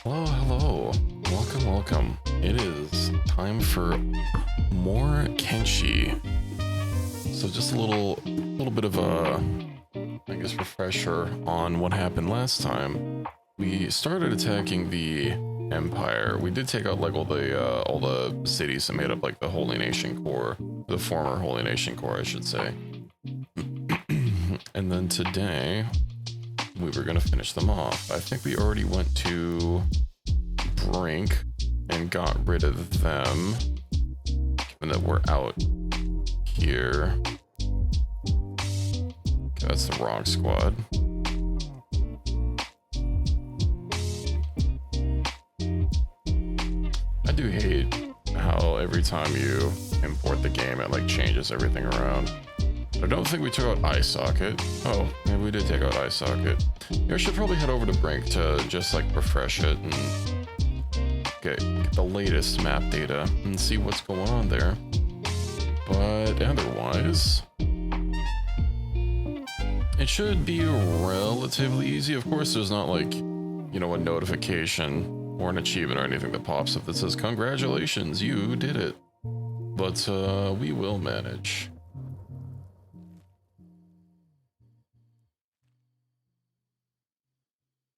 Hello, hello. Welcome, welcome. It is time for more Kenshi. So just a little bit of a, I guess, refresher on what happened last time. We started attacking the Empire. We did take out like all the cities that made up like the Holy Nation Core, the former Holy Nation Core, I should say. And then today we were gonna finish them off. I think we already went to Brink and got rid of them, given that we're out here. Okay, that's the wrong squad. I do hate how every time you import the game it like changes everything around. I don't think we took out eye socket. Oh, maybe we did take out eye socket. I should probably head over to Brink to just like refresh it and get the latest map data and see what's going on there. But otherwise, it should be relatively easy. Of course, there's not like, you know, a notification or an achievement or anything that pops up that says, congratulations, you did it. But we will manage.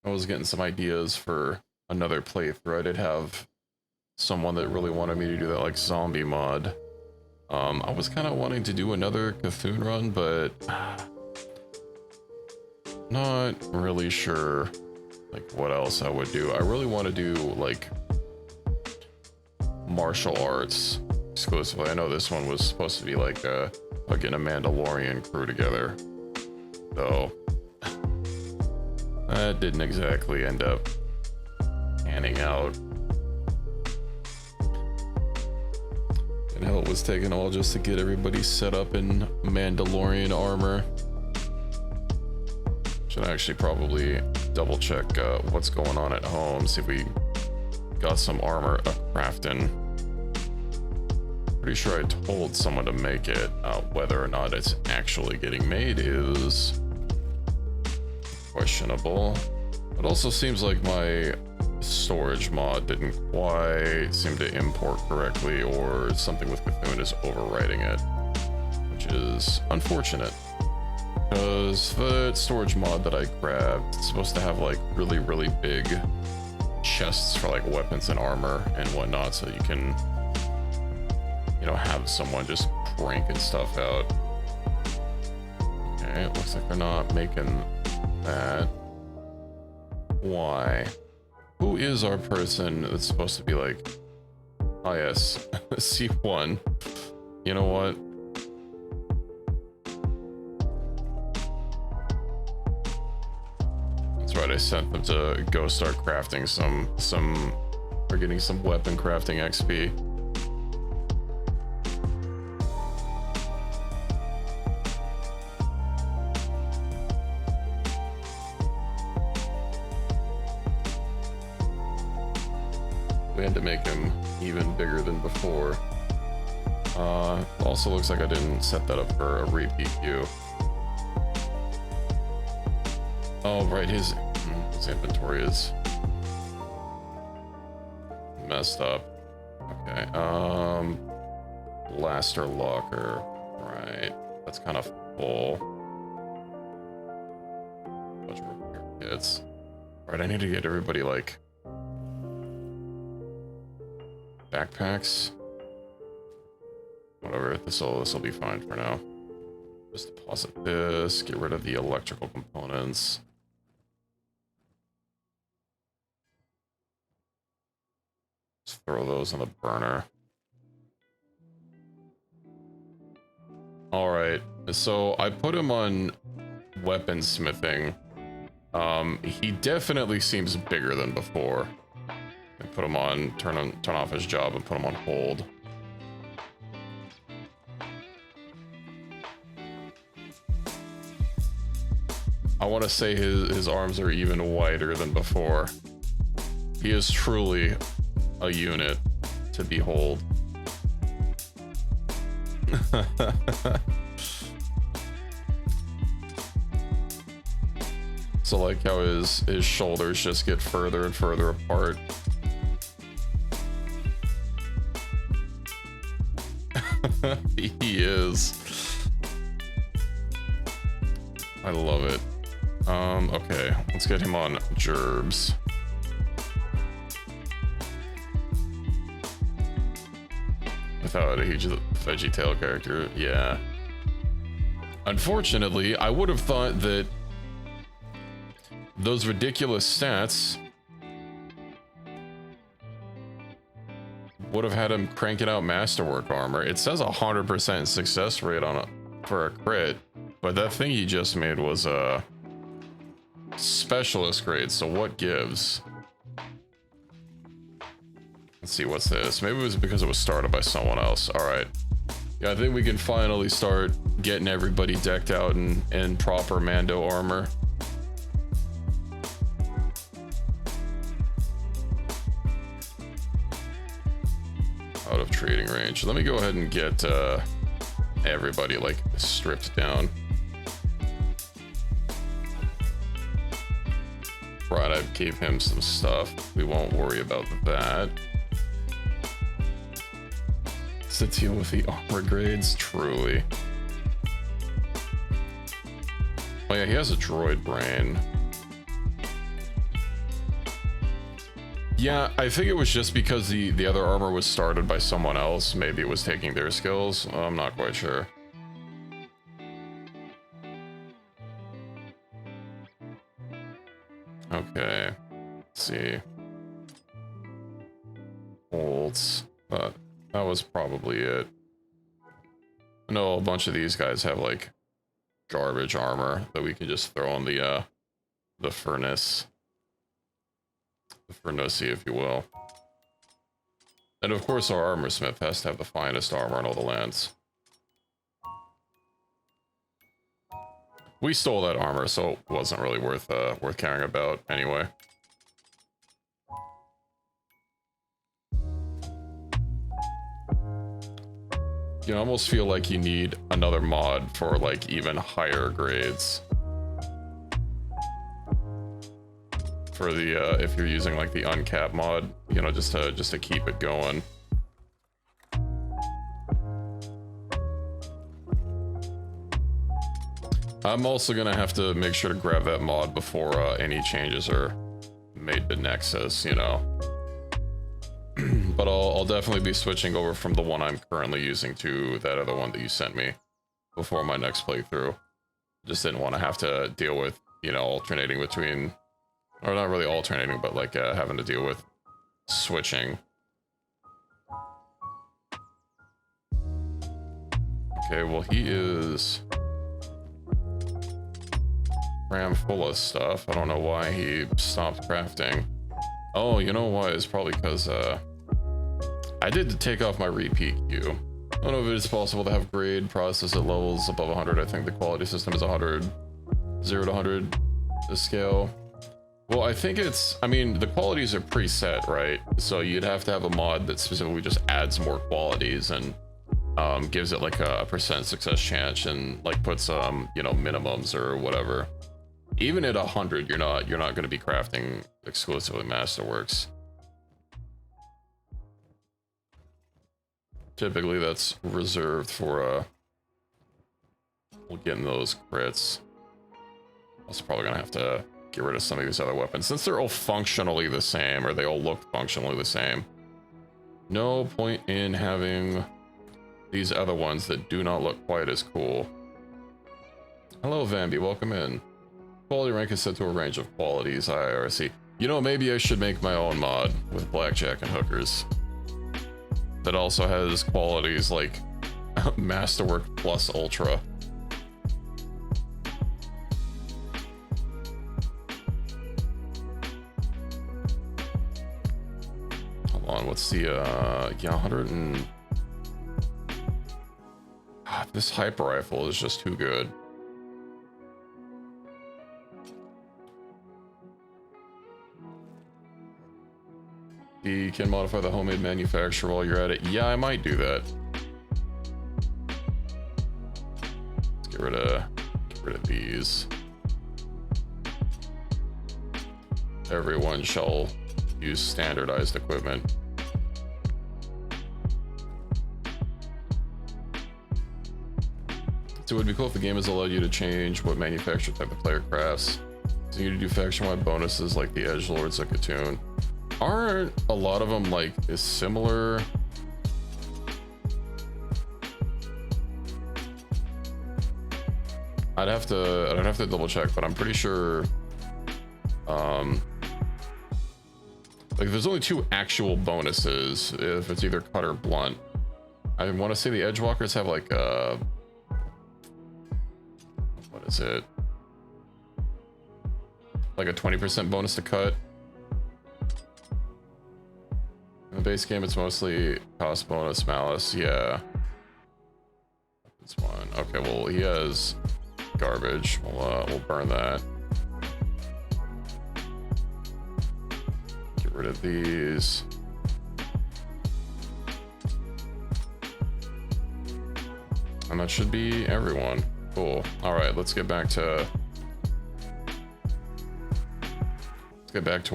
I was getting some ideas for another playthrough. I did have someone that really wanted me to do that like zombie mod. I was kind of wanting to do another Cthulhu run, but not really sure like what else I would do. I really want to do like martial arts exclusively. I know this one was supposed to be like getting a Mandalorian crew together, though. That didn't exactly end up panning out. And hell, it was taking all just to get everybody set up in Mandalorian armor. Should actually probably double check what's going on at home, see if we got some armor crafting. Pretty sure I told someone to make it. Whether or not it's actually getting made is questionable. It also seems like my storage mod didn't quite seem to import correctly, or something with Cthulhu is overwriting it, which is unfortunate, because the storage mod that I grabbed is supposed to have like really big chests for like weapons and armor and whatnot, so you can, you know, have someone just cranking stuff out. Okay, it looks like they're not making that. Why? Who is our person that's supposed to be like, oh yes, C1. You know what? That's right, I sent them to go start crafting or getting some weapon crafting XP. We had to make him even bigger than before. Also looks like I didn't set that up for a repeat queue. Oh, right, his inventory is messed up. Okay, blaster locker, right, that's kind of full. Bunch of repair kits. Right, I need to get everybody like backpacks. Whatever, this'll be fine for now. Just deposit this, get rid of the electrical components. Just throw those in the burner. Alright, so I put him on weaponsmithing. He definitely seems bigger than before. I put him on, turn off his job and put him on hold. I want to say his arms are even wider than before. He is truly a unit to behold. So like how his shoulders just get further and further apart. He is. I love it. Okay, let's get him on gerbs. Without a huge veggie tail character, yeah. Unfortunately, I would have thought that those ridiculous stats would have had him cranking out masterwork armor. It says 100% success rate on for a crit, but that thing he just made was a specialist grade, so what gives? Let's see, what's this? Maybe it was because it was started by someone else. All right. Yeah, I think we can finally start getting everybody decked out in proper Mando armor. Out of trading range. Let me go ahead and get everybody like stripped down. Right, I gave him some stuff. We won't worry about that. To deal with the armor grades, truly. Oh yeah, he has a droid brain. Yeah, I think it was just because the other armor was started by someone else. Maybe it was taking their skills. I'm not quite sure. Okay, let's see. Bolts, but that was probably it. I know a bunch of these guys have like garbage armor that we can just throw on the furnace. The furnace, if you will. And of course our armor smith has to have the finest armor on all the lands. We stole that armor, so it wasn't really worth caring about anyway. You almost feel like you need another mod for like even higher grades. For the if you're using like the uncapped mod, you know, just to keep it going. I'm also gonna have to make sure to grab that mod before any changes are made to Nexus, you know. But I'll definitely be switching over from the one I'm currently using to that other one that you sent me before my next playthrough. Just didn't want to have to deal with, you know, alternating between, or not really alternating, but like having to deal with switching. Okay, well he is cram full of stuff. I don't know why he stopped crafting. Oh, you know why? It's probably because I did take off my repeat queue. I don't know if it's possible to have grade process at levels above 100. I think the quality system is 100. 0 to 100, the scale. Well, I think it's, I mean, the qualities are preset, right? So you'd have to have a mod that specifically just adds more qualities and gives it like a % success chance and like puts you know, minimums or whatever. Even at 100, you're not going to be crafting exclusively Masterworks. Typically, that's reserved for getting those crits. Also, probably gonna have to get rid of some of these other weapons since they're all functionally the same, or they all look functionally the same. No point in having these other ones that do not look quite as cool. Hello, Vambi. Welcome in. Quality rank is set to a range of qualities, IRC. You know, maybe I should make my own mod with blackjack and hookers. That also has qualities like Masterwork plus Ultra. Hold on, what's the, yeah, 100 and... this hyper rifle is just too good. You can modify the homemade manufacturer while you're at it. Yeah, I might do that. Let's get rid of these. everyone shall use standardized equipment. So it would be cool if the game has allowed you to change what manufacturer type the player crafts. So you to do faction-wide bonuses like the edgelords like Katoon. Aren't a lot of them like similar? I'd have to double check, but I'm pretty sure like there's only 2 actual bonuses if it's either cut or blunt. I want to say the edgewalkers have like what is it? Like a 20% bonus to cut. In the base game, it's mostly cost bonus, malice. Yeah. This one. Okay, well, he has garbage. We'll burn that. Get rid of these. And that should be everyone. Cool. All right, let's get back to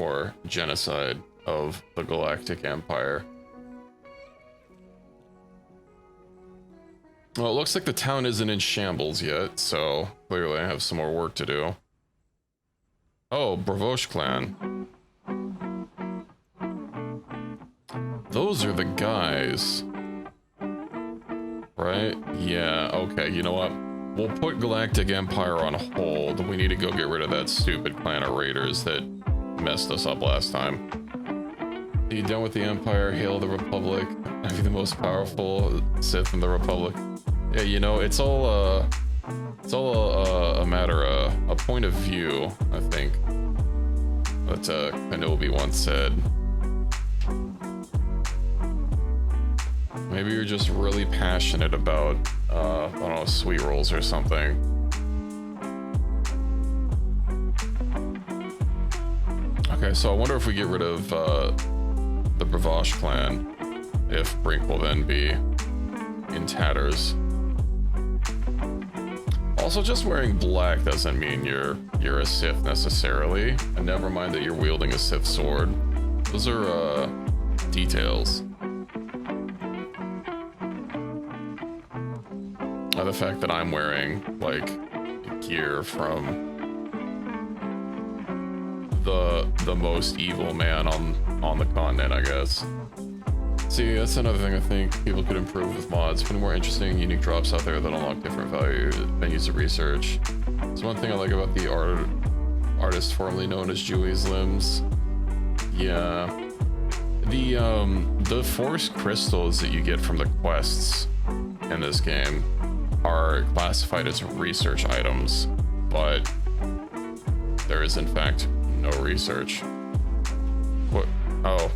our genocide of the Galactic Empire. Well, it looks like the town isn't in shambles yet, so clearly I have some more work to do. Oh, Bravosh clan. Those are the guys. Right? Yeah, okay, you know what? We'll put Galactic Empire on hold. We need to go get rid of that stupid clan of raiders that messed us up last time. Are you done with the Empire? Hail the Republic. Are you the most powerful Sith in the Republic? Yeah, you know, it's all a matter of a point of view, I think. But Kenobi once said. Maybe you're just really passionate about, I don't know, sweet rolls or something. Okay, so I wonder if we get rid of the Bravosh clan, if Brink will then be in tatters. Also, just wearing black doesn't mean you're a Sith necessarily, and never mind that you're wielding a Sith sword. Those are details. The fact that I'm wearing like gear from the most evil man on the continent, I guess. See, that's another thing I think people could improve with mods. Putting more interesting, unique drops out there that unlock different venues of research. So one thing I like about the artist formerly known as Julie's Limbs. Yeah. The force crystals that you get from the quests in this game are classified as research items, but there is in fact no research. What? Oh,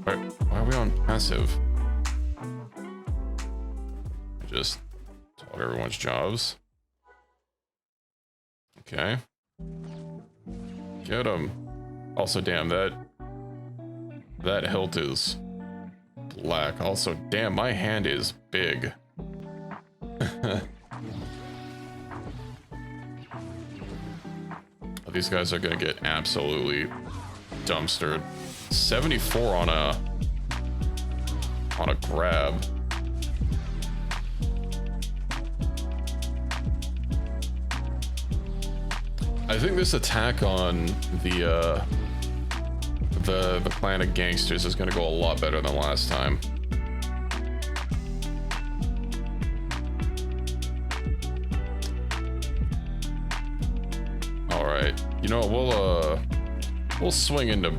why are we on passive? I just told everyone's jobs. Okay. Get him. Also, damn, that hilt is black. Also, damn, my hand is big. These guys are gonna get absolutely dumpstered. 74 on a grab. I think this attack on the clan of gangsters is gonna go a lot better than last time. You know, we'll swing into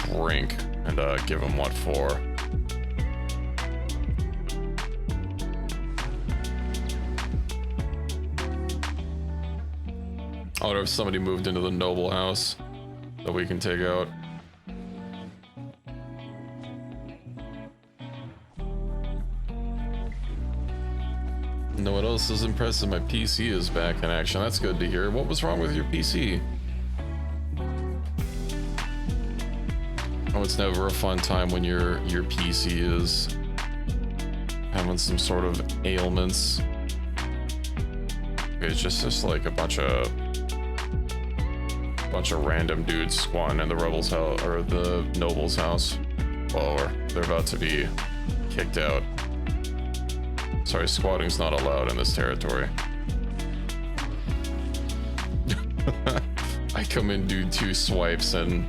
Brink and give him what for. I wonder if somebody moved into the noble house that we can take out. No, what else is impressive? My PC is back in action. That's good to hear. What was wrong with your PC? Oh, it's never a fun time when your PC is having some sort of ailments. It's just like a bunch of Bunch of random dudes squatting in the rebels' house or the noble's house. Oh, they're about to be kicked out. Sorry, squatting's not allowed in this territory. I come in, do 2 swipes, and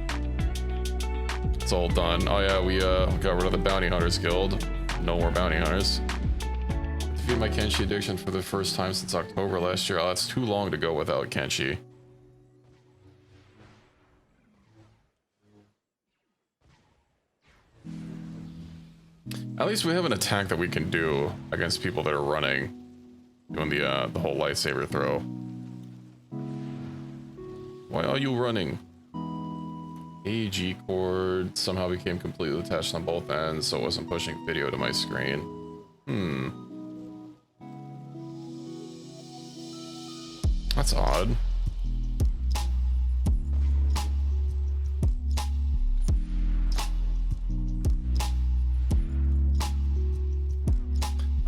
it's all done. Oh yeah, we got rid of the Bounty Hunters Guild. No more Bounty Hunters. Defeated my Kenshi addiction for the first time since October last year. Oh, that's too long to go without Kenshi. At least we have an attack that we can do against people that are running, doing the whole lightsaber throw. Why are you running? AG cord somehow became completely attached on both ends, so it wasn't pushing video to my screen. That's odd.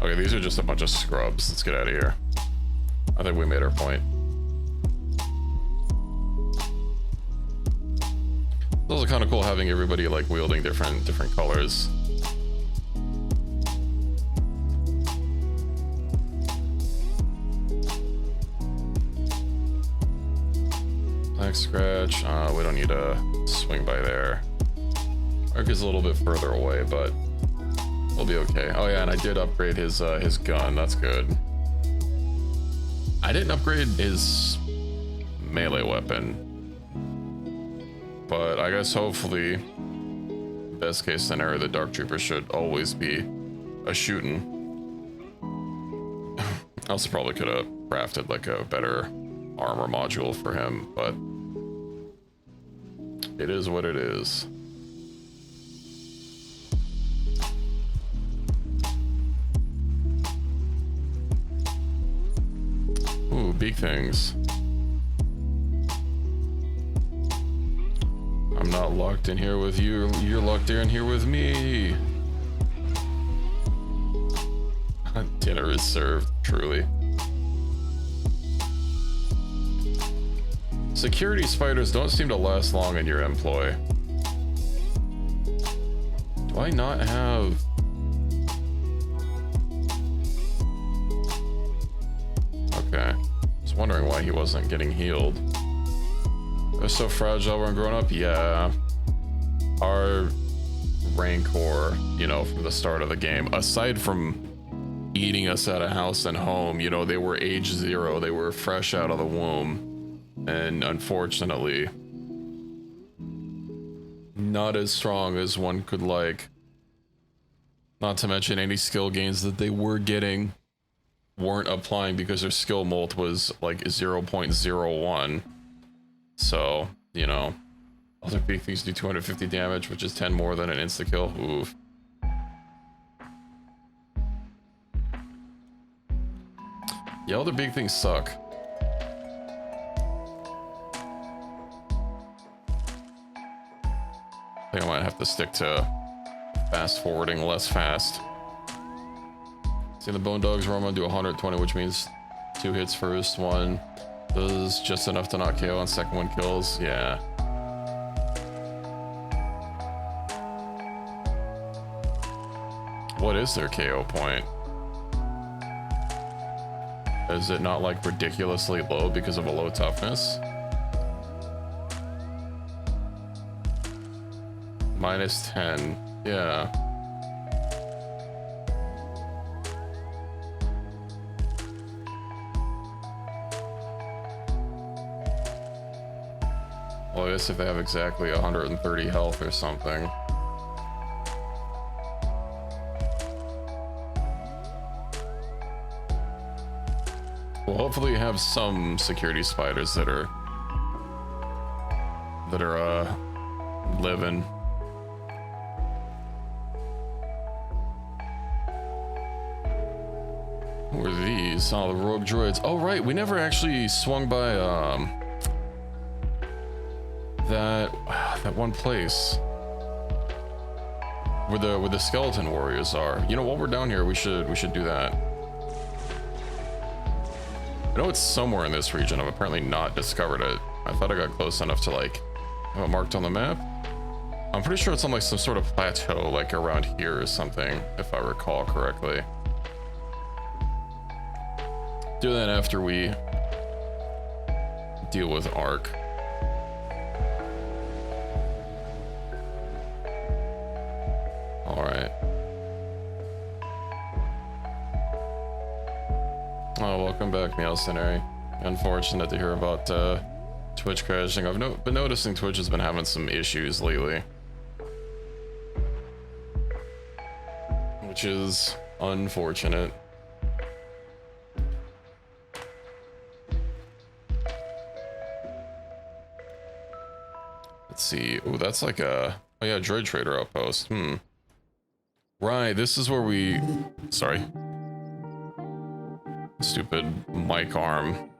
Okay, these are just a bunch of scrubs. Let's get out of here. I think we made our point. It's also kind of cool having everybody like wielding different colors. Black scratch. We don't need to swing by there. Arc is a little bit further away, but we'll be okay. Oh yeah, and I did upgrade his gun. That's good. I didn't upgrade his melee weapon, but I guess hopefully, best case scenario, the Dark Trooper should always be a shooting. I also probably could have crafted like a better armor module for him, but it is what it is. Ooh, big things. I'm not locked in here with you. You're locked in here with me. Dinner is served, truly. Security spiders don't seem to last long in your employ. Do I not have... Okay. I was wondering why he wasn't getting healed. They're so fragile when grown up? Yeah. Our Rancor, you know, from the start of the game, aside from eating us at a house and home, you know, they were age 0. They were fresh out of the womb. And unfortunately, not as strong as one could like. Not to mention any skill gains that they were getting weren't applying because their skill molt was like 0.01. So, you know, other big things do 250 damage, which is 10 more than an insta-kill. Oof. Yeah, other big things suck. I think I might have to stick to fast forwarding less fast. See the Bone Dogs Roma do 120, which means 2 hits first one. Does just enough to knock KO, and second one kills. Yeah. What is their KO point? Is it not like ridiculously low because of a low toughness? -10. Yeah. Well, I guess if they have exactly 130 health or something. Well, hopefully you have some security spiders that are living. Who are these? Oh, the rogue droids. Oh, right. We never actually swung by that one place where the skeleton warriors are. You know, while we're down here, we should do that. I know it's somewhere in this region. I've apparently not discovered it I thought I got close enough to like have it marked on the map. I'm pretty sure it's on like some sort of plateau, like around here or something, if I recall correctly. Do that after we deal with Ark. All right. Oh, welcome back, Meowcenary. Unfortunate to hear about Twitch crashing. I've been noticing Twitch has been having some issues lately, which is unfortunate. Let's see. Oh, that's like a... Oh yeah, Droid Trader outpost. Right, this is where we... Sorry. Stupid mic arm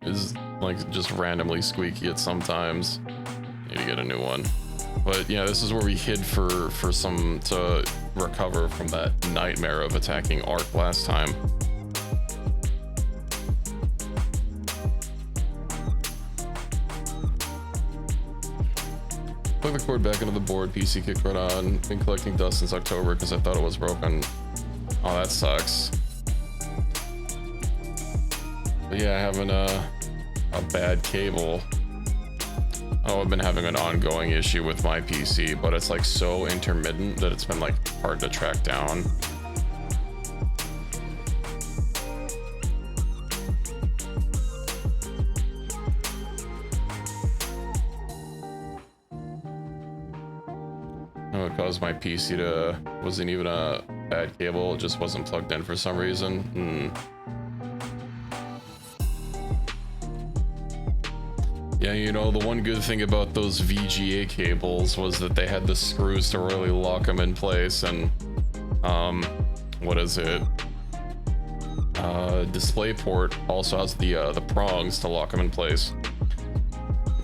is like just randomly squeaky at sometimes. Need to get a new one. But yeah, this is where we hid for some to recover from that nightmare of attacking Ark last time. Plug the cord back into the board, PC kicked right on. Been collecting dust since October because I thought it was broken. Oh, that sucks. But yeah, having a bad cable. Oh, I've been having an ongoing issue with my PC, but it's like so intermittent that it's been like hard to track down. Oh, it caused my PC to... Wasn't even a bad cable, it just wasn't plugged in for some reason. Yeah, you know, the one good thing about those VGA cables was that they had the screws to really lock them in place, and what is it? DisplayPort also has the prongs to lock them in place.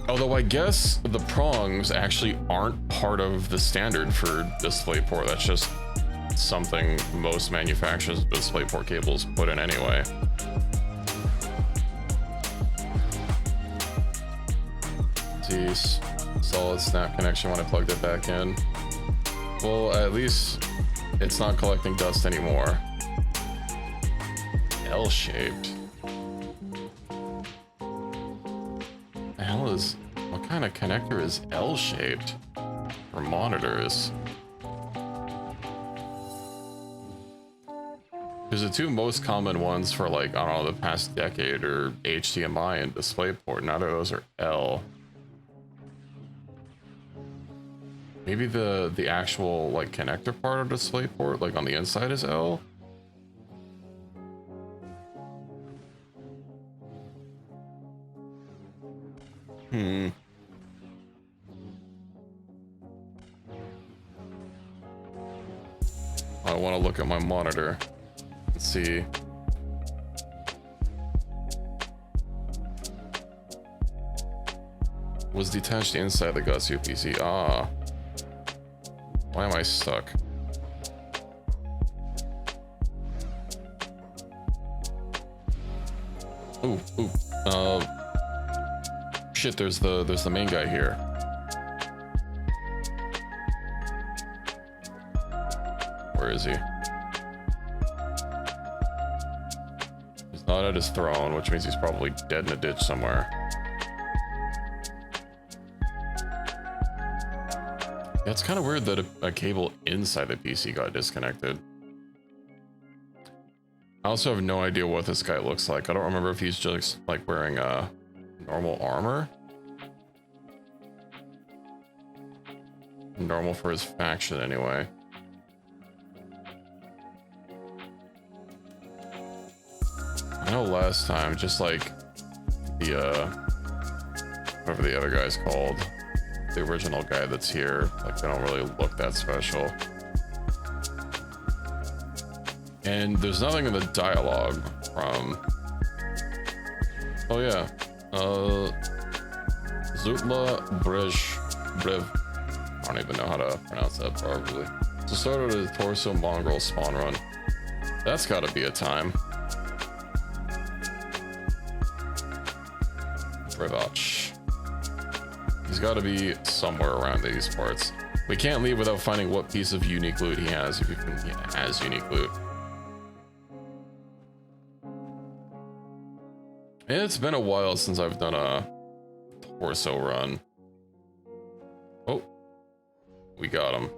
Although I guess the prongs actually aren't part of the standard for DisplayPort. That's just something most manufacturers of DisplayPort cables put in anyway. Solid snap connection when I plugged it back in. Well, at least it's not collecting dust anymore. L-shaped. The hell is... What kind of connector is L-shaped for monitors? Because the two most common ones for like, I don't know, the past decade are HDMI and DisplayPort. Neither of those are L. Maybe the actual like connector part of DisplayPort, like on the inside, is L. I want to look at my monitor and see. Was detached inside the Gusio PC. Ah. Why am I stuck? Ooh. Shit, there's the main guy here. Where is he? He's not at his throne, which means he's probably dead in a ditch somewhere. Yeah, it's kind of weird that a cable inside the PC got disconnected. I also have no idea what this guy looks like. I don't remember if he's just like wearing normal armor. Normal for his faction anyway. I know last time, just like the whatever the other guy's called, the original guy that's here, like they don't really look that special. And there's nothing in the dialogue from... Oh yeah. Zutla Brev. I don't even know how to pronounce that properly. So started a torso mongrel spawn run. That's gotta be a time. Rivach. He's got to be somewhere around these parts. We can't leave without finding what piece of unique loot he has, if he has unique loot. It's been a while since I've done a torso run. Oh, we got him.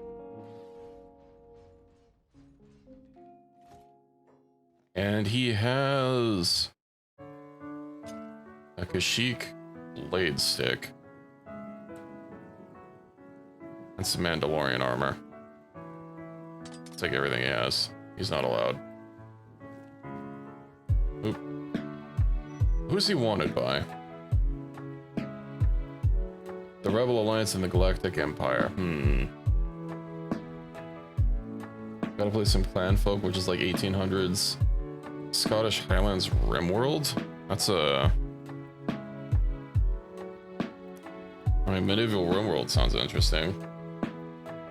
And he has a Kashyyyk blade stick and some Mandalorian armor. Take everything he has. He's not allowed. Oop. Who's he wanted by? The Rebel Alliance and the Galactic Empire. Gotta play some clan folk, which is like 1800s. Scottish Highlands Rimworld? That's a... I mean, medieval Rimworld sounds interesting.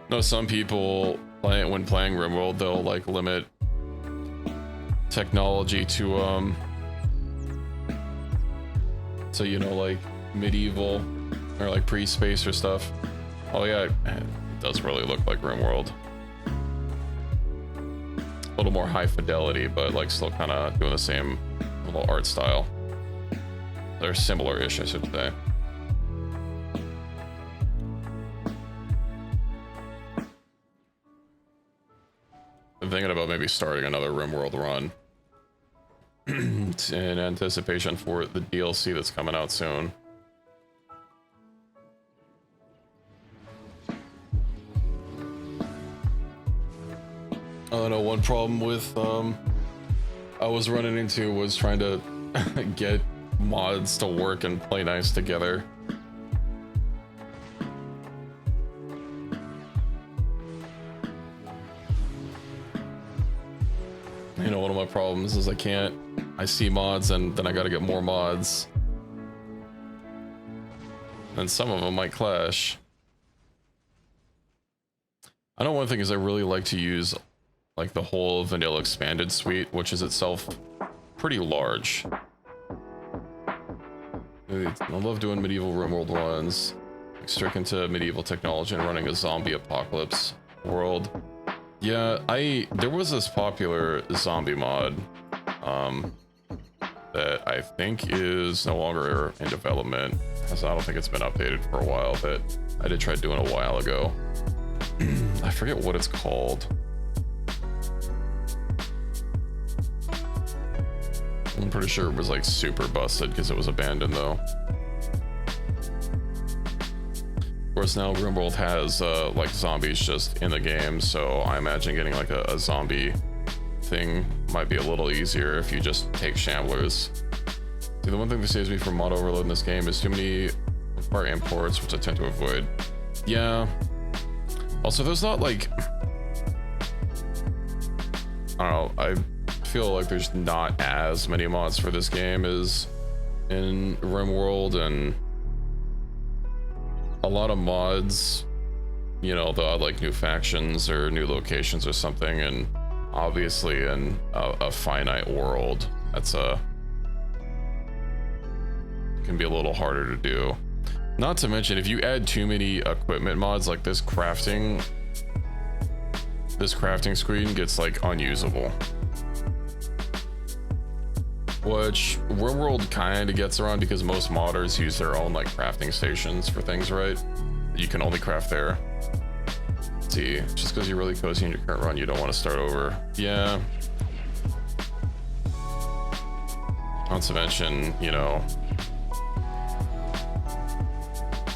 No, some people, when playing Rimworld, they'll like limit technology to, so you know, like medieval or like pre-space or stuff. Oh yeah, it does really look like Rimworld. A little more high fidelity, but like still kind of doing the same little art style. They're similar-ish, I should say. I'm thinking about maybe starting another Rimworld run in anticipation for the DLC that's coming out soon. I don't know, one problem with I was running into was trying to get mods to work and play nice together. You know, one of my problems is I see mods and then I gotta get more mods. And some of them might clash. I know one thing is I really like to use like the whole vanilla expanded suite, which is itself pretty large. I love doing medieval Rimworld ones, like stricken to medieval technology and running a zombie apocalypse world. Yeah, there was this popular zombie mod that I think is no longer in development. I don't think it's been updated for a while, but I did try doing a while ago. I forget what it's called. I'm pretty sure it was like super busted because it was abandoned though. Of course, now Rimworld has like zombies just in the game, so I imagine getting like a zombie thing might be a little easier if you just take shamblers. See, the one thing that saves me from mod overload in this game is too many require imports, which I tend to avoid. Yeah. Also, there's not like, I don't know, I feel like there's not as many mods for this game as in Rimworld, and a lot of mods, you know, they'll add like new factions or new locations or something, and obviously in a finite world, that's can be a little harder to do. Not to mention, if you add too many equipment mods, like this crafting screen gets like unusable. Which Rimworld kind of gets around because most modders use their own like crafting stations for things, right? You can only craft there. Let's see, just because you're really cozy in your current run, you don't want to start over. Yeah. Not to mention, you know,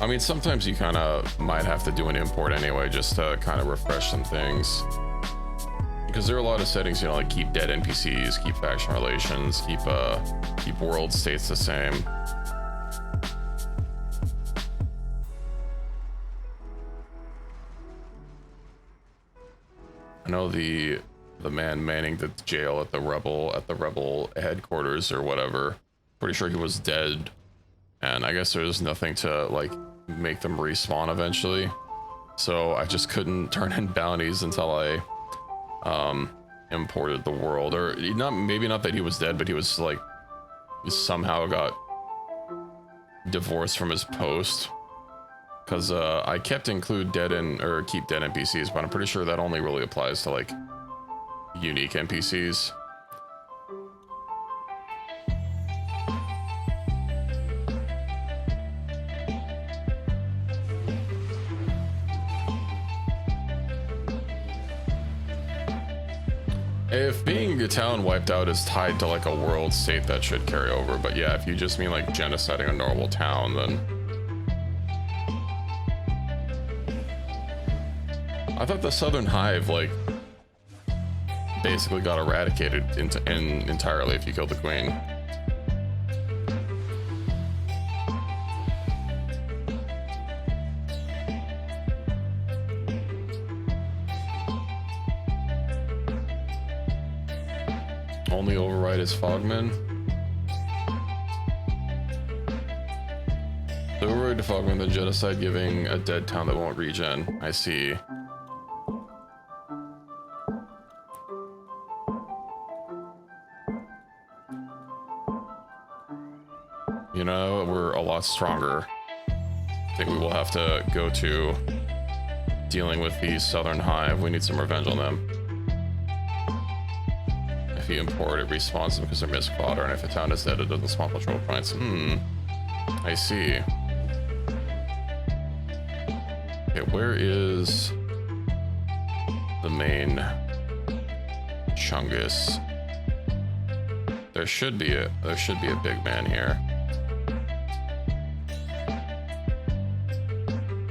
I mean, sometimes you kind of might have to do an import anyway, just to kind of refresh some things. Because there are a lot of settings, you know, like keep dead NPCs, keep faction relations, keep world states the same. I know the man manning the jail at the rebel headquarters or whatever, pretty sure he was dead, and I guess there's nothing to like make them respawn eventually, so I just couldn't turn in bounties until I imported the world. Or not, maybe not that he was dead, but he was like, he somehow got divorced from his post. Because I kept include dead or keep dead NPCs, but I'm pretty sure that only really applies to like unique NPCs. If being a town wiped out is tied to like a world state, that should carry over. But yeah, if you just mean like genociding a normal town, then I thought the Southern Hive like basically got eradicated entirely if you killed the queen. Only override is Fogman. The override to Fogman, the genocide giving a dead town that won't regen. I see. You know, we're a lot stronger. I think we will have to go to dealing with the Southern Hive. We need some revenge on them. If you import, it respawns them because they're missed fodder, and if a town is dead, it doesn't spawn patrol points. I see. Okay, where is the main Chungus? There should be a big man here.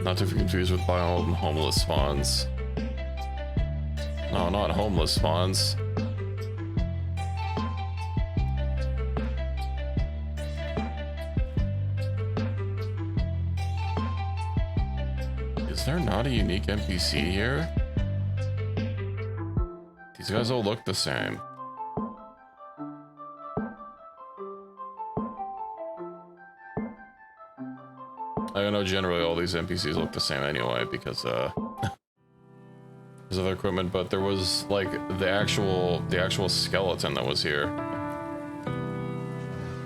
Not to be confused with wild and homeless spawns. No, not homeless spawns. Is there not a unique NPC here? These guys all look the same. I know generally all these NPCs look the same anyway because there's other equipment, but there was like the actual skeleton that was here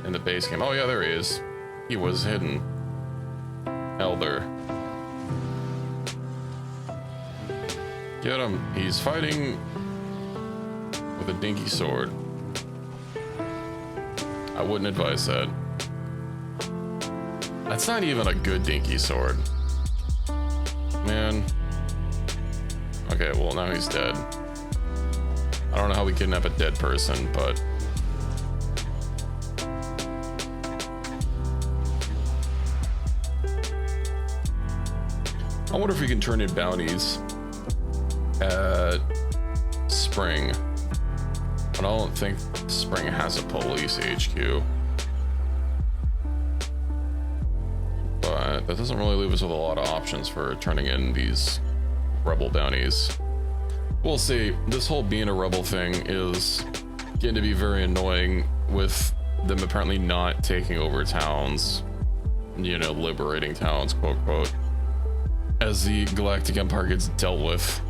in the base game. Oh yeah, there he is. He was hidden. Elder. Get him. He's fighting with a dinky sword. I wouldn't advise that. That's not even a good dinky sword. Man. Okay, well now he's dead. I don't know how we kidnap a dead person, but... I wonder if we can turn in bounties at Spring. But I don't think Spring has a police HQ. But that doesn't really leave us with a lot of options for turning in these rebel bounties. We'll see. This whole being a rebel thing is getting to be very annoying, with them apparently not taking over towns, you know, liberating towns, quote quote, as the Galactic Empire gets dealt with.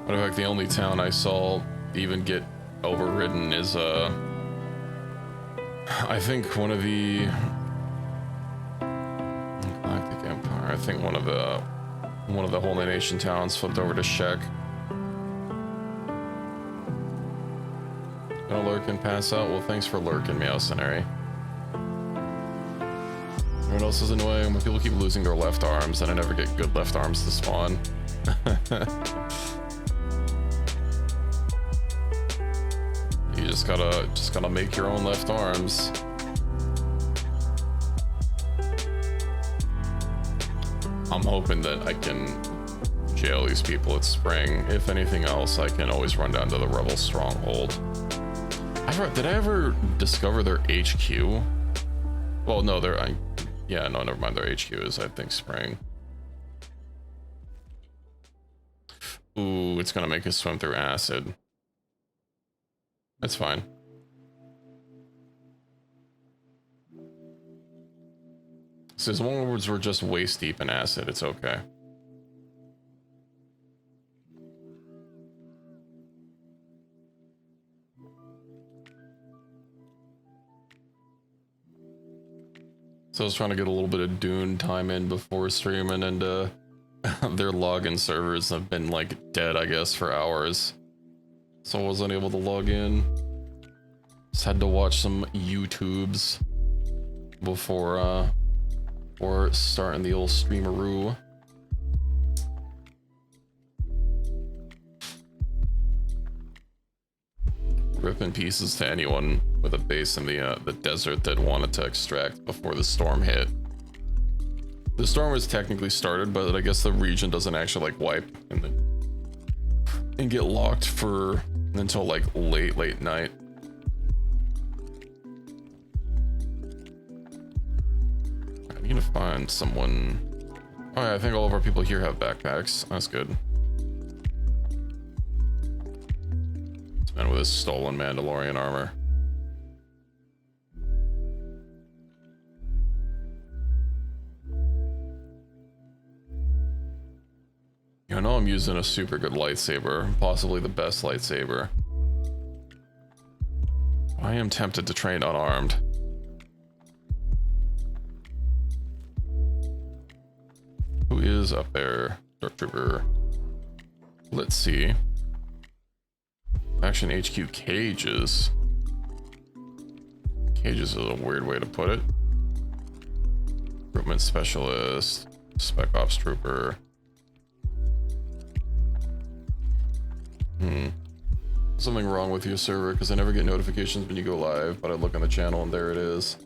But in fact, the only town I saw even get overridden is I think one of the Galactic Empire. I think one of the Holy Nation towns flipped over to Shek. Gonna lurk and pass out. Well, thanks for lurking, Meowcenary. What else is annoying? When people keep losing their left arms, and I never get good left arms to spawn. You just gotta make your own left arms. I'm hoping that I can jail these people at Spring. If anything else, I can always run down to the Rebel Stronghold. Did I ever discover their HQ? Well, no, yeah, no, never mind. Their HQ is, I think, Spring. Ooh, it's gonna make us swim through acid. That's fine. So as long as we're just waist deep in acid, it's okay. So I was trying to get a little bit of Dune time in before streaming, and their login servers have been like dead, I guess, for hours. So I wasn't able to log in. Just had to watch some YouTubes before starting the old streameroo. Rip in pieces to anyone with a base in the desert that wanted to extract before the storm hit. The storm was technically started, but I guess the region doesn't actually like wipe and get locked for until like late night. I need to find someone. Oh yeah, I think all of our people here have backpacks. That's good. Man with his stolen Mandalorian armor. I know I'm using a super good lightsaber, possibly the best lightsaber. I am tempted to train unarmed. Who is up there? Dark Trooper. Let's see. Action HQ cages. Cages is a weird way to put it. Recruitment specialist, spec ops trooper. Something wrong with your server because I never get notifications when you go live, but I look on the channel and there it is.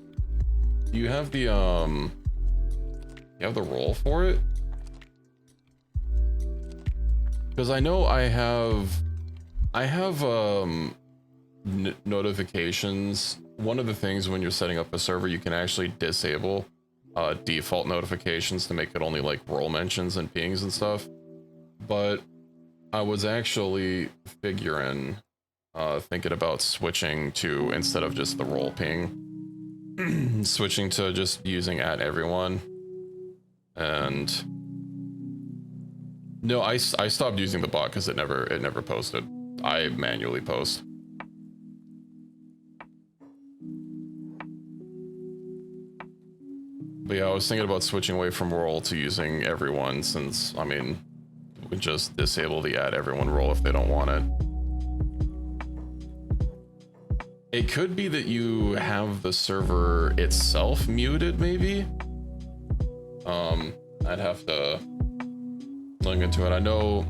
Do you have the you have the role for it? Because I know I have notifications. One of the things when you're setting up a server, you can actually disable default notifications to make it only like role mentions and pings and stuff. But I was actually thinking about switching to, instead of just the role ping, switching to just using @everyone. And no, I stopped using the bot because it never posted. I manually post. But yeah, I was thinking about switching away from role to using everyone, since, I mean, we can just disable the @everyone role if they don't want it. It could be that you have the server itself muted, maybe? I'd have to look into it. I know,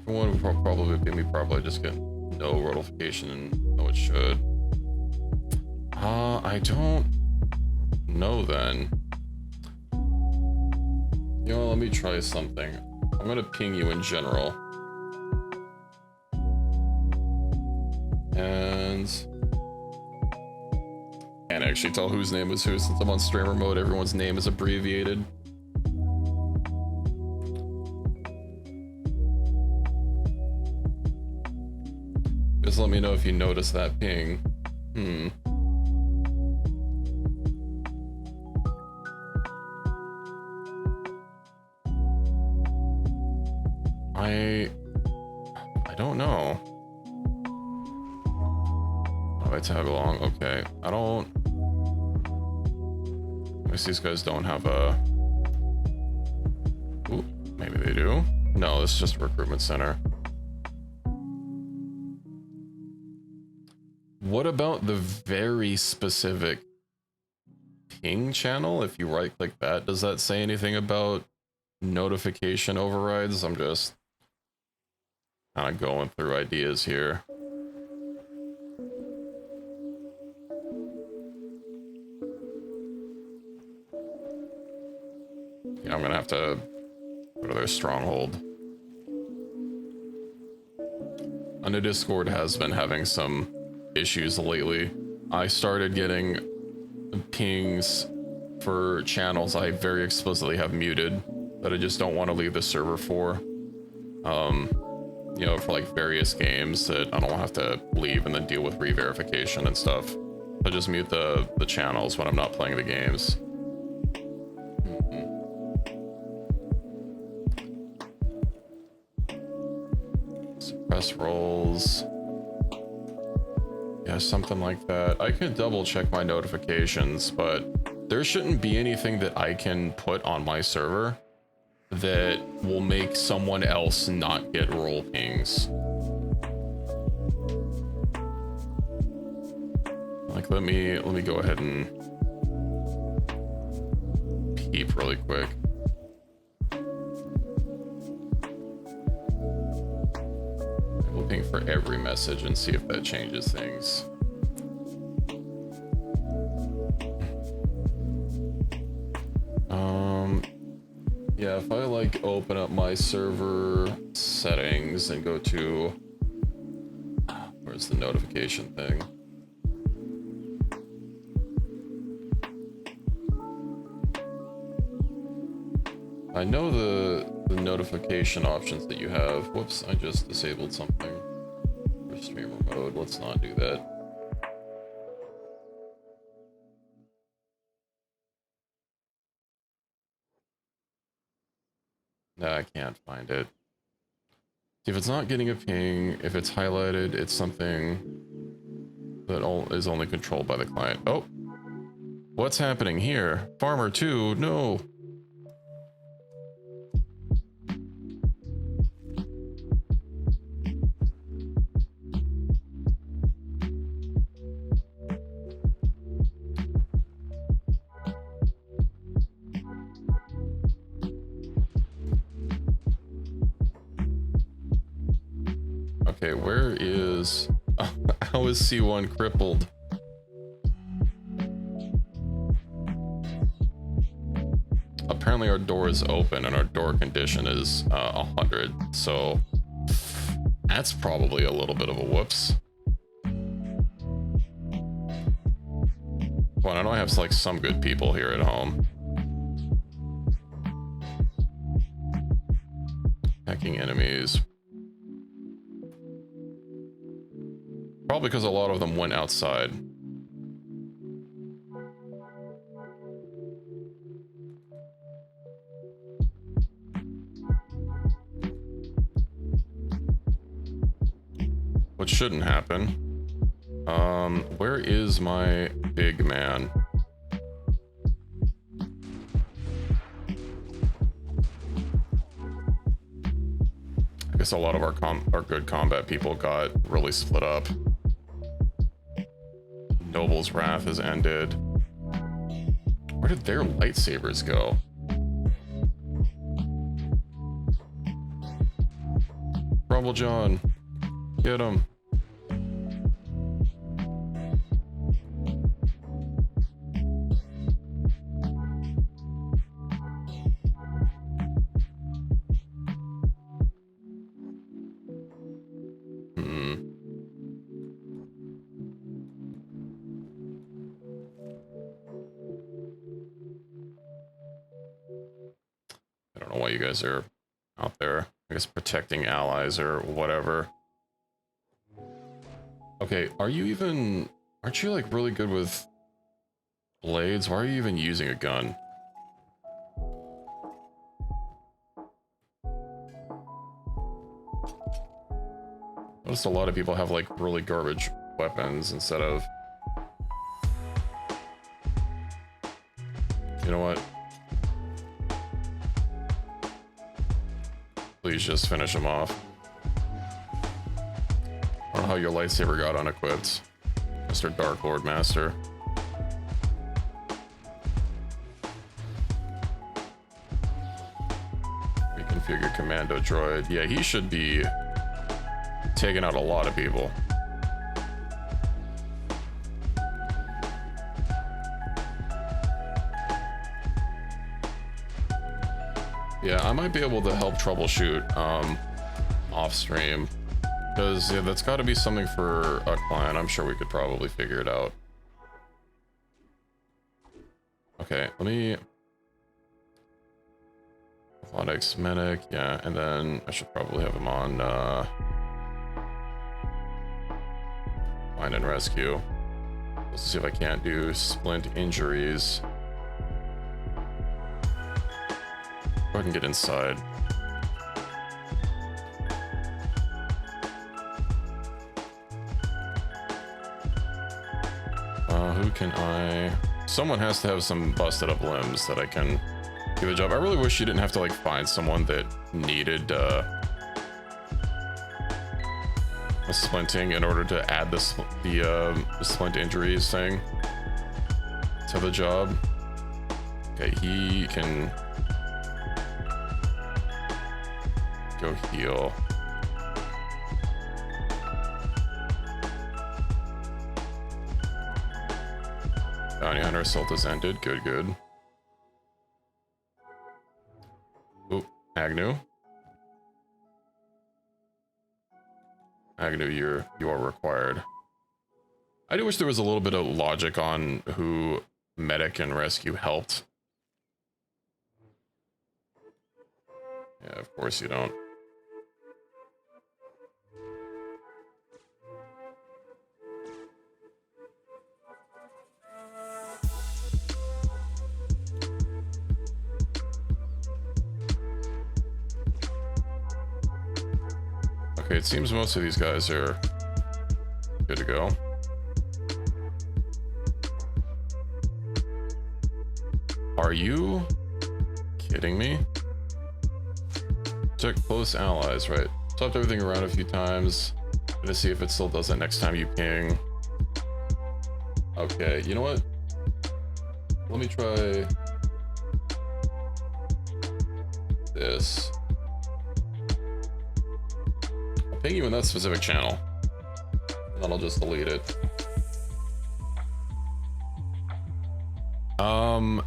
one would probably be me, probably just get no notification, and no, it should. I don't know then. You know, let me try something. I'm gonna ping you in general. And can't actually tell whose name is who since I'm on streamer mode. Everyone's name is abbreviated. Just let me know if you notice that ping. I don't know. Oh, I tag along. Okay, I don't. I guess these guys don't have a. Ooh, maybe they do. No, it's just a recruitment center. What about the very specific ping channel? If you right click that, does that say anything about notification overrides? I'm just kind of going through ideas here. Yeah, I'm gonna have to go to their stronghold. I know Discord has been having some issues lately. I started getting pings for channels I very explicitly have muted that I just don't want to leave the server for. You know, for like various games that I don't have to leave and then deal with re-verification and stuff. I just mute the channels when I'm not playing the games. Suppress roles. Yeah, something like that. I could double check my notifications, but there shouldn't be anything that I can put on my server that will make someone else not get role pings. Like, let me go ahead and peep really quick. We'll ping for every message and see if that changes things. Yeah, if I like open up my server settings and go to, where's the notification thing? I know the notification options that you have. Whoops, I just disabled something for streamer mode. Let's not do that. No, I can't find it. If it's not getting a ping, if it's highlighted, it's something that is only controlled by the client. Oh, what's happening here? Farmer 2, no. Okay, where is... How is C1 crippled? Apparently our door is open and our door condition is 100, so that's probably a little bit of a whoops. Well, I know I have like some good people here at home. Hacking enemies. Probably because a lot of them went outside. What shouldn't happen. Where is my big man? I guess a lot of our good combat people got really split up. Noble's wrath has ended. Where did their lightsabers go? Rumble John, get him. I don't know why you guys are out there. I guess protecting allies or whatever. Okay, aren't you like really good with blades? Why are you even using a gun? Noticed a lot of people have like really garbage weapons instead of... You know what? Please just finish him off. I don't know how your lightsaber got unequipped, Mr. Dark Lord Master. Reconfigure commando droid. Yeah, he should be taking out a lot of people. Yeah, I might be able to help troubleshoot off stream, because yeah, that's got to be something for a client. I'm sure we could probably figure it out. Okay, let me... Athletics, medic, yeah, and then I should probably have him on find and rescue. Let's see if I can't do splint injuries. Go ahead and get inside. can I... Someone has to have some busted up limbs that I can give a job. I really wish you didn't have to like find someone that needed a splinting in order to add the splint injuries thing to the job. Okay, he can go heal. Bounty Hunter assault has ended. Good, good. Oop, Agnew. Agnew, you are required. I do wish there was a little bit of logic on who medic and rescue helped. Yeah, of course you don't. Okay, it seems most of these guys are good to go. Are you kidding me? Check close allies, right? Swapped everything around a few times. Gonna see if it still does it next time you ping. Okay, you know what? Let me try this. I'll ping you in that specific channel. And then I'll just delete it.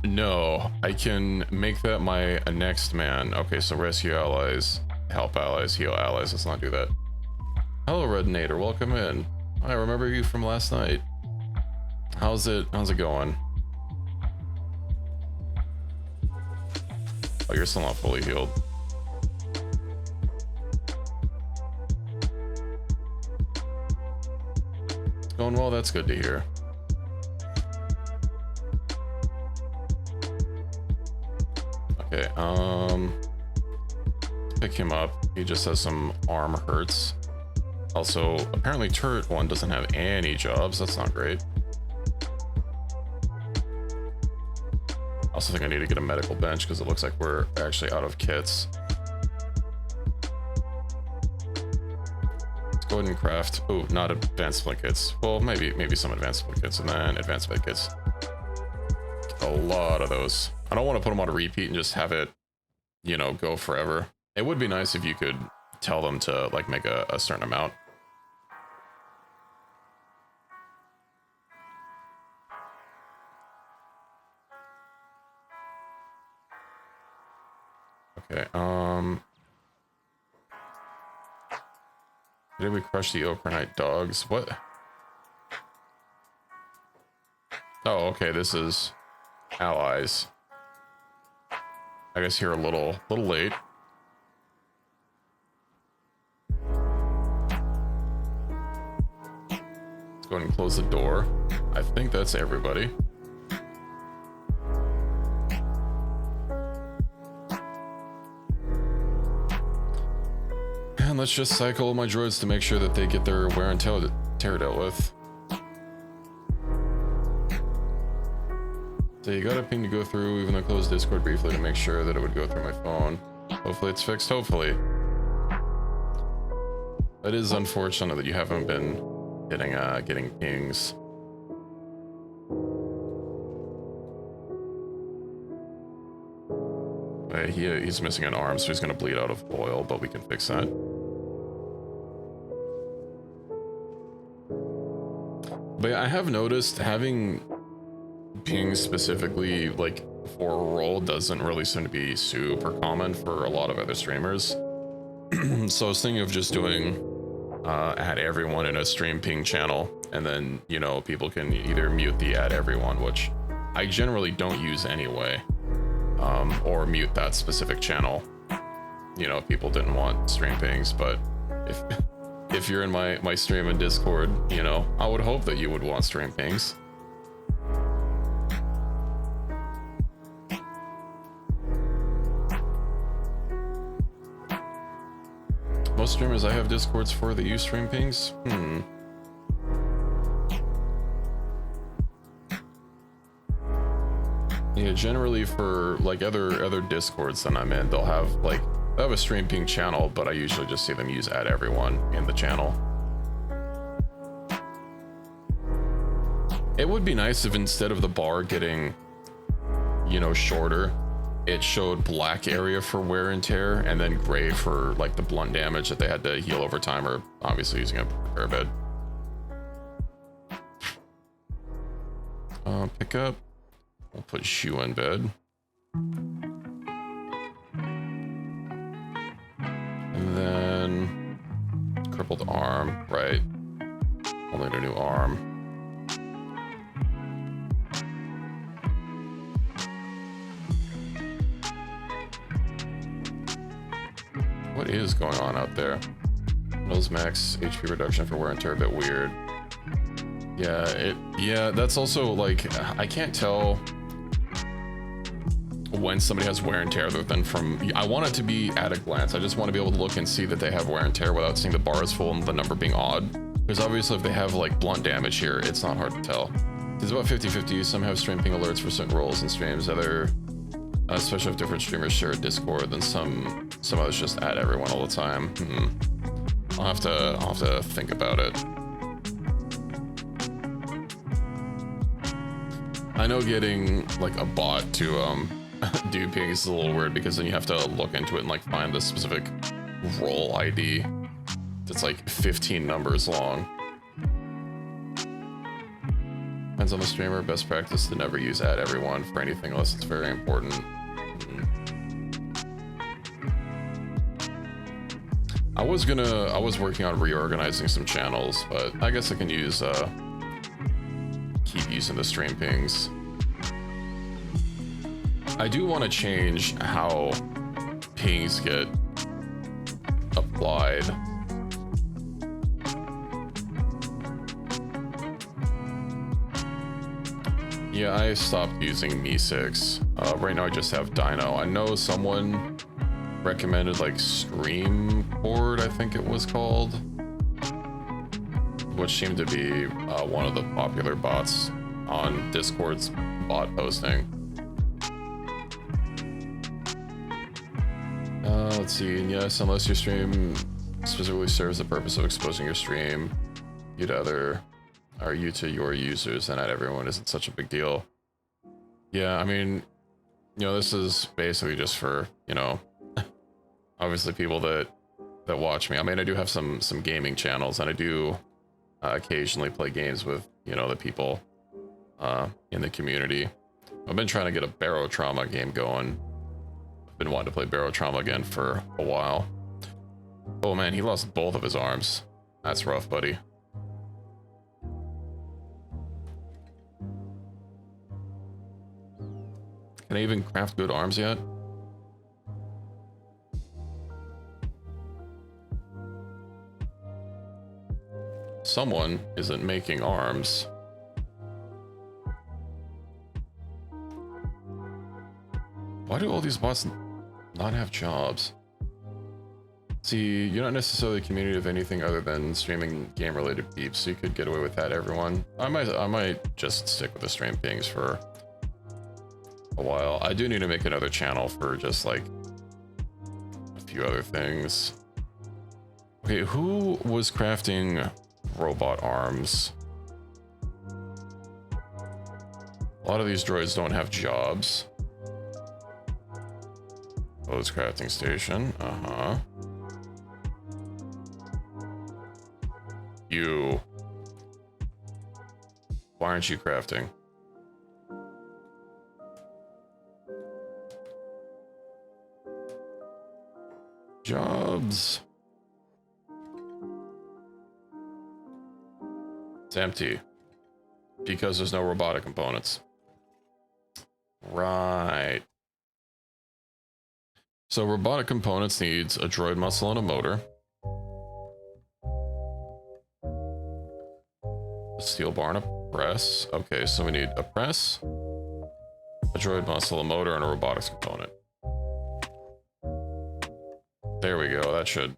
No, I can make that my next man. Okay, so rescue allies, help allies, heal allies. Let's not do that. Hello, Numbinator. Welcome in. I remember you from last night. How's it going? Oh, you're still not fully healed. Going well, that's good to hear. Okay, pick him up. He just has some arm hurts. Also, apparently turret 1 doesn't have any jobs. That's not great. I also think I need to get a medical bench because it looks like we're actually out of kits. Let's go ahead and craft. Oh, not advanced splint kits. Well, maybe some advanced splint kits and then advanced med kits. A lot of those. I don't want to put them on a repeat and just have it, you know, go forever. It would be nice if you could tell them to like make a certain amount. Okay, did we crush the Okranite dogs? What? Oh, okay, this is allies. I guess you're a little late. Let's go ahead and close the door. I think that's everybody. And let's just cycle my droids to make sure that they get their wear and tear dealt with. So you got a ping to go through, even though I closed Discord briefly to make sure that it would go through my phone. Hopefully it's fixed, hopefully. It is unfortunate that you haven't been getting pings. He's missing an arm, so he's gonna bleed out of oil, but we can fix that. But yeah, I have noticed having pings specifically like for a role doesn't really seem to be super common for a lot of other streamers. So I was thinking of just doing add everyone in a stream ping channel, and then, you know, people can either mute the add everyone, which I generally don't use anyway, or mute that specific channel. You know, if people didn't want stream pings, but if you're in my stream in Discord, you know, I would hope that you would want stream pings. Most streamers I have Discords for that use stream pings. Yeah, generally for like other discords that I'm in, they'll have like a stream ping channel, but I usually just see them use add everyone in the channel. It would be nice if instead of the bar getting, you know, shorter, it showed black area for wear and tear and then gray for like the blunt damage that they had to heal over time, or obviously using a repair bed. Pick up. We'll put shoe in bed. And then crippled arm, right? I'll need a new arm. What is going on out there? Nose max HP reduction for wear and tear, a bit weird. Yeah, that's also like, I can't tell when somebody has wear and tear other than from, I want it to be at a glance. I just want to be able to look and see that they have wear and tear without seeing the bar is full and the number being odd. Because obviously if they have like blunt damage here, it's not hard to tell. It's about 50-50. Some have stream ping alerts for certain roles and streams. Other, especially if different streamers share a Discord, then some others just add everyone all the time. I'll have to think about it. I know getting like a bot to do pings is a little weird because then you have to look into it and like find the specific role ID that's like 15 numbers long. Depends on the streamer. Best practice to never use add everyone for anything unless it's very important. I was working on reorganizing some channels, but I guess I can use keep using the stream pings. I do want to change how pings get applied. Yeah, I stopped using Mi6. Right now I just have Dino. I know someone recommended like Stream Board, I think it was called, which seemed to be one of the popular bots on Discord's bot posting. Let's see. Yes, unless your stream specifically serves the purpose of exposing your stream, you to your users, and not everyone isn't such a big deal. Yeah, I mean, you know, this is basically just for, you know, obviously people that watch me. I mean, I do have some gaming channels, and I do occasionally play games with, you know, the people in the community. I've been trying to get a Barrow Trauma game going. I've been wanting to play Barrow Trauma again for a while. Oh man, he lost both of his arms. That's rough, buddy. Can I even craft good arms yet? Someone isn't making arms. Why do all these bots not have jobs? See, you're not necessarily a community of anything other than streaming game-related beeps, so you could get away with that, everyone. I might just stick with the stream pings for a while. I do need to make another channel for just like a few other things. Okay, who was crafting robot arms? A lot of these droids don't have jobs. Close crafting station. You. Why aren't you crafting? Jobs. It's empty because there's no robotic components. Right. So robotic components needs a droid muscle and a motor. A steel bar and a press. Okay, so we need a press, a droid muscle, a motor, and a robotics component. There we go. That should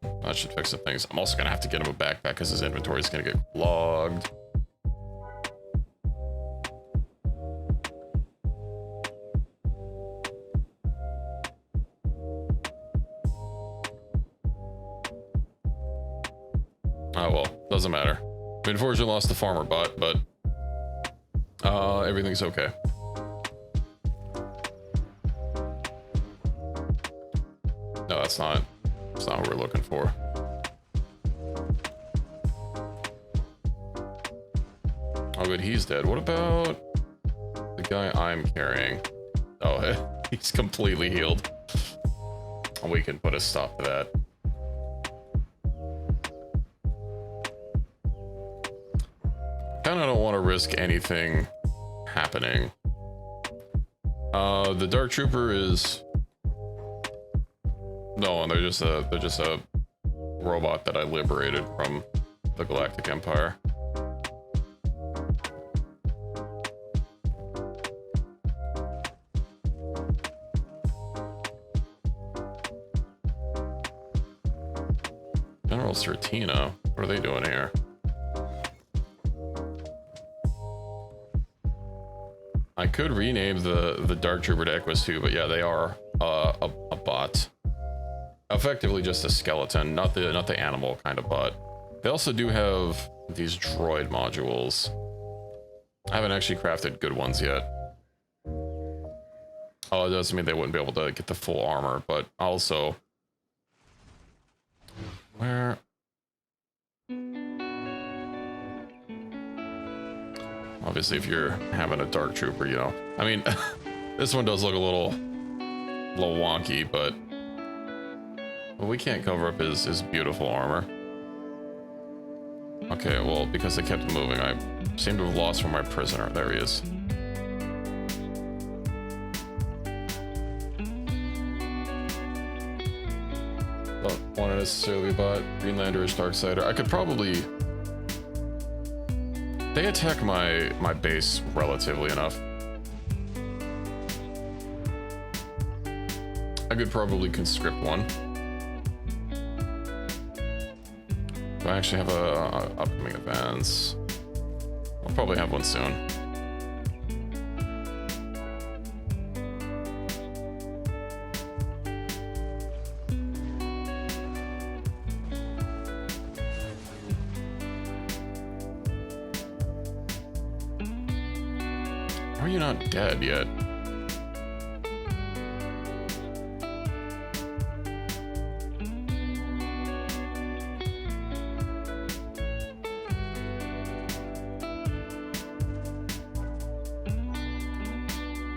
fix the things. I'm also gonna have to get him a backpack because his inventory is gonna get clogged. Oh well, doesn't matter. We unfortunately lost the farmer bot, but everything's okay. No, that's not what we're looking for. Oh, good, he's dead. What about the guy I'm carrying? Oh, he's completely healed. We can put a stop to that. Kinda don't want to risk anything happening. The Dark Trooper is... No, they're just a robot that I liberated from the Galactic Empire. General Sertina, what are they doing here? I could rename the Dark Trooper to Equus 2, but yeah, they are a bot. Effectively just a skeleton, not the animal kind of bot. They also do have these droid modules. I haven't actually crafted good ones yet. Oh, it doesn't mean they wouldn't be able to get the full armor, but also... Where... Obviously, if you're having a Dark Trooper, you know... I mean, this one does look a little wonky, but we can't cover up his beautiful armor. Okay, well, because they kept moving, I seem to have lost from my prisoner. There he is. Don't want to necessarily bot Greenlander or Darksider. I could probably... They attack my base relatively enough. I could probably conscript one. Do I actually have a upcoming events? I'll probably have one soon. Are you not dead yet?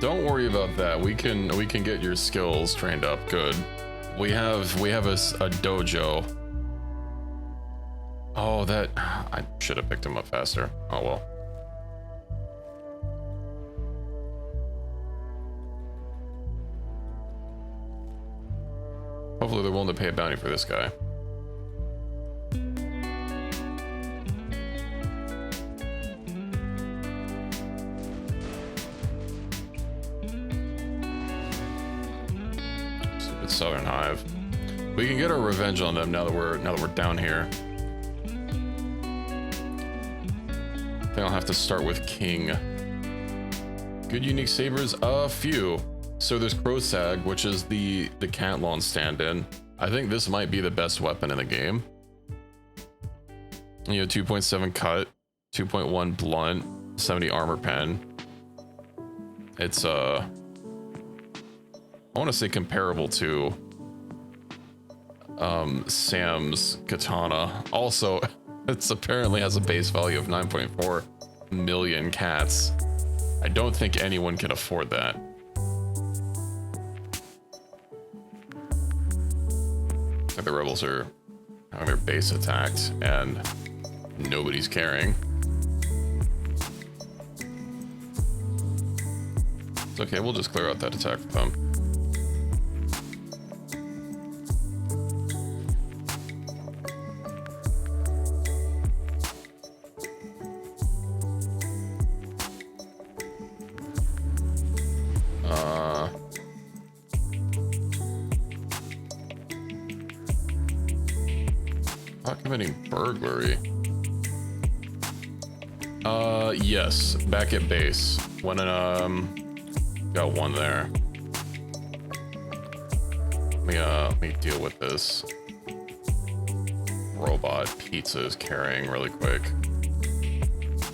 Don't worry about that. We can get your skills trained up. Good. We have a dojo. Oh, that I should have picked him up faster. Oh well. Hopefully they're willing to pay a bounty for this guy. Stupid Southern Hive. We can get our revenge on them now that we're down here. I think I'll have to start with King. Good unique sabers, a few. So there's Crowsag, which is the Catlon stand-in. I think this might be the best weapon in the game. You know, 2.7 cut, 2.1 blunt, 70 armor pen. It's I want to say comparable to Sam's katana. Also, it's apparently has a base value of 9.4 million cats. I don't think anyone can afford that. The rebels are having their base attacked and nobody's caring. It's okay, we'll just clear out that attack for them. Committing burglary. Yes, back at base. When got one there. Let me deal with this. robot pizza is carrying really quick.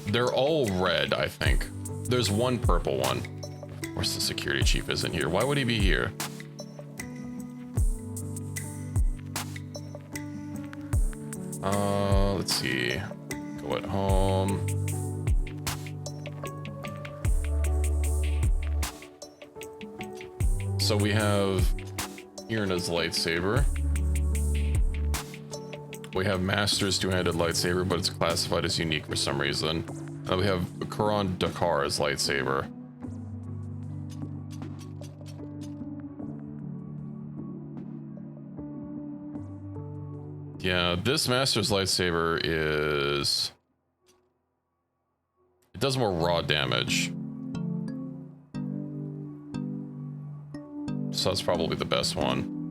They're all red, I think. There's one purple one. Of course the security chief isn't here. Why would he be here? Let's see. Go at home. So we have Irina's lightsaber. We have Master's two-handed lightsaber, but it's classified as unique for some reason. And we have Karan Dakar's lightsaber. Yeah, this Master's lightsaber is... It does more raw damage. So that's probably the best one.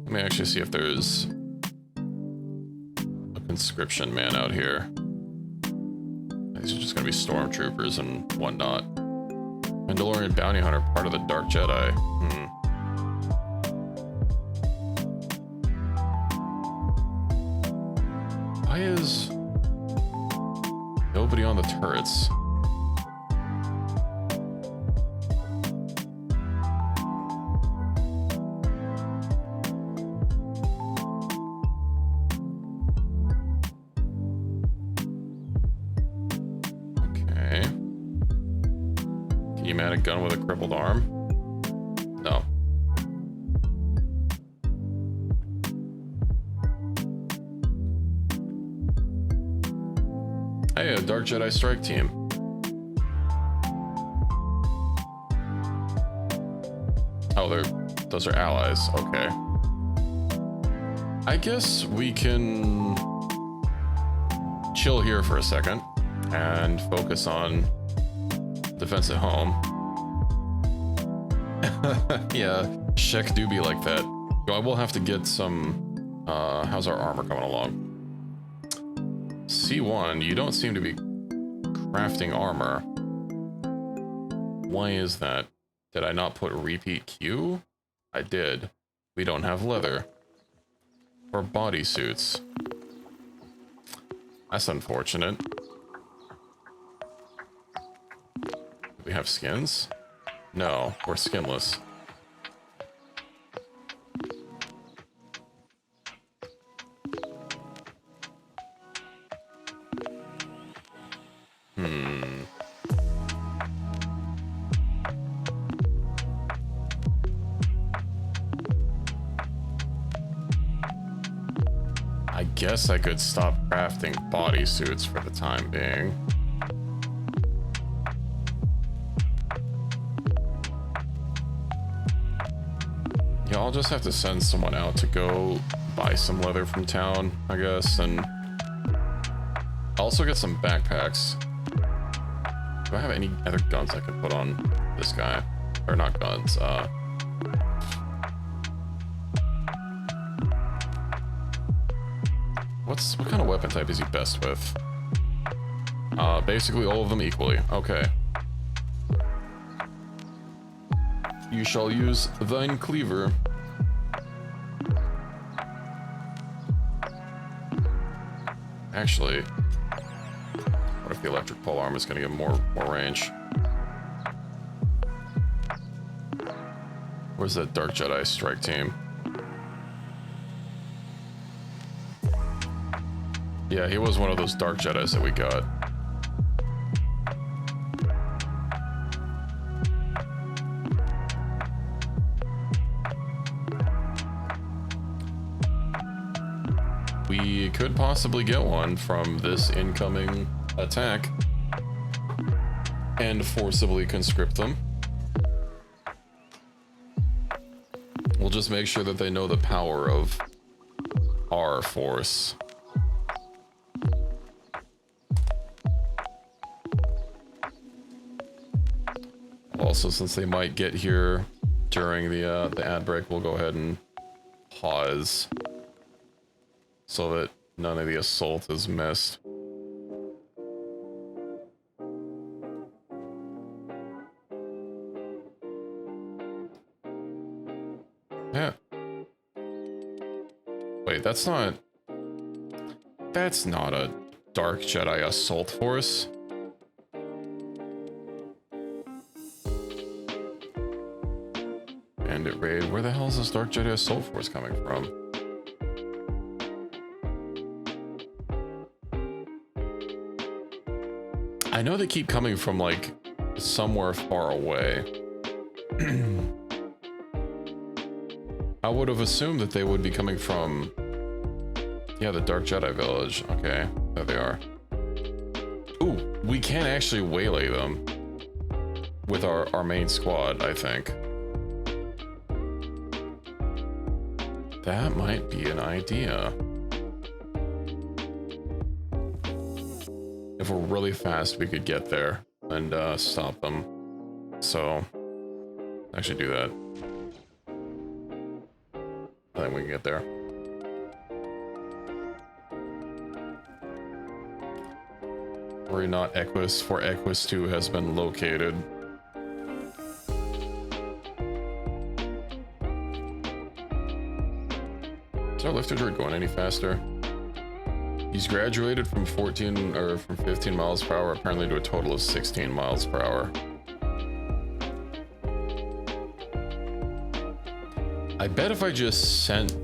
Let me actually see if there's a conscription man out here. These are just gonna be stormtroopers and whatnot. Mandalorian bounty hunter, part of the Dark Jedi. Why is nobody on the turrets? A gun with a crippled arm? No. Hey, a Dark Jedi strike team. Oh, those are allies. Okay. I guess we can chill here for a second and focus on defense at home. Yeah, Shek do be like that. I will have to get some... how's our armor coming along? C1, you don't seem to be crafting armor. Why is that? Did I not put repeat Q? I did. We don't have leather. Or bodysuits. That's unfortunate. Do we have skins? No, we're skinless. I guess I could stop crafting bodysuits for the time being. Yeah, I'll just have to send someone out to go buy some leather from town, I guess, and also get some backpacks. Do I have any other guns I could put on this guy? Or not guns, what kind of weapon type is he best with? Basically all of them equally. Okay. You shall use thine cleaver. Actually, what if the electric pole arm is going to get more range? Where's that Dark Jedi strike team? Yeah, he was one of those Dark Jedis that we got. We could possibly get one from this incoming attack and forcibly conscript them. We'll just make sure that they know the power of our force. Also, since they might get here during the ad break, we'll go ahead and pause so that none of the assault is missed. Yeah, Wait, that's not a Dark Jedi assault force. Bandit raid. Where the hell is this Dark Jedi assault force coming from? I know they keep coming from like somewhere far away. I would have assumed that they would be coming from, yeah, the Dark Jedi village. Okay, there they are. Ooh, we can actually waylay them with our main squad, I think. That might be an idea. If we're really fast, we could get there and stop them. So, actually do that. I think we can get there. Worry not, Equus, for Equus 2 has been located. Is our lifter droid going any faster? He's graduated from 15 miles per hour apparently to a total of 16 miles per hour. I bet if I just sent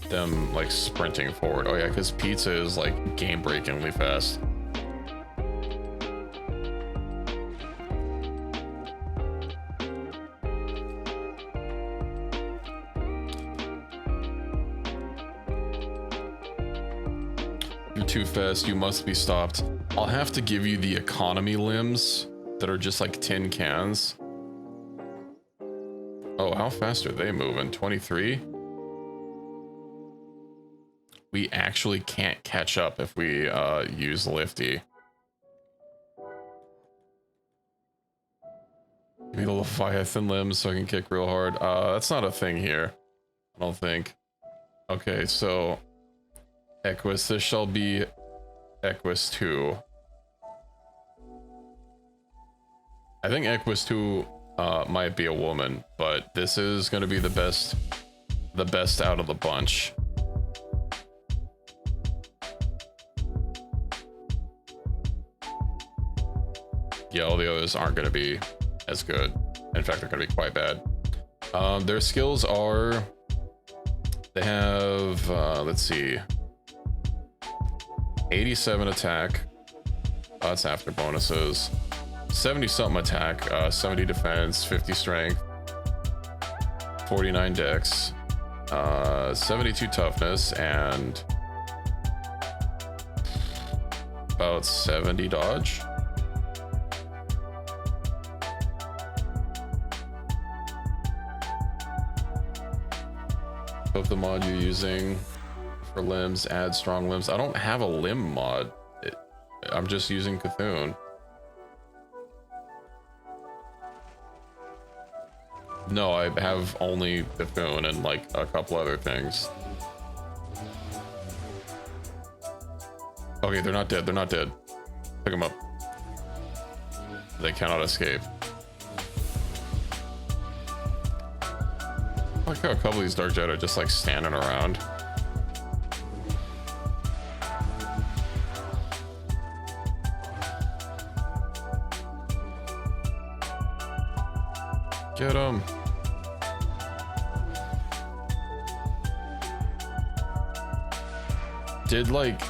them like sprinting forward. Oh yeah, because pizza is like game-breakingly fast. You're too fast, you must be stopped. I'll have to give you the economy limbs that are just like tin cans. Oh, how fast are they moving? 23? We actually can't catch up if we use Lifty. Give me the Leviathan limbs so I can kick real hard. That's not a thing here, I don't think. Okay, so Equus, this shall be Equus 2. I think Equus 2 might be a woman, but this is going to be the best out of the bunch. Yeah, all the others aren't going to be as good. In fact, they're going to be quite bad. Their skills are, they have, let's see, 87 attack. That's after bonuses. 70 something attack, 70 defense, 50 strength, 49 dex, 72 toughness, and about 70 dodge. Of the mod you're using for limbs, add strong limbs. I don't have a limb mod. I'm just using Cthulhu. No, I have only Cthulhu and like a couple other things. Okay, they're not dead. They're not dead. Pick them up. They cannot escape. I like how a couple of these Dark Jedi are just like standing around. Get him. Did like,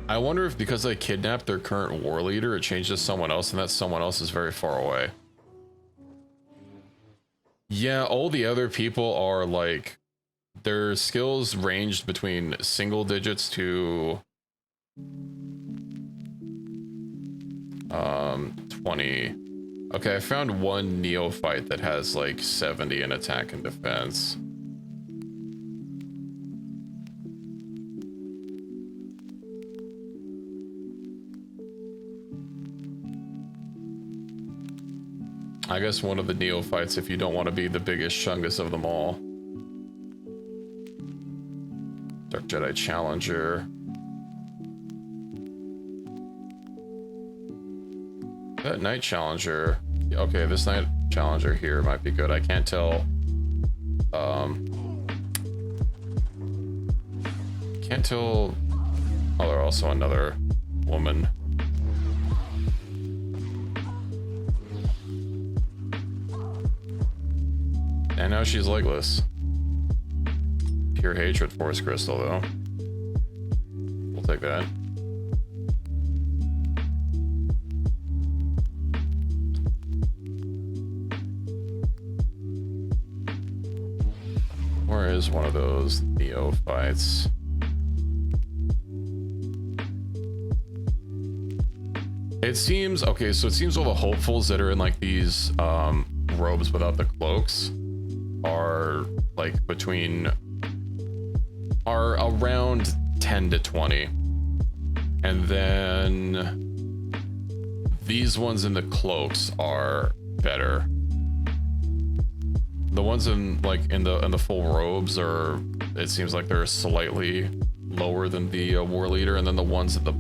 I wonder if because they kidnapped their current war leader, it changed to someone else, and that someone else is very far away. Yeah, all the other people are like, their skills ranged between single digits to 20. Okay, I found one neophyte that has like 70 in attack and defense. I guess one of the neophytes if you don't want to be the biggest chungus of them all. Dark Jedi Challenger. That Night Challenger. Okay, this Night Challenger here might be good. I can't tell. can't tell. Oh, there's also another woman. And now she's legless. Pure hatred force crystal, though. We'll take that. Where is one of those neophytes? It seems, okay, so it seems all the hopefuls that are in like these robes without the cloaks are like are around 10 to 20. And then these ones in the cloaks are better. The ones in like in the full robes are, it seems like they're slightly lower than the war leader, and then the ones at the,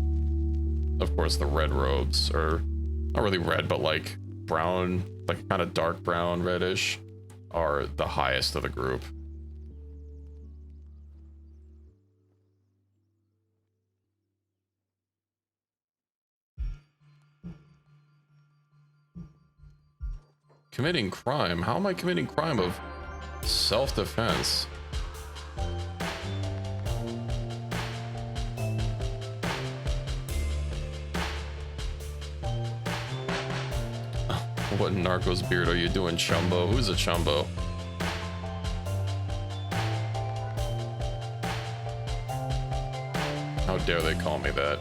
of course, the red robes are not really red, but like brown, like kind of dark brown, reddish, are the highest of the group. Committing crime? How am I committing crime of self-defense? What narco's beard are you doing, Chumbo? Who's a Chumbo? How dare they call me that?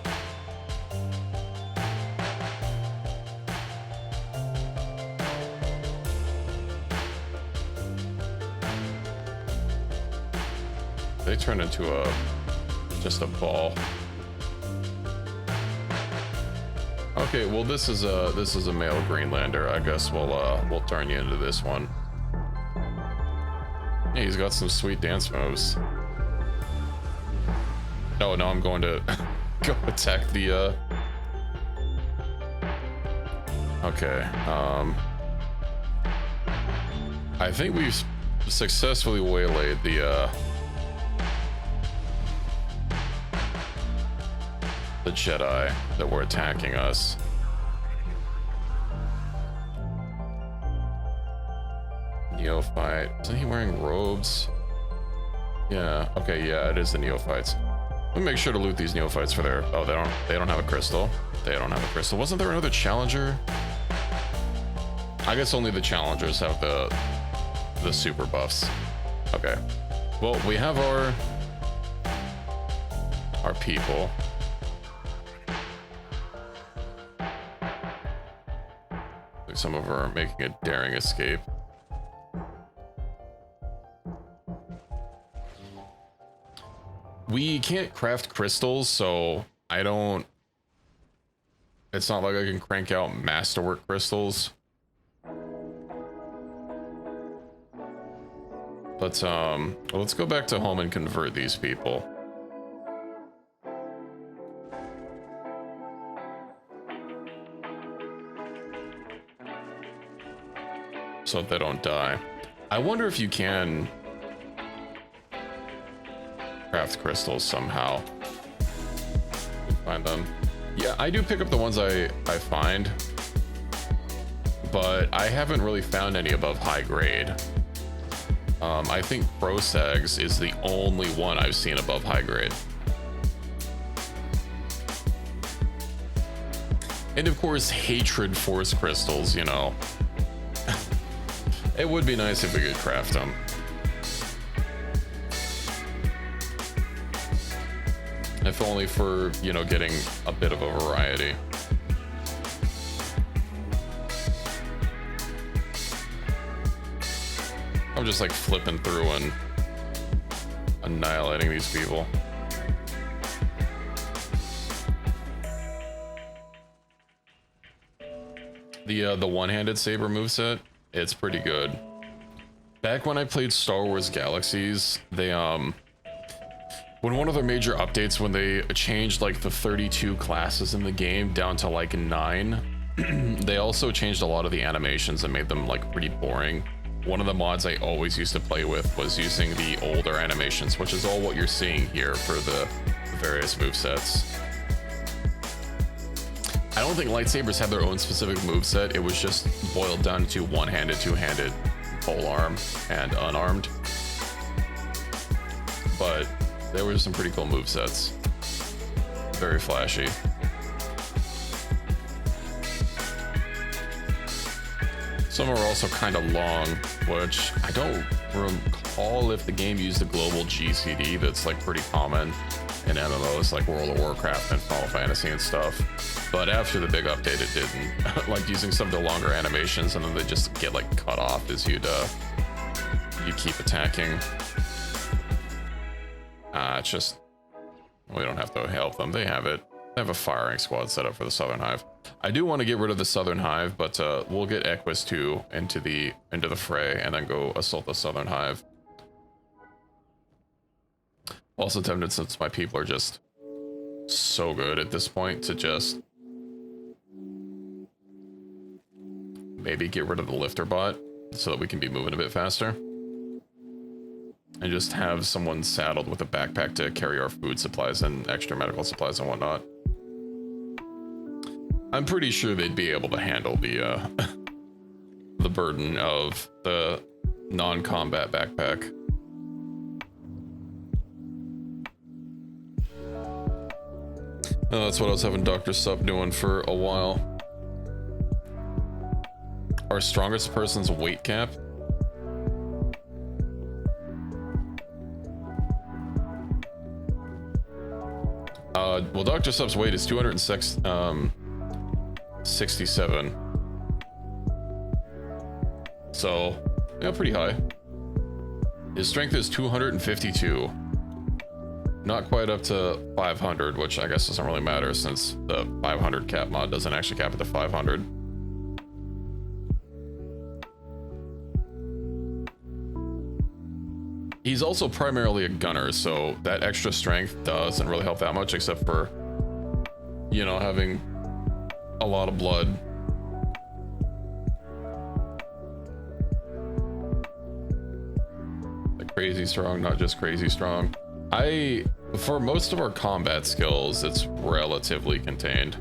They turn into just a ball. Okay, well this is a male Greenlander. I guess we'll turn you into this one. Yeah, he's got some sweet dance moves. Oh no, I'm going to go attack the okay. I think we've successfully waylaid the Jedi that were attacking us. Neophyte. Isn't he wearing robes? Yeah. Okay. Yeah, it is the neophytes. Let me make sure to loot these neophytes for their. Oh, they don't have a crystal. They don't have a crystal. Wasn't there another challenger? I guess only the challengers have the super buffs. Okay. Well, we have our people. Some of them are making a daring escape. We can't craft crystals, so I don't... It's not like I can crank out masterwork crystals. But, let's go back to home and convert these people. So they don't die. I wonder if you can craft crystals somehow. Find them. Yeah, I do pick up the ones I find, but I haven't really found any above high grade. I think Prosags is the only one I've seen above high grade. And of course, hatred force crystals, you know. It would be nice if we could craft them. If only for, you know, getting a bit of a variety. I'm just like flipping through and annihilating these people. The one-handed saber moveset, it's pretty good. Back when I played Star Wars Galaxies, they when one of their major updates, when they changed like the 32 classes in the game down to like 9, they also changed a lot of the animations and made them like pretty boring. one of the mods I always used to play with was using the older animations, which is all what you're seeing here for the various movesets. I don't think lightsabers have their own specific moveset. It was just boiled down to one-handed, two-handed, pole arm, and unarmed. But there were some pretty cool movesets. Very flashy. Some are also kind of long, which I don't recall if the game used a global GCD that's like pretty common in MMOs like World of Warcraft and Final Fantasy and stuff. But after the big update, it didn't. Like using some of the longer animations and then they just get like cut off as you keep attacking. It's just, we don't have to help them. They have it. They have a firing squad set up for the Southern Hive. I do want to get rid of the Southern Hive, but we'll get Equus 2 into the fray and then go assault the Southern Hive. Also tempted, since my people are just so good at this point, to just maybe get rid of the lifter bot so that we can be moving a bit faster. And just have someone saddled with a backpack to carry our food supplies and extra medical supplies and whatnot. I'm pretty sure they'd be able to handle the the burden of the non-combat backpack. That's what I was having Dr. Sub doing for a while. Our strongest person's weight cap. Well, Dr. Sub's weight is 267. So, yeah, pretty high. His strength is 252. Not quite up to 500, which I guess doesn't really matter since the 500 cap mod doesn't actually cap it to 500. He's also primarily a gunner, so that extra strength doesn't really help that much, except for, you know, having a lot of blood. Like crazy strong, not just crazy strong. For most of our combat skills, it's relatively contained.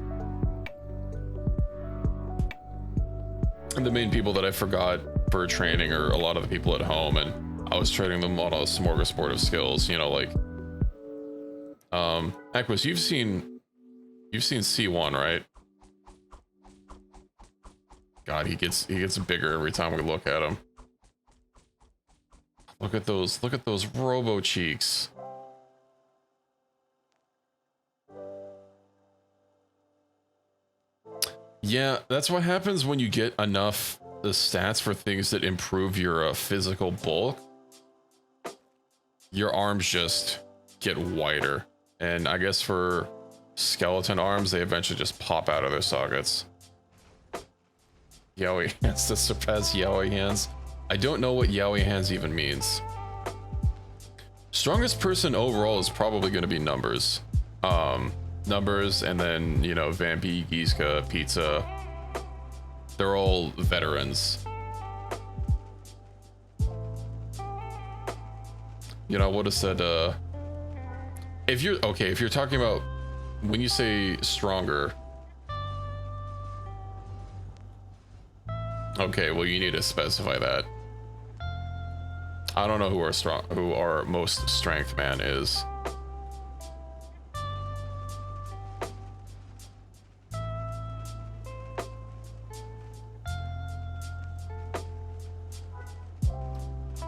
And the main people that I forgot for training are a lot of the people at home, and I was training them on a smorgasbord of skills, you know, like Equus, you've seen C1, right? God, he gets bigger every time we look at him. Look at those robo cheeks. Yeah, that's what happens when you get enough the stats for things that improve your physical bulk. Your arms just get wider, and I guess for skeleton arms, they eventually just pop out of their sockets. Yowie hands to surpass Yowie hands. I don't know what Yowie hands even means. Strongest person overall is probably going to be Numbers. Numbers, and then, you know, Vampy, Gizka, Pizza. They're all veterans. You know, I would have said, if you're talking about when you say stronger. Okay, well, you need to specify that. I don't know who our most strength man is.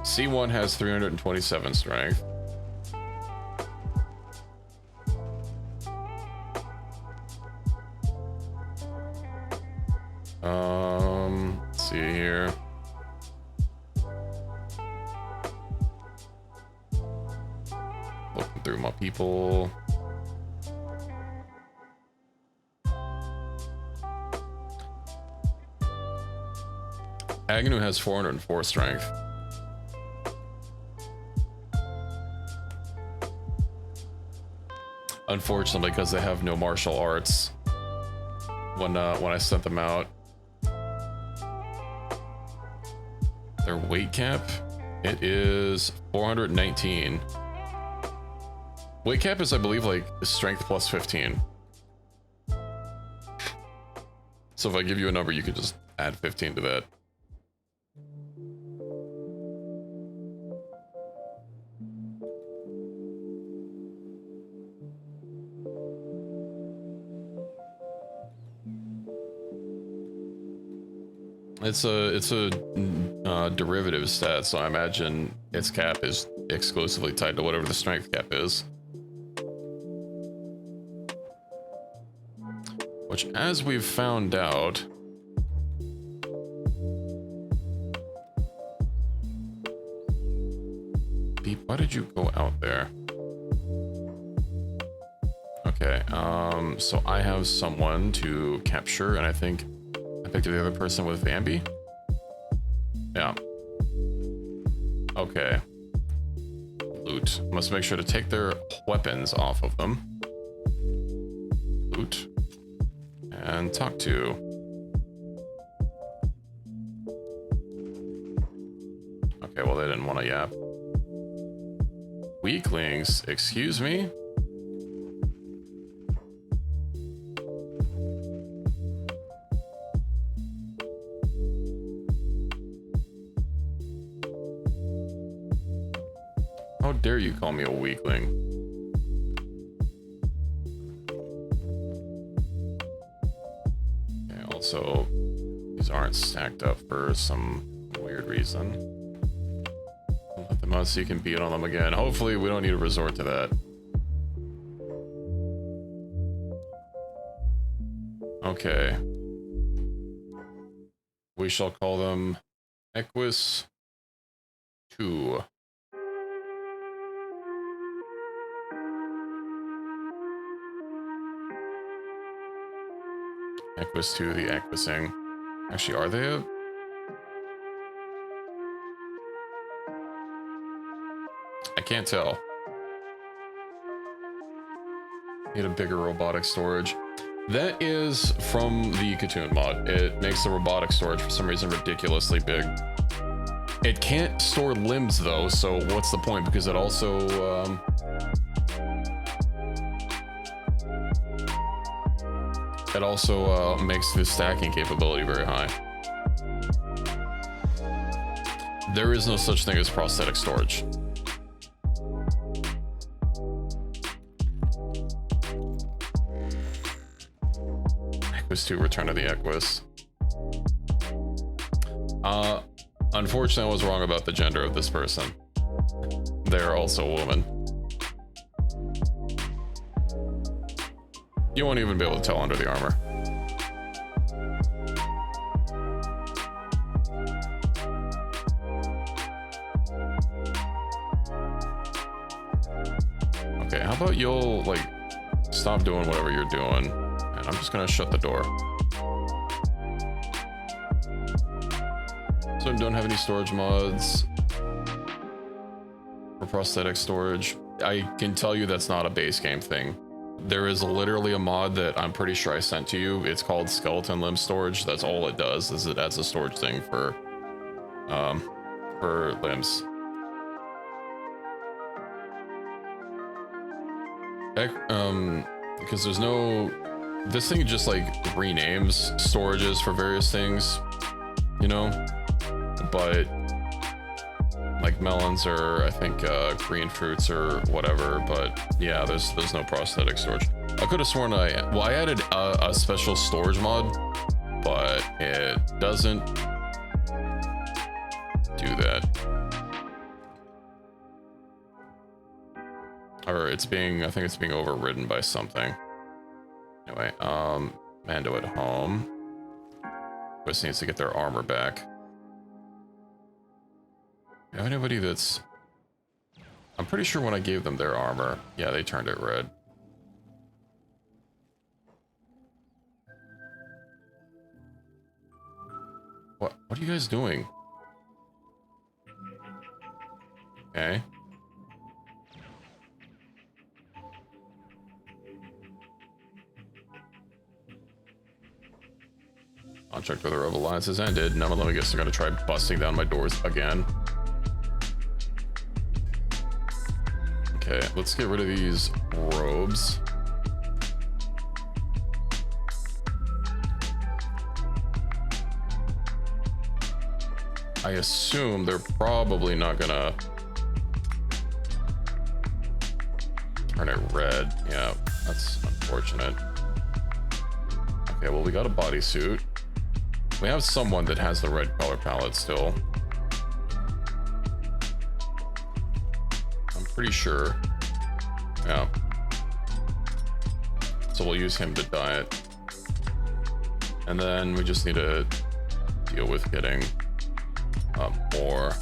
C1 has 327 strength. Let's see here. Looking through my people. Agnew has 404 strength. Unfortunately, because they have no martial arts when I sent them out. Their weight cap, it is 419. Weight cap is, I believe, like strength plus 15. So if I give you a number, you could just add 15 to that. It's a derivative stat, so I imagine its cap is exclusively tied to whatever the strength cap is. Which, as we've found out, Beep, why did you go out there? Okay, so I have someone to capture, and I think I picked the other person with Bambi. Yeah. Okay. Loot. Must make sure to take their weapons off of them. Loot. And talk to. Okay, well, they didn't want to yap. Weaklings, excuse me? How dare you call me a weakling? Okay, also, these aren't stacked up for some weird reason. Let them out so you can beat on them again. Hopefully we don't need to resort to that. Okay. We shall call them Equus 2. Equus 2, the Equusing. Actually, are they a... I can't tell. Need a bigger robotic storage. That is from the Katoon mod. It makes the robotic storage for some reason ridiculously big. It can't store limbs though, so what's the point? Because it also makes the stacking capability very high. There is no such thing as prosthetic storage. Equus 2, Return of the Equus. Unfortunately, I was wrong about the gender of this person. They're also a woman. You won't even be able to tell under the armor. Okay, how about you'll, like, stop doing whatever you're doing, and I'm just gonna shut the door. So I don't have any storage mods for prosthetic storage. I can tell you that's not a base game thing. There is literally a mod that I'm pretty sure I sent to you. It's called skeleton limb storage. That's all it does, is it adds a storage thing for limbs. Because there's no... This thing just, like, renames storages for various things, you know? But, like, melons or, I think, green fruits or whatever, but, yeah, there's no prosthetic storage. I could have sworn I added a special storage mod, but it doesn't do that. Or I think it's being overridden by something. Anyway, Mando at home. Just needs to get their armor back. Do you have anybody that's... I'm pretty sure when I gave them their armor, yeah, they turned it red. What are you guys doing? Okay. Contract with the Rebel Alliance has ended. None of them, I guess, are going to try busting down my doors again. Okay, let's get rid of these robes. I assume they're probably not gonna turn it red. Yeah, that's unfortunate. Okay, well, we got a bodysuit. We have someone that has the red color palette still. I'm pretty sure. Yeah. So we'll use him to dye it. And then we just need to deal with getting more.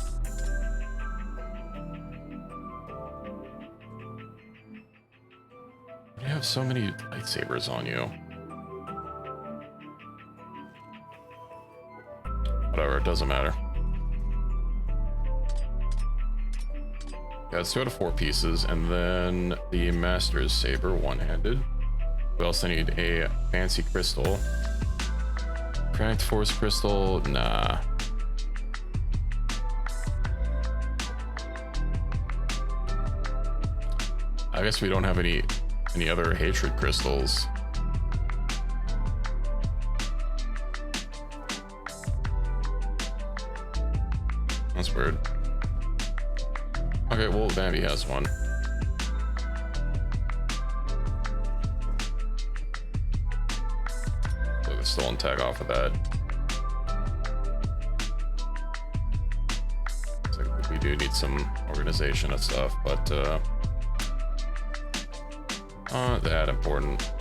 You have so many lightsabers on you. Whatever, it doesn't matter. Yeah, it's 2 out of 4 pieces, and then the Master's Saber, one-handed. We also need a fancy crystal. Cracked Force Crystal, nah. I guess we don't have any other hatred crystals. That's weird. Okay, well, Bambi has one. So the stolen tag off of that. Looks like we do need some organization and stuff, but not that important.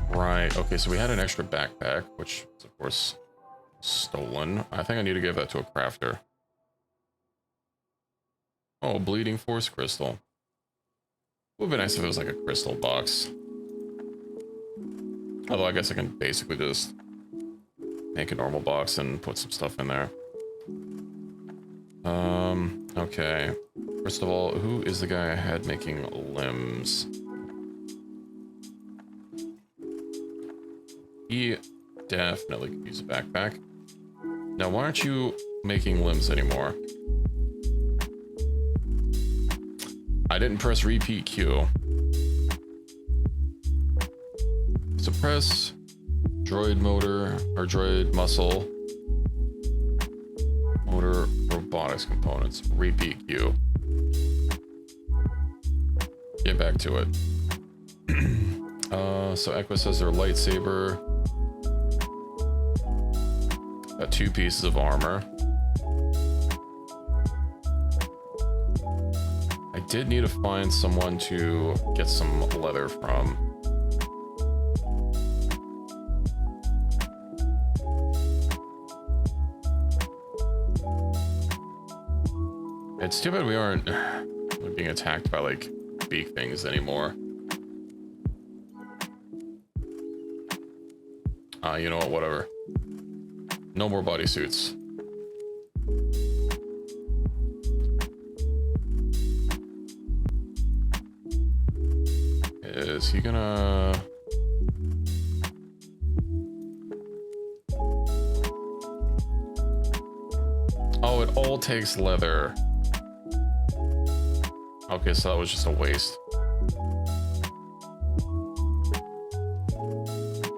Right, okay, so we had an extra backpack, which is of course stolen. I think I need to give that to a crafter. Oh, bleeding force crystal. Would be nice if it was like a crystal box. Although I guess I can basically just make a normal box and put some stuff in there. Okay. First of all, who is the guy I had making limbs? He definitely could use a backpack. Now, why aren't you making limbs anymore? I didn't press repeat Q. Suppress droid motor or droid muscle motor robotics components. Repeat Q. Get back to it. So Equus has their lightsaber. Got 2 pieces of armor. I did need to find someone to get some leather from. It's too bad we aren't being attacked by like beak things anymore. You know what, whatever. No more bodysuits. Is he gonna... Oh, it all takes leather. Okay, so that was just a waste.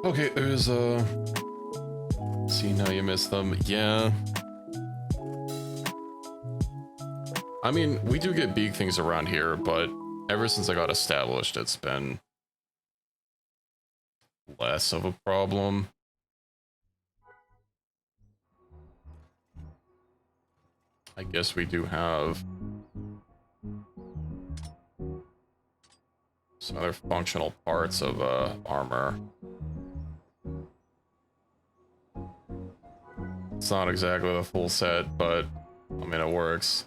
Okay, there's see, now you missed them. Yeah. I mean, we do get big things around here, but ever since I got established, it's been less of a problem. I guess we do have some other functional parts of armor. It's not exactly the full set, but I mean, it works.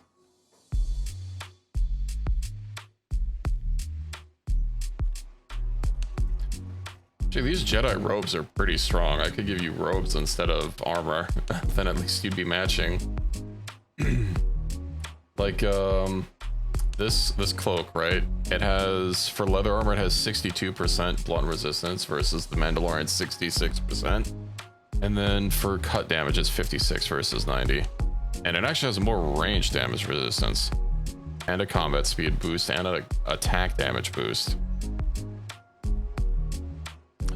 Gee, these Jedi robes are pretty strong. I could give you robes instead of armor. Then at least you'd be matching. Like, this cloak, right? It has, for leather armor, it has 62% blunt resistance versus the Mandalorian's 66%. And then for cut damage, it's 56 versus 90. And it actually has more range damage resistance, and a combat speed boost, and an attack damage boost.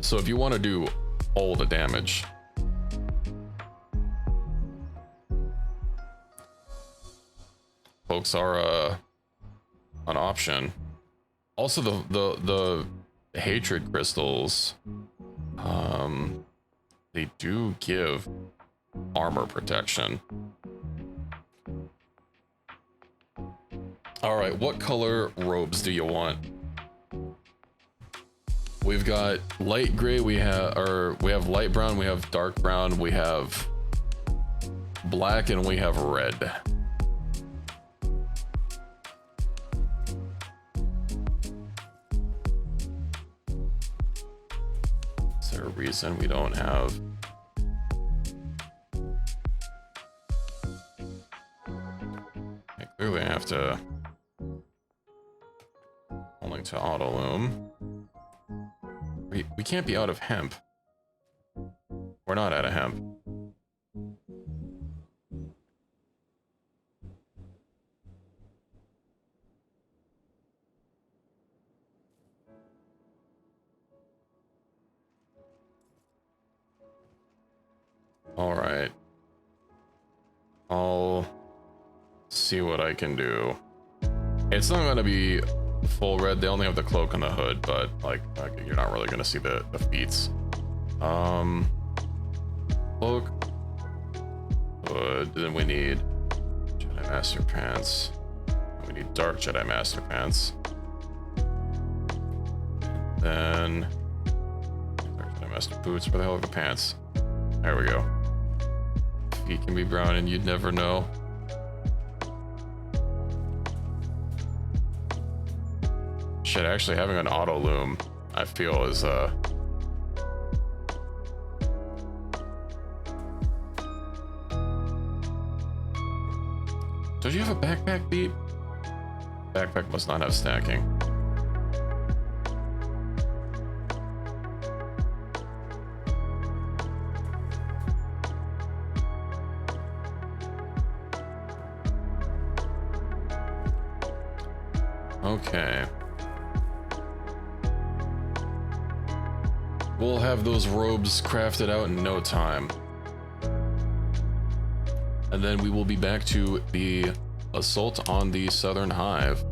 So if you want to do all the damage, cloaks are an option. Also, the hatred crystals, they do give armor protection. All right, what color robes do you want? We've got light gray, we have light brown, we have dark brown, we have black, and we have red. Is there a reason we don't have? I clearly have to only to auto loom. We can't be out of hemp. We're not out of hemp. All right. I'll see what I can do. It's not gonna be full red. They only have the cloak and the hood, but like you're not really gonna see the feats. Cloak, hood. Then we need Jedi Master Pants. We need dark Jedi Master Pants. Then dark Jedi Master Boots. Where the hell are the pants? There we go. Feet can be brown, and you'd never know. Shit, actually having an auto loom, I feel, is Does you have a backpack, Beat? Backpack must not have stacking. Okay. We'll have those robes crafted out in no time. And then we will be back to the assault on the Southern Hive.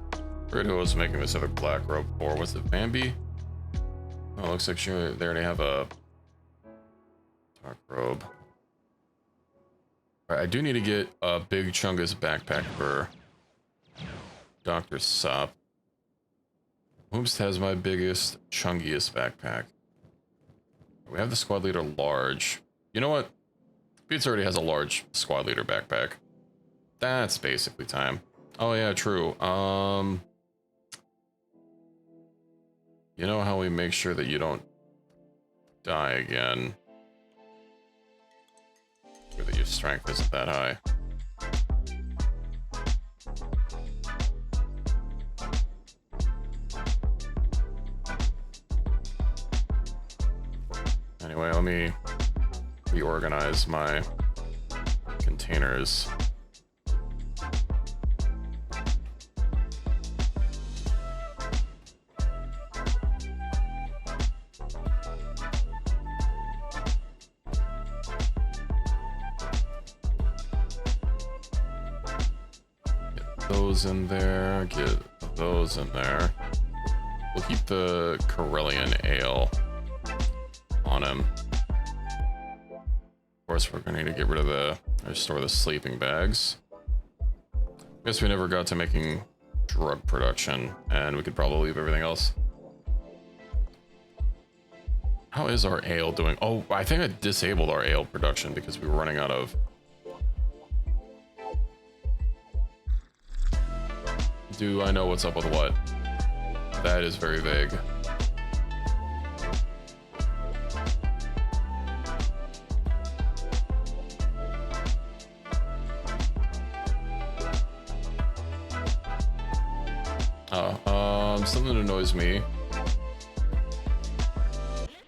I forget who was making this other black robe for. Was it Bambi? Oh, looks like they already have a dark robe. All right, I do need to get a big Chungus backpack for Dr. Sop. Whomst has my biggest, chungiest backpack. We have the squad leader large. You know what? Beats already has a large squad leader backpack. That's basically time. Oh yeah, true. You know how we make sure that you don't die again? Or that your strength isn't that high. Anyway, let me reorganize my containers. Those in there, get those in there. We'll keep the Corellian ale on him. Of course, we're gonna need to get rid of or store the sleeping bags. Guess we never got to making drug production, and we could probably leave everything else. How is our ale doing? Oh, I think I disabled our ale production because we were running out of... Do I know what's up with what? That is very vague. Something that annoys me.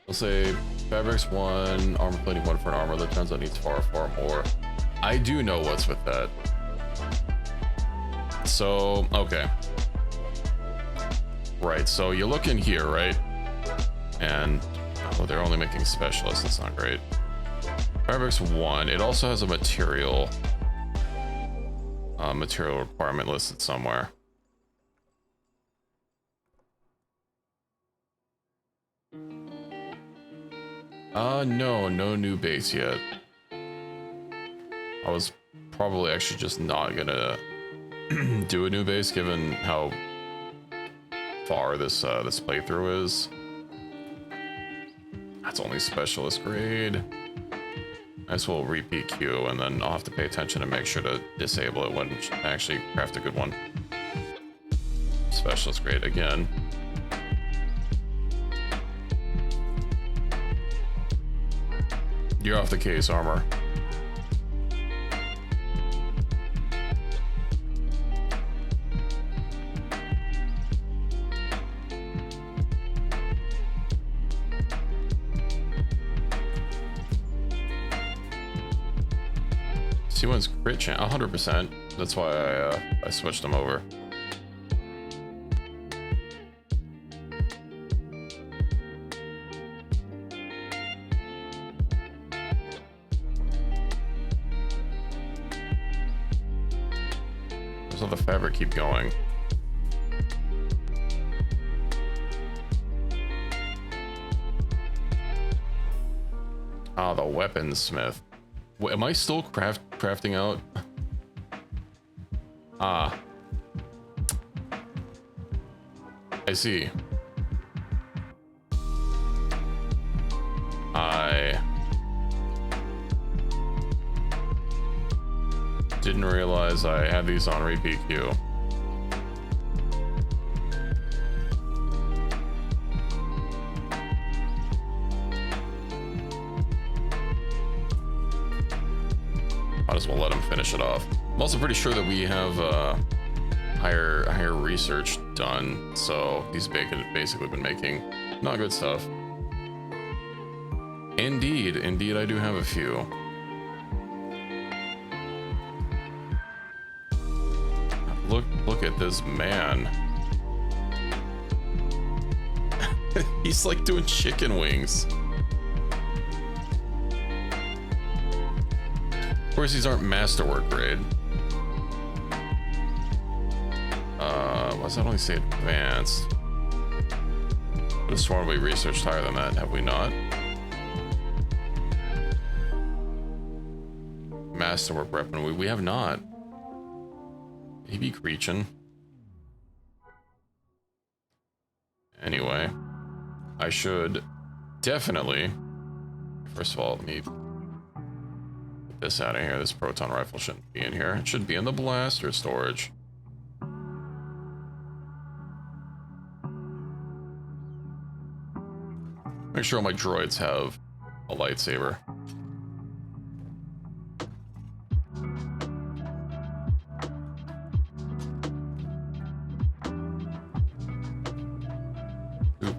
I'll say fabrics 1, armor plating 1 for an armor that turns out needs far, far more. I do know what's with that. So, okay. Right, so you look in here, right? And, oh, they're only making specialists, that's not great. Fabrics 1, it also has a material requirement listed somewhere. No new base yet. I was probably actually just not gonna do a new base given how far this this playthrough is. That's only specialist grade. Nice little repeat queue, and then I'll have to pay attention and make sure to disable it when I actually craft a good one. Specialist grade again. You're off the case, armor. C1's crit chance, 100%. That's why I switched them over. Just let the fabric keep going. Ah, the weaponsmith. Wait, am I still crafting out? Ah. I see. I didn't realize I had these on repeat queue. Might as well let him finish it off. I'm also pretty sure that we have higher research done, so he's basically been making not good stuff. Indeed, I do have a few. Look at this man. He's like doing chicken wings. Of course, these aren't masterwork grade. Why does that only say advanced? I would have sworn we researched higher than that, have we not? Masterwork weapon, we have not. He be creeching. Anyway, I should definitely, first of all, let me get this out of here. This proton rifle shouldn't be in here. It should be in the blaster storage. Make sure all my droids have a lightsaber. Oop.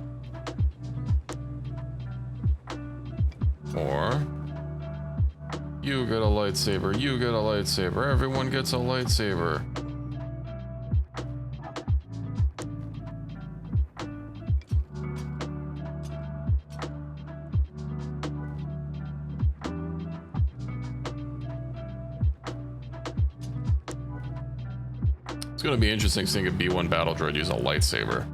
Or you get a lightsaber, you get a lightsaber, everyone gets a lightsaber. It's gonna be interesting seeing a B1 battle droid use a lightsaber.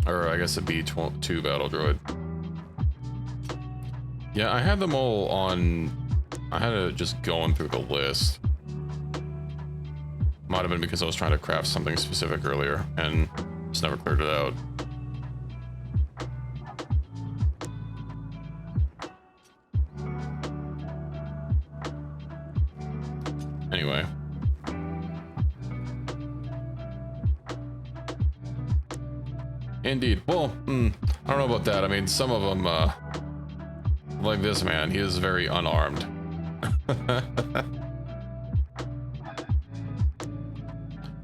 Or I guess a B2 battle droid. Yeah, I had them all on. I had to just going through the list. Might have been because I was trying to craft something specific earlier and just never cleared it out. Anyway. indeed. Well, I don't know about that. I mean, some of them, like this man, he is very unarmed.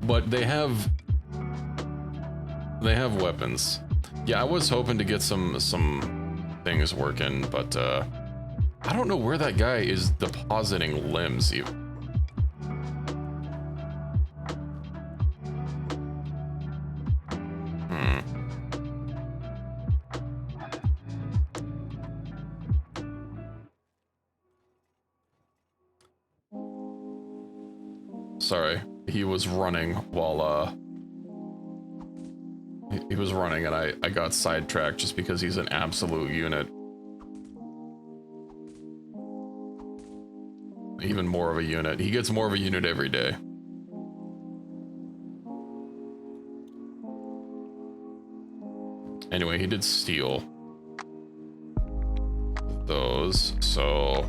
But they have weapons. Yeah, I was hoping to get some things working, but I don't know where that guy is depositing limbs even. Sorry, he was running while he was running, and I got sidetracked just because he's an absolute unit. Even more of a unit. He gets more of a unit every day. Anyway, he did steal those, so...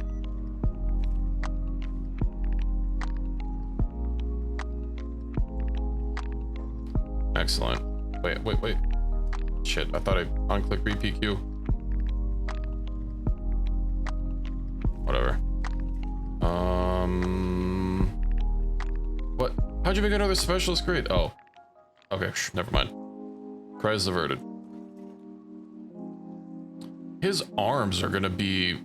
Excellent. Wait. Shit, I thought I unclicked RePQ. Whatever. What? How'd you make another specialist grade? Oh. Okay, never mind. Cries averted. His arms are gonna be...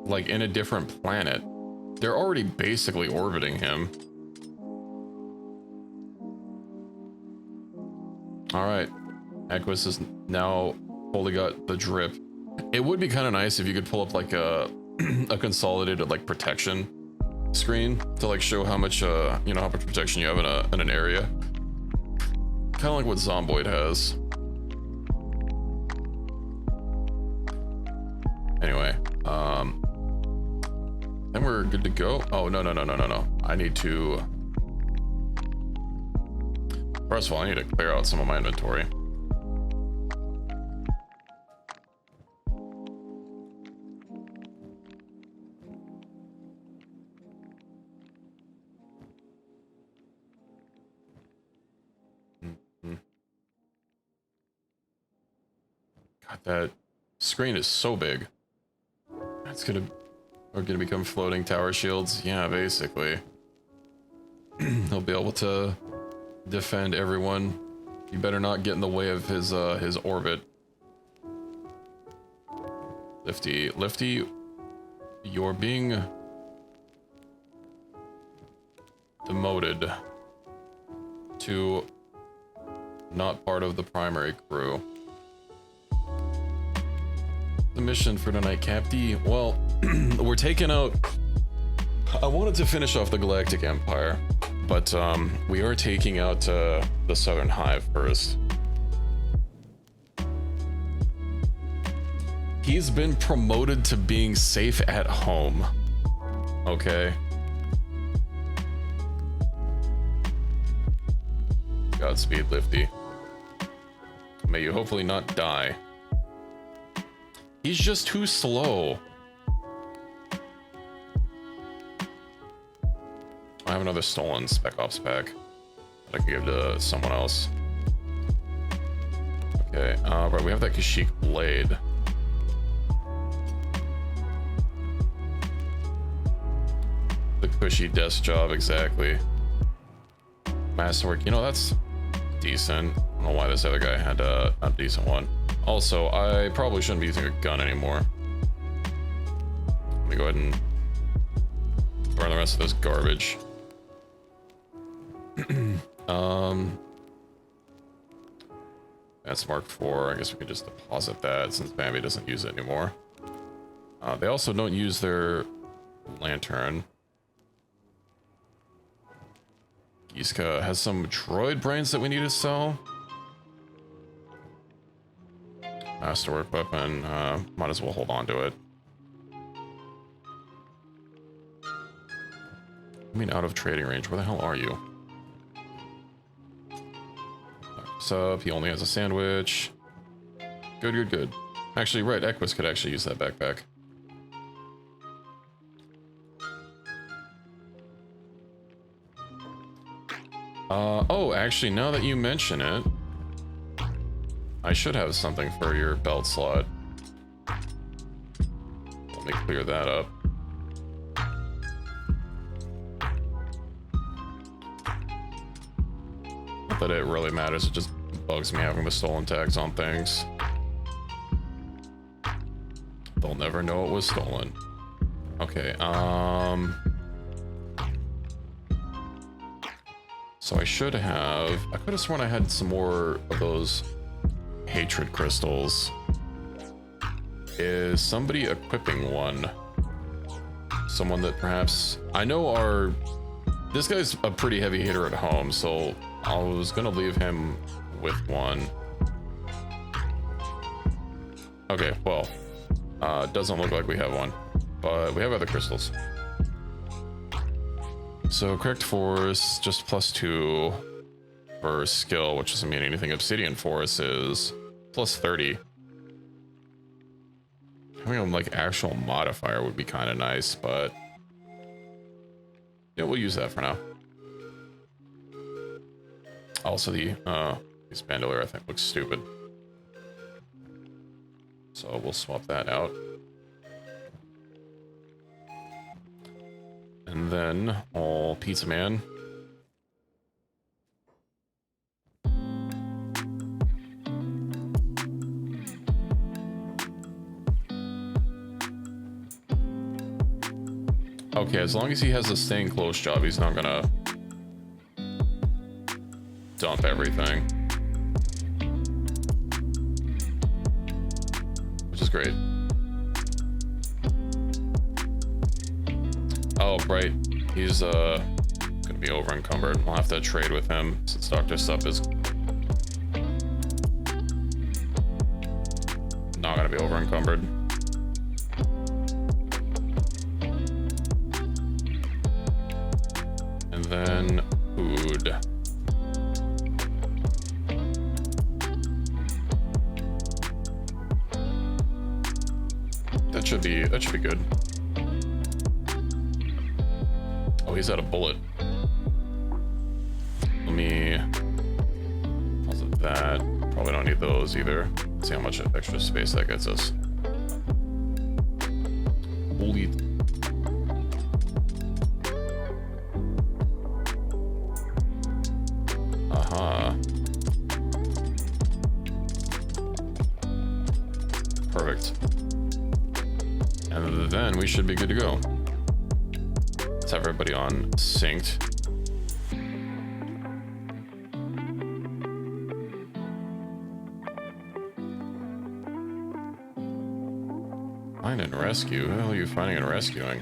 like, in a different planet. They're already basically orbiting him. Alright. Equus is now fully got the drip. It would be kind of nice if you could pull up like a consolidated like protection screen to like show how much you know, how much protection you have in an area. Kind of like what Zomboid has. Anyway, then we're good to go. Oh, no. I need to... First of all, I need to clear out some of my inventory. God, that screen is so big. We're gonna become floating tower shields. Yeah, basically. He'll be able to defend everyone. You better not get in the way of his orbit. Lifty, you're being demoted to not part of the primary crew. The mission for tonight, Capty. Well, we're taking out... I wanted to finish off the Galactic Empire, but we are taking out the Southern Hive first. He's been promoted to being safe at home. Okay. Godspeed, Lifty. May you hopefully not die. He's just too slow. I have another stolen Spec Ops pack that I can give to someone else. Okay, right, we have that Kashyyyk blade. The cushy desk job, exactly. Masterwork, you know, that's decent. I don't know why this other guy had a decent one. Also, I probably shouldn't be using a gun anymore. Let me go ahead and burn the rest of this garbage. That's Mark IV. I guess we can just deposit that since Bambi doesn't use it anymore. They also don't use their lantern. Giska has some droid brains that we need to sell. Masterwork weapon, might as well hold on to it. I mean, out of trading range, where the hell are you? Sup, he only has a sandwich. Good. Actually, right, Equus could actually use that backpack. Oh, actually, now that you mention it, I should have something for your belt slot. Let me clear that up. Not that it really matters, it just bugs me having the stolen tags on things. They'll never know it was stolen. Okay, so I should have... I could have sworn I had some more of those hatred crystals. Is somebody equipping one? Someone that perhaps... I know our... This guy's a pretty heavy hitter at home, so I was gonna leave him with one. Okay, well, doesn't look like we have one, but we have other crystals. So correct force, just +2 for skill, which doesn't mean anything. Obsidian force is +30. Having a like actual modifier would be kind of nice, but yeah, we'll use that for now. Also, the bandolier I think looks stupid, so we'll swap that out. And then all Pizza Man. Okay, as long as he has a staying close job, he's not gonna dump everything. Which is great. Oh, right. He's gonna be over encumbered. We'll have to trade with him since Dr. Sup is not gonna be over encumbered. And then food. That should be good. Oh, he's out of bullet. Let me... How's it that? Probably don't need those either. Let's see how much extra space that gets us. Holy... Aha. Perfect. And then we should be good to go. Let's have everybody on synced. Find and rescue? Who the hell are you finding and rescuing?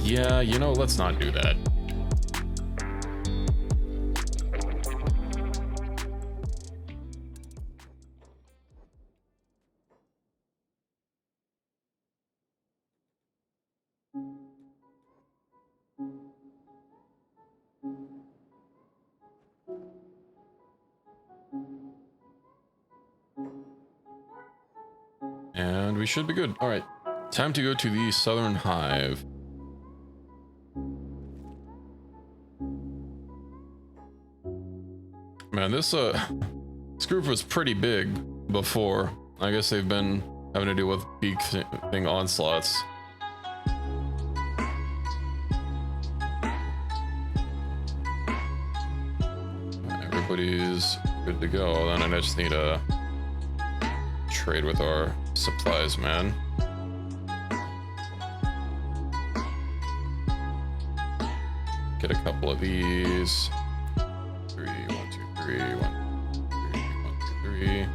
Yeah, you know, let's not do that. And we should be good. All right, time to go to the Southern Hive. Man, this group was pretty big before. I guess they've been having to deal with big thing onslaughts. Everybody's good to go. Then I just need to trade with our supplies, man. Get a couple of these. 3, 1, 2, 3, 1, 3, 1, 2, 3.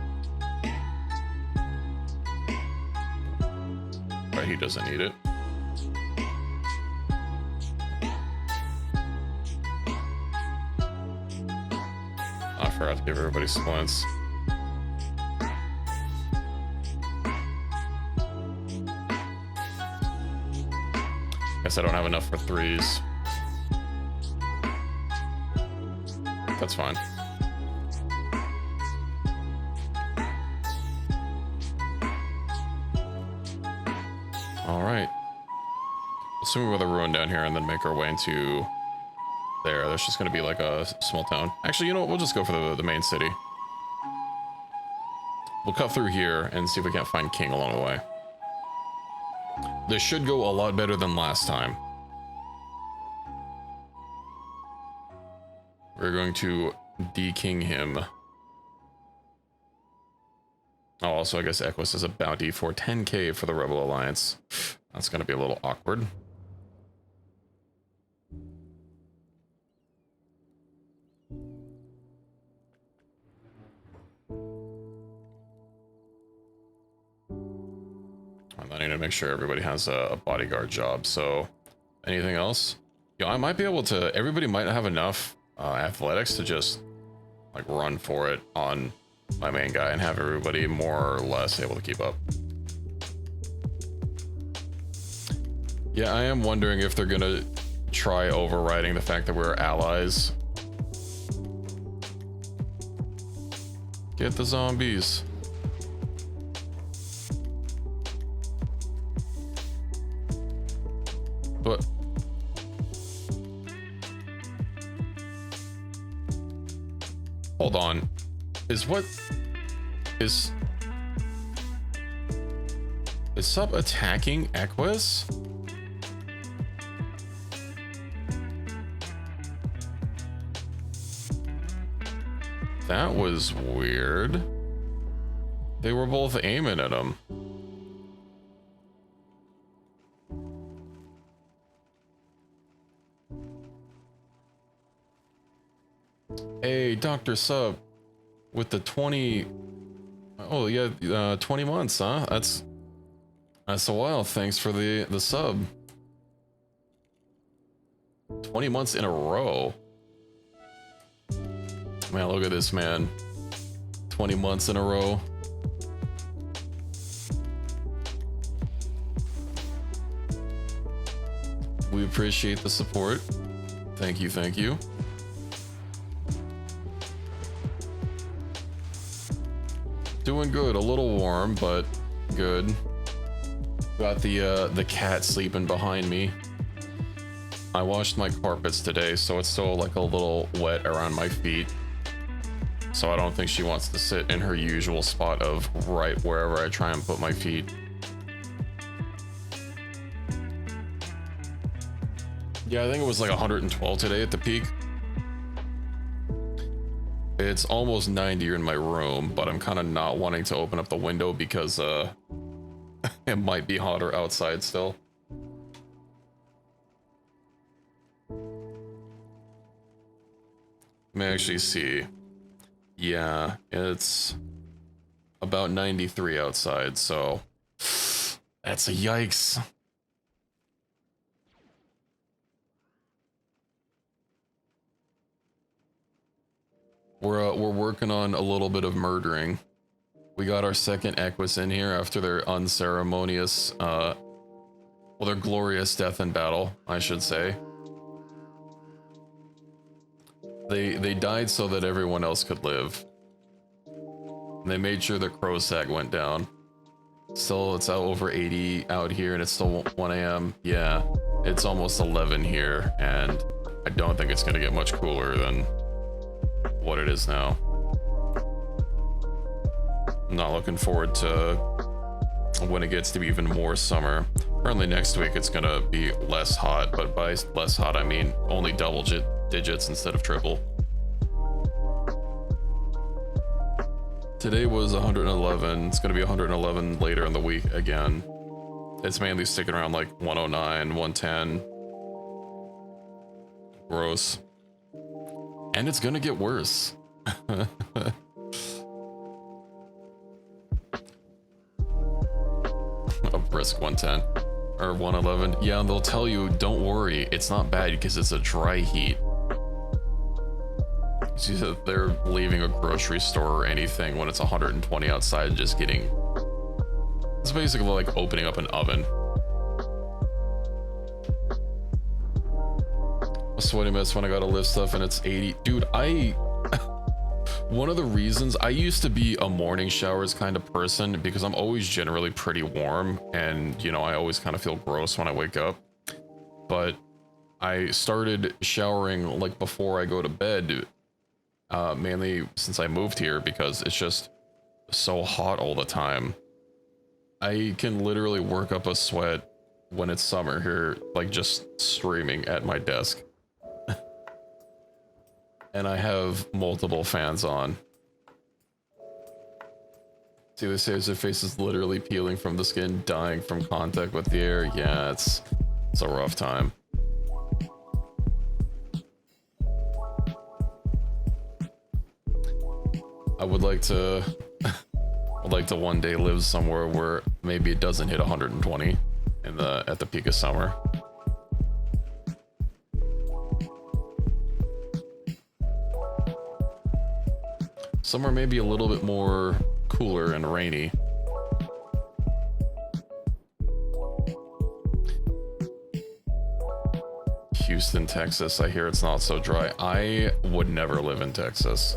Right, he doesn't need it. I forgot to give everybody splints. Guess I don't have enough for 3s. That's fine. All right. Assuming we're the ruin down here and then make our way into there. There's just going to be like a small town. Actually, you know what? We'll just go for the main city. We'll cut through here and see if we can't find King along the way. This should go a lot better than last time. We're going to de-king him. Oh, also, I guess Equus is a bounty for 10k for the Rebel Alliance. That's going to be a little awkward. I need to make sure everybody has a bodyguard job. So, anything else? You know, I might be able to. Everybody might have enough athletics to just like run for it on my main guy and have everybody more or less able to keep up. Yeah, I am wondering if they're gonna try overriding the fact that we're allies. Get the zombies. But hold on. Is sub attacking Equus? That was weird. They were both aiming at him. Hey, Dr. Sub, with the 20... Oh, yeah, 20 months, huh? That's a while. Thanks for the sub. 20 months in a row. Man, look at this, man. 20 months in a row. We appreciate the support. Thank you, thank you. Doing good, a little warm, but good. Got the cat sleeping behind me. I washed my carpets today, so it's still like a little wet around my feet. So I don't think she wants to sit in her usual spot of right wherever I try and put my feet. Yeah, I think it was like 112 today at the peak. It's almost 90 in my room, but I'm kind of not wanting to open up the window because it might be hotter outside still. Let me actually see. Yeah, it's about 93 outside, so that's a yikes. We're working on a little bit of murdering. We got our second Equus in here after their unceremonious, well, their glorious death in battle, I should say. They died so that everyone else could live. They made sure the crow's sag went down. Still, it's out over 80 out here, and it's still 1 a.m. Yeah, it's almost 11 here, and I don't think it's gonna get much cooler than what it is now. I'm not looking forward to when it gets to be even more summer. Apparently next week it's gonna be less hot, but by less hot I mean only double digits instead of triple. Today was 111. It's gonna be 111 later in the week again. It's mainly sticking around like 109, 110. Gross. And it's gonna get worse. A brisk 110 or 111. Yeah, and they'll tell you, don't worry, it's not bad because it's a dry heat. See that they're leaving a grocery store or anything when it's 120 outside, just getting... It's basically like opening up an oven. A sweaty mess when I gotta lift stuff and it's 80. Dude, One of the reasons I used to be a morning showers kind of person because I'm always generally pretty warm and, you know, I always kind of feel gross when I wake up. But I started showering like before I go to bed, mainly since I moved here because it's just so hot all the time. I can literally work up a sweat when it's summer here, like just streaming at my desk. And I have multiple fans on. See, they say their face is literally peeling from the skin, dying from contact with the air. Yeah, it's a rough time. I would like to one day live somewhere where maybe it doesn't hit 120 at the peak of summer. Somewhere maybe a little bit more cooler and rainy. Houston, Texas. I hear it's not so dry. I would never live in Texas.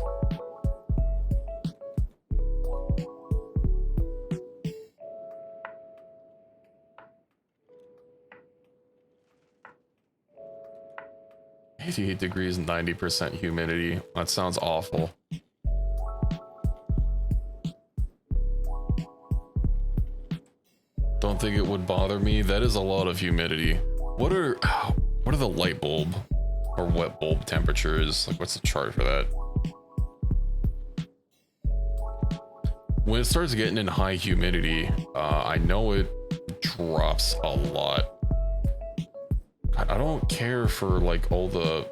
"88 degrees, 90% humidity. That sounds awful. Don't think it would bother me. That is a lot of humidity. What are the light bulb or wet bulb temperatures? Like, what's the chart for that? When it starts getting in high humidity, I know it drops a lot. God, I don't care for like all the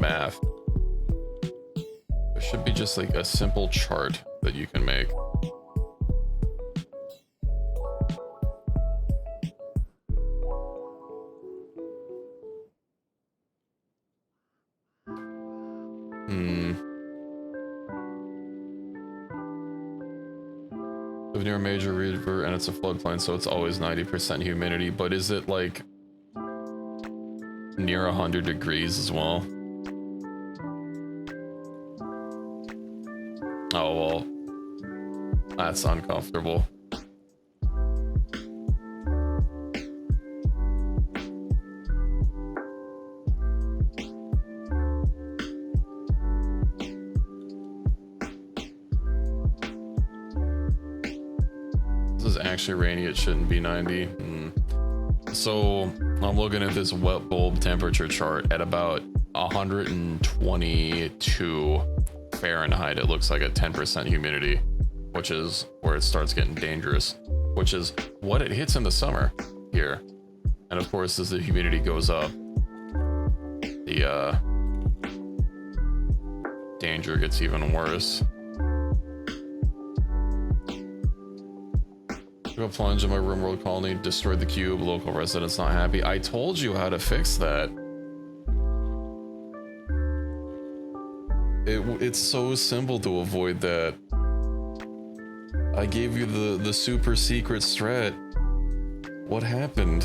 math. There should be just like a simple chart that you can make. Live near a major river and it's a floodplain, so it's always 90% humidity. But is it like near 100 degrees as well? Oh well, that's uncomfortable. Actually rainy, it shouldn't be 90. So I'm looking at this wet bulb temperature chart at about 122 Fahrenheit. It looks like at 10% humidity, which is where it starts getting dangerous, which is what it hits in the summer here. And of course, as the humidity goes up, the danger gets even worse. Took a plunge in my RimWorld colony, destroyed the cube, local residents not happy. I told you how to fix that. It's so simple to avoid that. I gave you the super secret strat. What happened?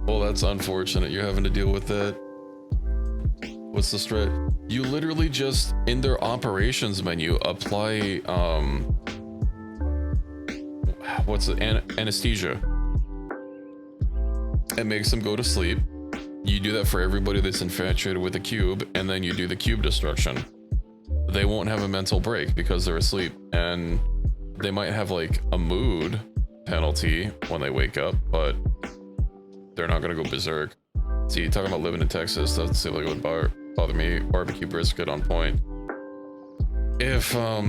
Well, that's unfortunate. You're having to deal with that. What's the strat? You literally just, in their operations menu, apply, what's it? Anesthesia. It makes them go to sleep. You do that for everybody that's infatuated with a cube, and then you do the cube destruction. They won't have a mental break because they're asleep, and they might have like a mood penalty when they wake up, but they're not gonna go berserk. See, talking about living in Texas, doesn't seem like it would bother me. Barbecue brisket on point. If, I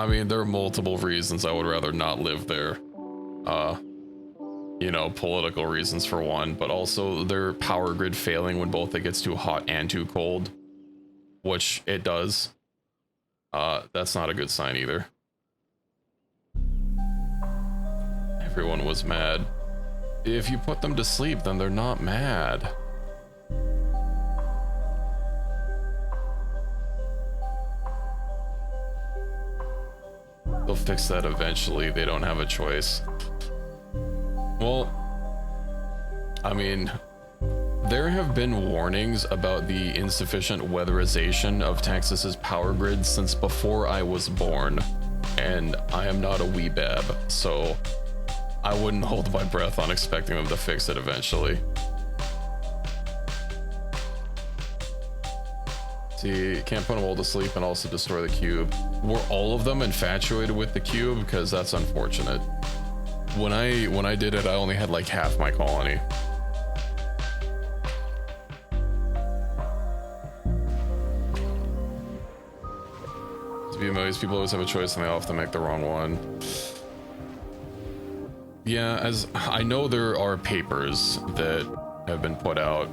mean, there are multiple reasons I would rather not live there. You know, political reasons for one, but also their power grid failing when both it gets too hot and too cold, which it does. That's not a good sign either. Everyone was mad. If you put them to sleep, then they're not mad. fix that eventually. They don't have a choice. Well, I mean, there have been warnings about the insufficient weatherization of Texas's power grid since before I was born, and I am not a wee bab, so I wouldn't hold my breath on expecting them to fix it eventually. See, can't put them all to sleep and also destroy the cube. Were all of them infatuated with the cube? Because that's unfortunate. When I did it, I only had like half my colony. To be amazed, people always have a choice and they often make the wrong one. Yeah, as I know, there are papers that have been put out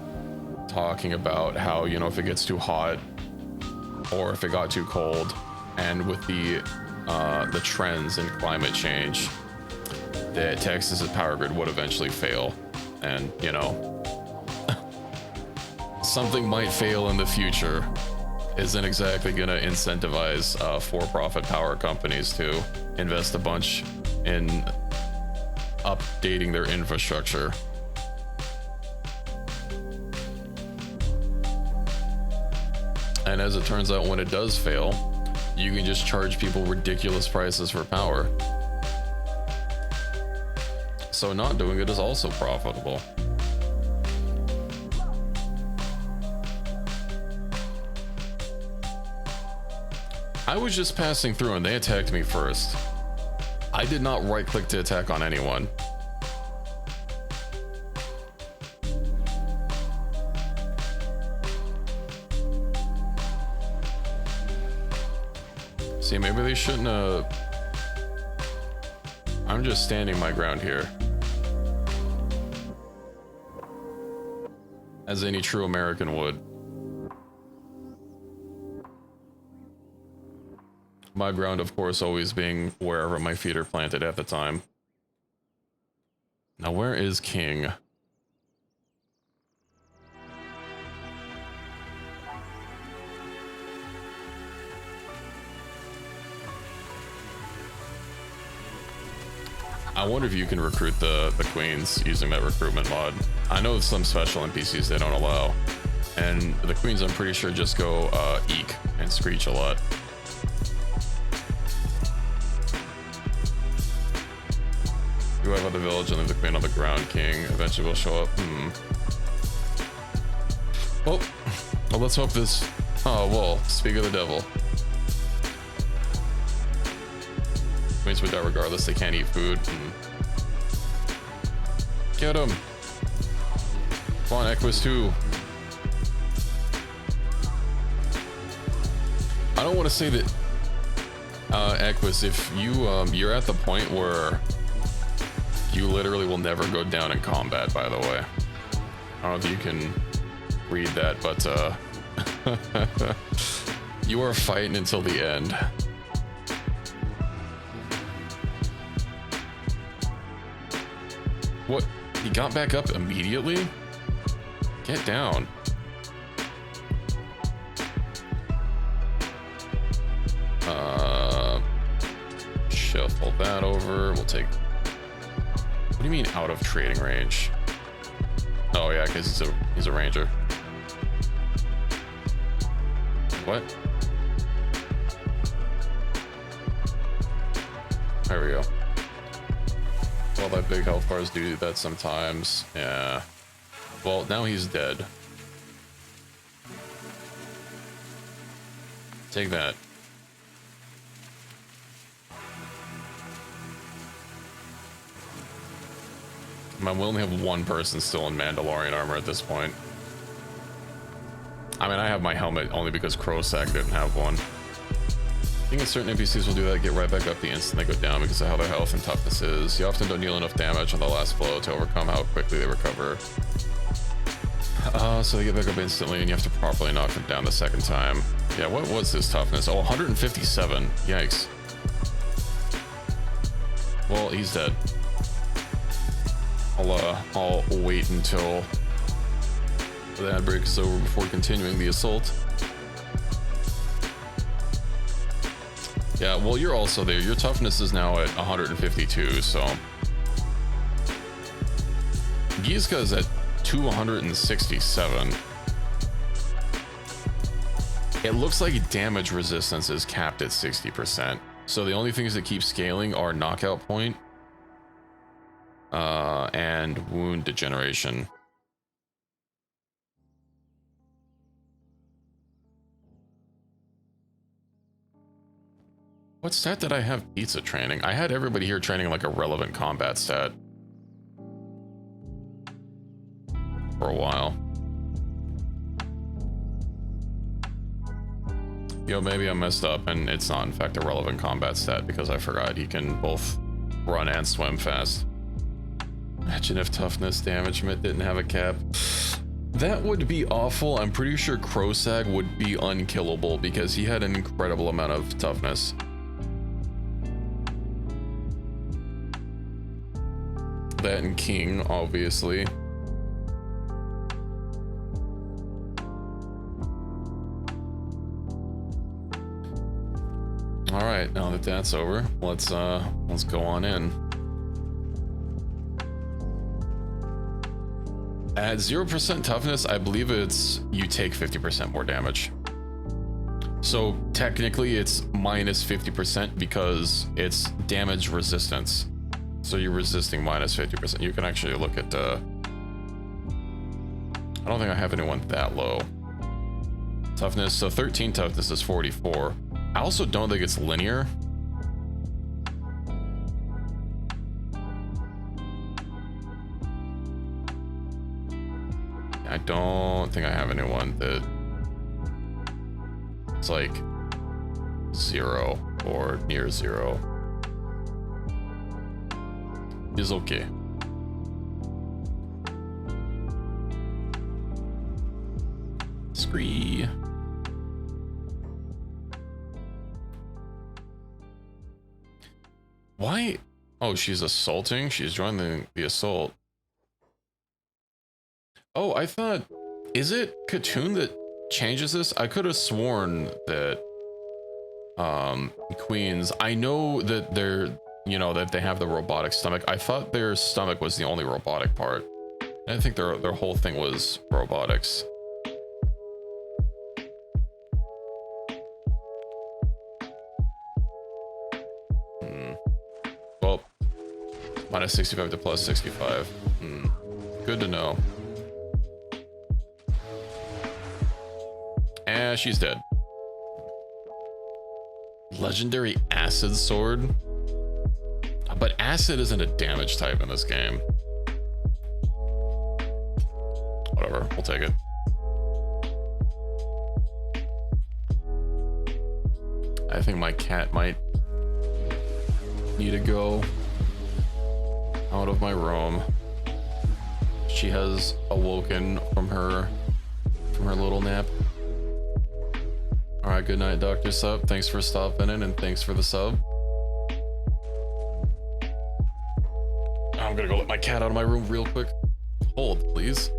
talking about how, you know, if it gets too hot or if it got too cold, and with the trends in climate change, that Texas's power grid would eventually fail. And, you know, something might fail in the future isn't exactly gonna incentivize for-profit power companies to invest a bunch in updating their infrastructure. And as it turns out, when it does fail, you can just charge people ridiculous prices for power. So not doing it is also profitable. I was just passing through and they attacked me first. I did not right click to attack on anyone. See, maybe they shouldn't have... I'm just standing my ground here. As any true American would. My ground, of course, always being wherever my feet are planted at the time. Now, where is King? I wonder if you can recruit the queens using that recruitment mod. I know some special NPCs they don't allow. And the queens, I'm pretty sure, just go eek and screech a lot. You wipe out the village and leave the queen on the ground, King. Eventually will show up. Well, let's hope this... Oh, well, speak of the devil. Queens would die regardless, they can't eat food. Get him! Come on, Equus 2. I don't want to say that... Equus, if you, you're at the point where you literally will never go down in combat, by the way. I don't know if you can read that, but, you are fighting until the end. What? He got back up immediately? Get down. Shuffle that over. We'll take... What do you mean out of trading range? Oh yeah, because he's a ranger. What? There we go. Well, that big health bars do that sometimes. Yeah. Well, now he's dead. Take that. We only have one person still in Mandalorian armor at this point. I mean, I have my helmet only because Crowsack didn't have one. I think certain NPCs will do that, get right back up the instant they go down because of how their health and toughness is. You often don't deal enough damage on the last blow to overcome how quickly they recover. So they get back up instantly and you have to properly knock them down the second time. Yeah, what was his toughness? Oh, 157. Yikes. Well, he's dead. I'll wait until the ad break is over before continuing the assault. Yeah, well, you're also there. Your toughness is now at 152, so... Giska is at 267. It looks like damage resistance is capped at 60%. So the only things that keep scaling are knockout point and wound degeneration. What stat did I have pizza training? I had everybody here training like a relevant combat stat for a while. Yo, maybe I messed up and it's not in fact a relevant combat stat because I forgot he can both run and swim fast. Imagine if toughness damage didn't have a cap. That would be awful. I'm pretty sure Crosag would be unkillable because he had an incredible amount of toughness. That and King, obviously. All right, now that that's over, let's go on in. At 0% toughness, I believe it's you take 50% more damage. So technically it's minus 50% because it's damage resistance. So you're resisting minus 50%. You can actually look at I don't think I have anyone that low. Toughness, so 13 toughness is 44. I also don't think it's linear. I don't think I have anyone that it's like 0 or near 0. Is okay. Scree. Why? Oh, she's assaulting? She's joining the assault. Oh, I thought... Is it Katoon that changes this? I could have sworn that... Queens... I know that they're... You know, that they have the robotic stomach. I thought their stomach was the only robotic part. I think their whole thing was robotics. Well, minus 65 to plus 65. Good to know. And she's dead. Legendary acid sword. But acid isn't a damage type in this game. Whatever, we'll take it. I think my cat might need to go out of my room. She has awoken from her little nap. All right, good night, Dr. Sub. Thanks for stopping in and thanks for the sub. I'm gonna go let my cat out of my room real quick. Hold, please.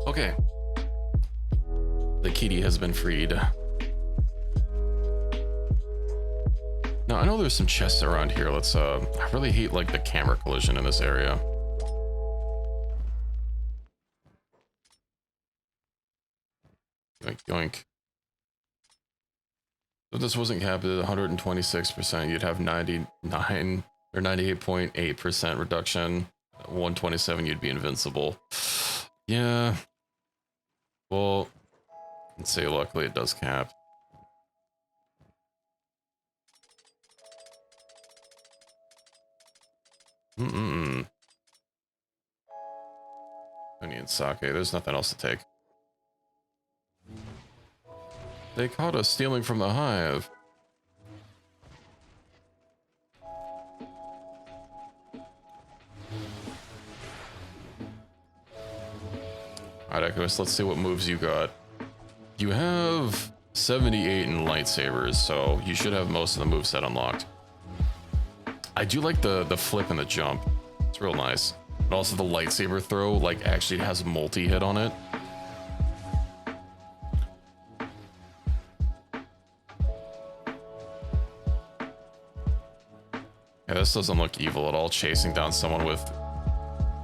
Okay. The kitty has been freed. Now, I know there's some chests around here. Let's, I really hate, like, the camera collision in this area. Yoink, yoink. If this wasn't capped at 126%, you'd have 99 or 98.8% reduction. 127, you'd be invincible. Yeah. Well, let's say luckily it does cap. Honey and sake. There's nothing else to take. They caught us stealing from the hive. Alright, right, Echoes, let's see what moves you got. You have 78 in lightsabers, so you should have most of the moveset unlocked. I do like the flip and the jump. It's real nice. And also the lightsaber throw, like, actually has multi-hit on it. Yeah, this doesn't look evil at all, chasing down someone with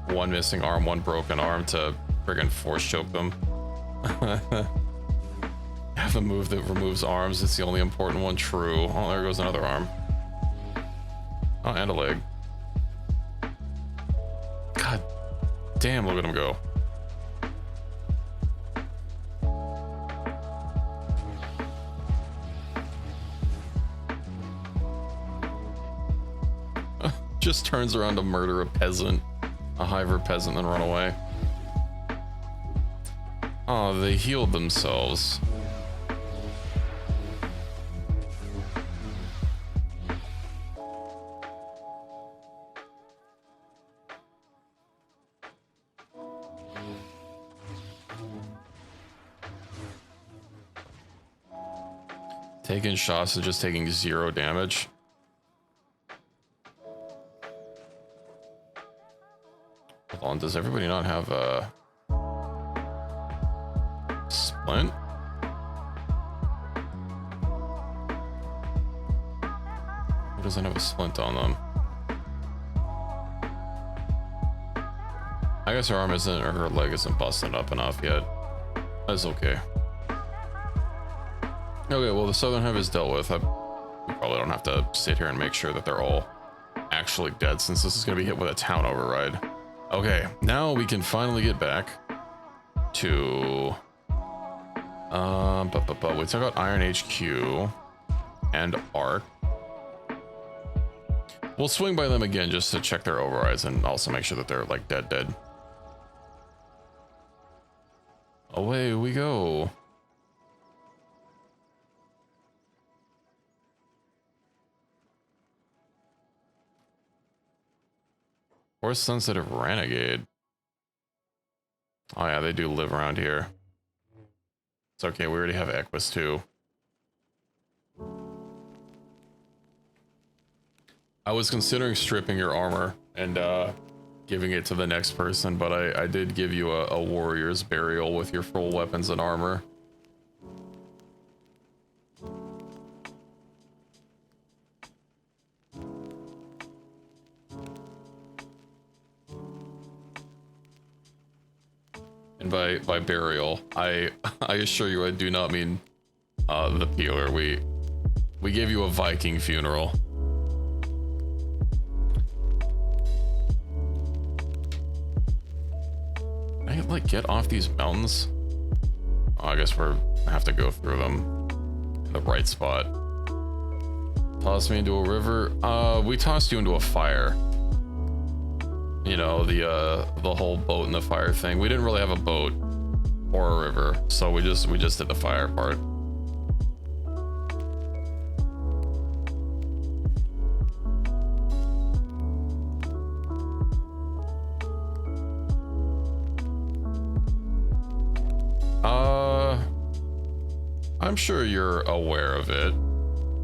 one missing arm, one broken arm to friggin' force choke them. Have a move that removes arms, it's the only important one. True. Oh, there goes another arm. Oh, and a leg. God damn, look at him go. Just turns around to murder a peasant, a Hyver peasant, then run away. Oh, they healed themselves. Taking shots and just taking 0 damage. Hold on, does everybody not have a splint? Who doesn't have a splint on them? I guess her arm isn't, or her leg isn't busted up enough yet. That's okay. Okay, well, the southern hub is dealt with. We probably don't have to sit here and make sure that they're all actually dead, since this is going to be hit with a town override. Okay, now we can finally get back to... we took out Iron HQ and Arc. We'll swing by them again just to check their overrides and also make sure that they're, like, dead. Away we go. Force sensitive renegade. Oh yeah, they do live around here. It's okay, we already have Equus too. I was considering stripping your armor and giving it to the next person, but I did give you a warrior's burial with your full weapons and armor. And by burial, I assure you I do not mean the peeler. We gave you a Viking funeral. Can I like get off these mountains? Oh, I guess I have to go through them in the right spot. Toss me into a river. We tossed you into a fire. You know, the whole boat and the fire thing. We didn't really have a boat or a river, so we just did the fire part. I'm sure you're aware of it.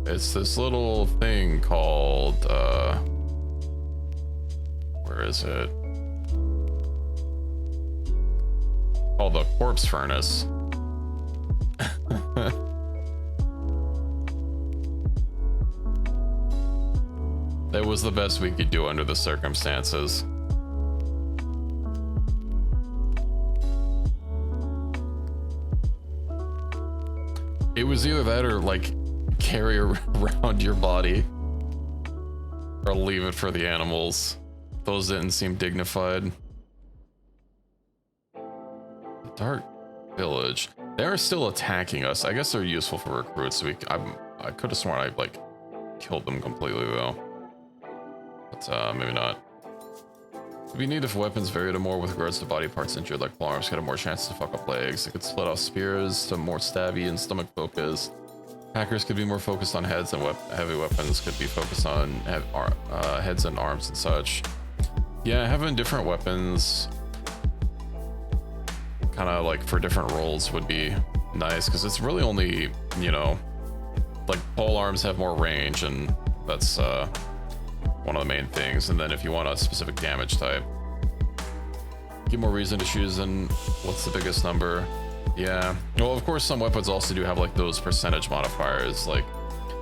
It's this little thing called where is it? Oh, the corpse furnace. That was the best we could do under the circumstances. It was either that or like carry around your body or leave it for the animals. Those didn't seem dignified. The Dark Village. They are still attacking us. I guess they're useful for recruits. I could have sworn I like killed them completely though. But maybe not. It'd be neat if weapons varied more with regards to body parts injured, like arms could have more chances to fuck up legs. They could split off spears to more stabby and stomach focus. Hackers could be more focused on heads, and heavy weapons could be focused on heads and arms and such. Yeah, having different weapons kind of like for different roles would be nice, because it's really only, you know, like pole arms have more range, and that's one of the main things. And then if you want a specific damage type, give more reason to choose. And what's the biggest number? Yeah, well, of course some weapons also do have like those percentage modifiers. Like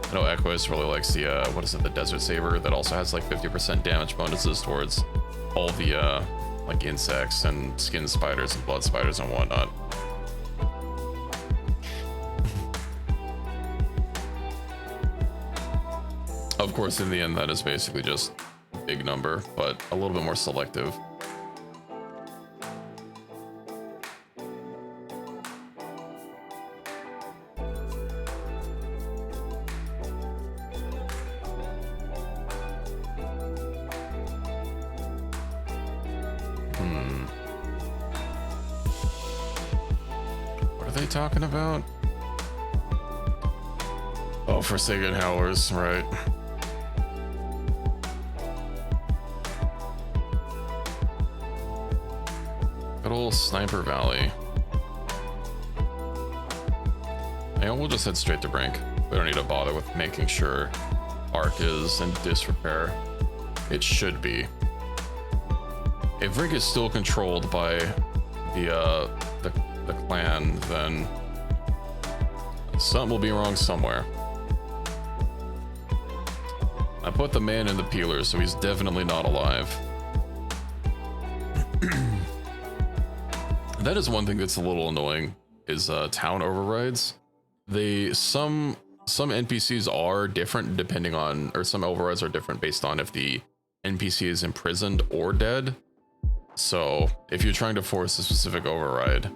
I know Equus really likes the what is it, the Desert Saber, that also has like 50% damage bonuses towards all the like insects and skin spiders and blood spiders and whatnot. Of course, in the end, that is basically just a big number, but a little bit more selective. What are they talking about? Oh, Forsaken Howlers, right. Good old Sniper Valley. And we'll just head straight to Brink. We don't need to bother with making sure Arc is in disrepair. It should be. If Brink is still controlled by the clan, then something will be wrong somewhere. I put the man in the peeler, so he's definitely not alive. That is one thing that's a little annoying, is town overrides. Some NPCs are different depending on, or some overrides are different based on if the NPC is imprisoned or dead. So if you're trying to force a specific override,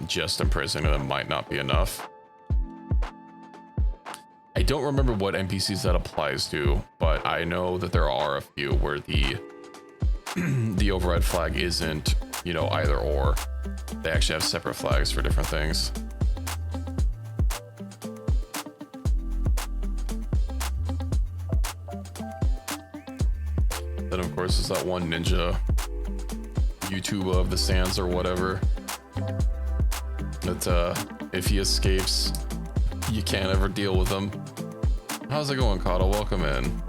just imprisoning them might not be enough. I don't remember what NPCs that applies to, but I know that there are a few where the the override flag isn't, you know, either or. They actually have separate flags for different things. Then of course is that one ninja YouTuber of the sands or whatever, that if he escapes, you can't ever deal with him. How's it going, Kata? Welcome in.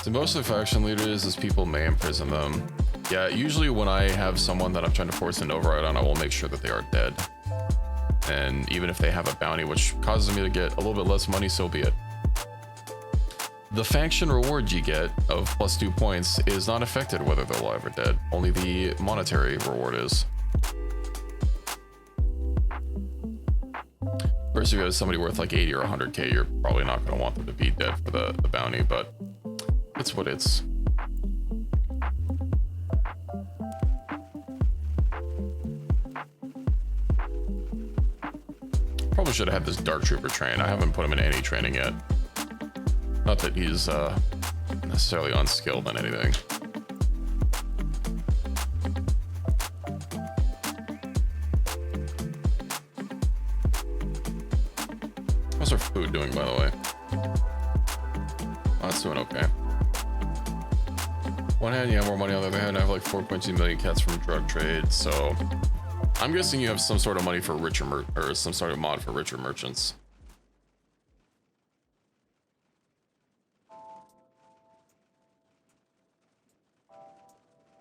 So mostly faction leaders, as people may imprison them. Yeah, usually when I have someone that I'm trying to force an override on, I will make sure that they are dead. And even if they have a bounty, which causes me to get a little bit less money, so be it. The faction reward you get of +2 points is not affected whether they're alive or dead. Only the monetary reward is. First, if you have somebody worth like 80 or 100k, you're probably not going to want them to be dead for the bounty, but it's what it's. Probably should have had this Dark Trooper train. I haven't put him in any training yet. Not that he's necessarily unskilled in anything. How's our food doing, by the way? Oh, it's doing okay. One hand, you have more money. On the other hand, I have like 4.2 million cats from drug trade, so I'm guessing you have some sort of money for richer or some sort of mod for richer merchants.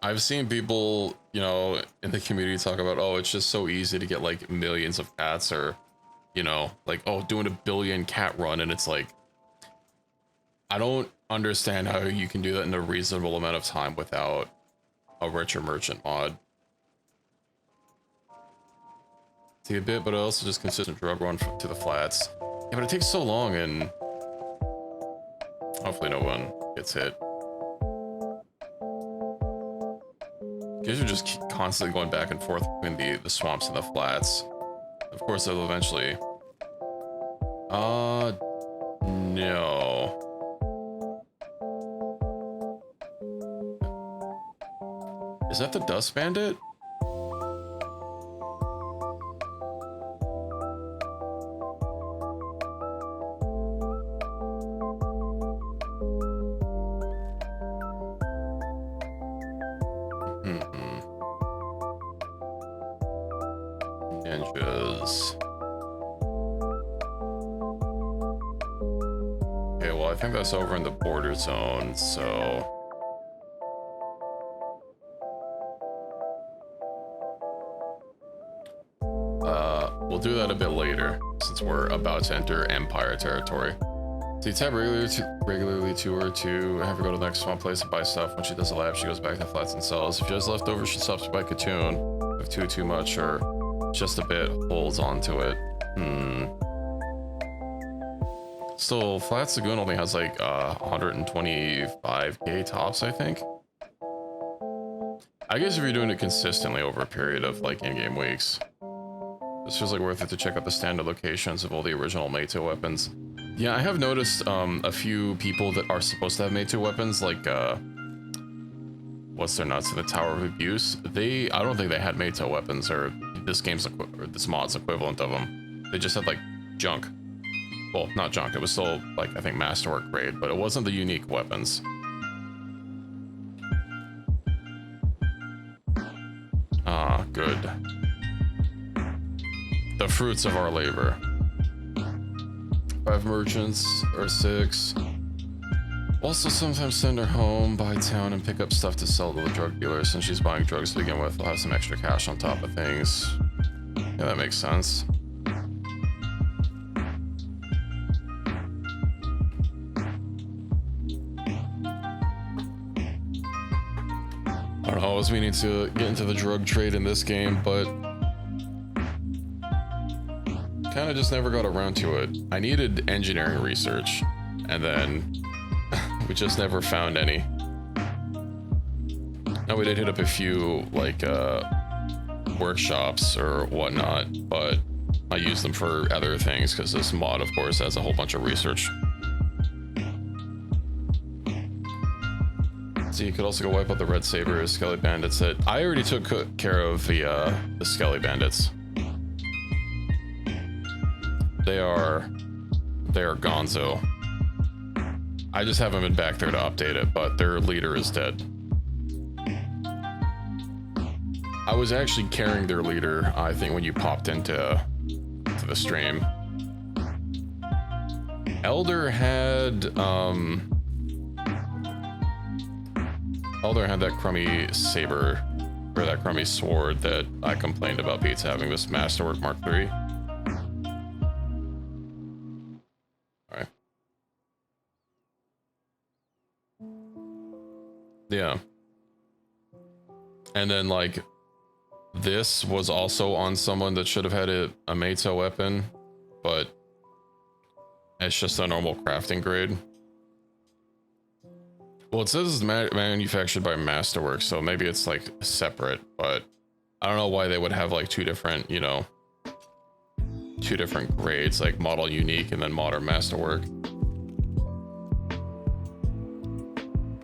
I've seen people, you know, in the community talk about, oh, it's just so easy to get like millions of cats, or, you know, like, oh, doing a 1 billion cat run, and it's like, I don't understand how you can do that in a reasonable amount of time without a richer merchant mod. Take a bit, but also just consistent drug run to the flats. Yeah, but it takes so long, and hopefully no one gets hit. Because you're just constantly going back and forth between the swamps and the flats. Of course, they'll eventually. No. Is that the Dust Bandit? inches. Okay, well, I think that's over in the border zone, so... we'll do that a bit later, since we're about to enter Empire territory. So you tap regularly to her to have her go to the next swamp place and buy stuff. When she does a lap, she goes back to the flats and sells. If she has leftovers, she stops to buy Katoon. If too much or just a bit, holds onto it. Still, Flats Lagoon only has like 125k tops, I think. I guess if you're doing it consistently over a period of like in-game weeks, this feels like worth it to check out the standard locations of all the original Meito weapons. Yeah, I have noticed a few people that are supposed to have Meito weapons, like what's their nuts? The Tower of Abuse. I don't think they had Meito weapons, or this mod's equivalent of them. They just had like junk. Well, not junk. It was still like I think Masterwork grade, but it wasn't the unique weapons. Ah, good. The fruits of our labor. 5 merchants, or 6. Also sometimes send her home, by town, and pick up stuff to sell to the drug dealer. Since she's buying drugs to begin with, we'll have some extra cash on top of things. Yeah, that makes sense. I don't know, I was meaning to get into the drug trade in this game, but kind of just never got around to it. I needed engineering research, and then we just never found any. Now we did hit up a few like workshops or whatnot, but I used them for other things because this mod, of course, has a whole bunch of research. So you could also go wipe out the Red Saber Skelly Bandits. That I already took care of the Skelly Bandits. They are gonzo. I just haven't been back there to update it, but their leader is dead. I was actually carrying their leader, I think, when you popped into the stream. Elder had that crummy saber, or that crummy sword that I complained about Pizza having, this Masterwork Mark III. Alright. Yeah. And then like this was also on someone that should have had a Meito weapon, but it's just a normal crafting grade. Well, it says it's manufactured by Masterwork, so maybe it's like separate, but I don't know why they would have like two different, you know, two different grades, like model unique and then modern Masterwork.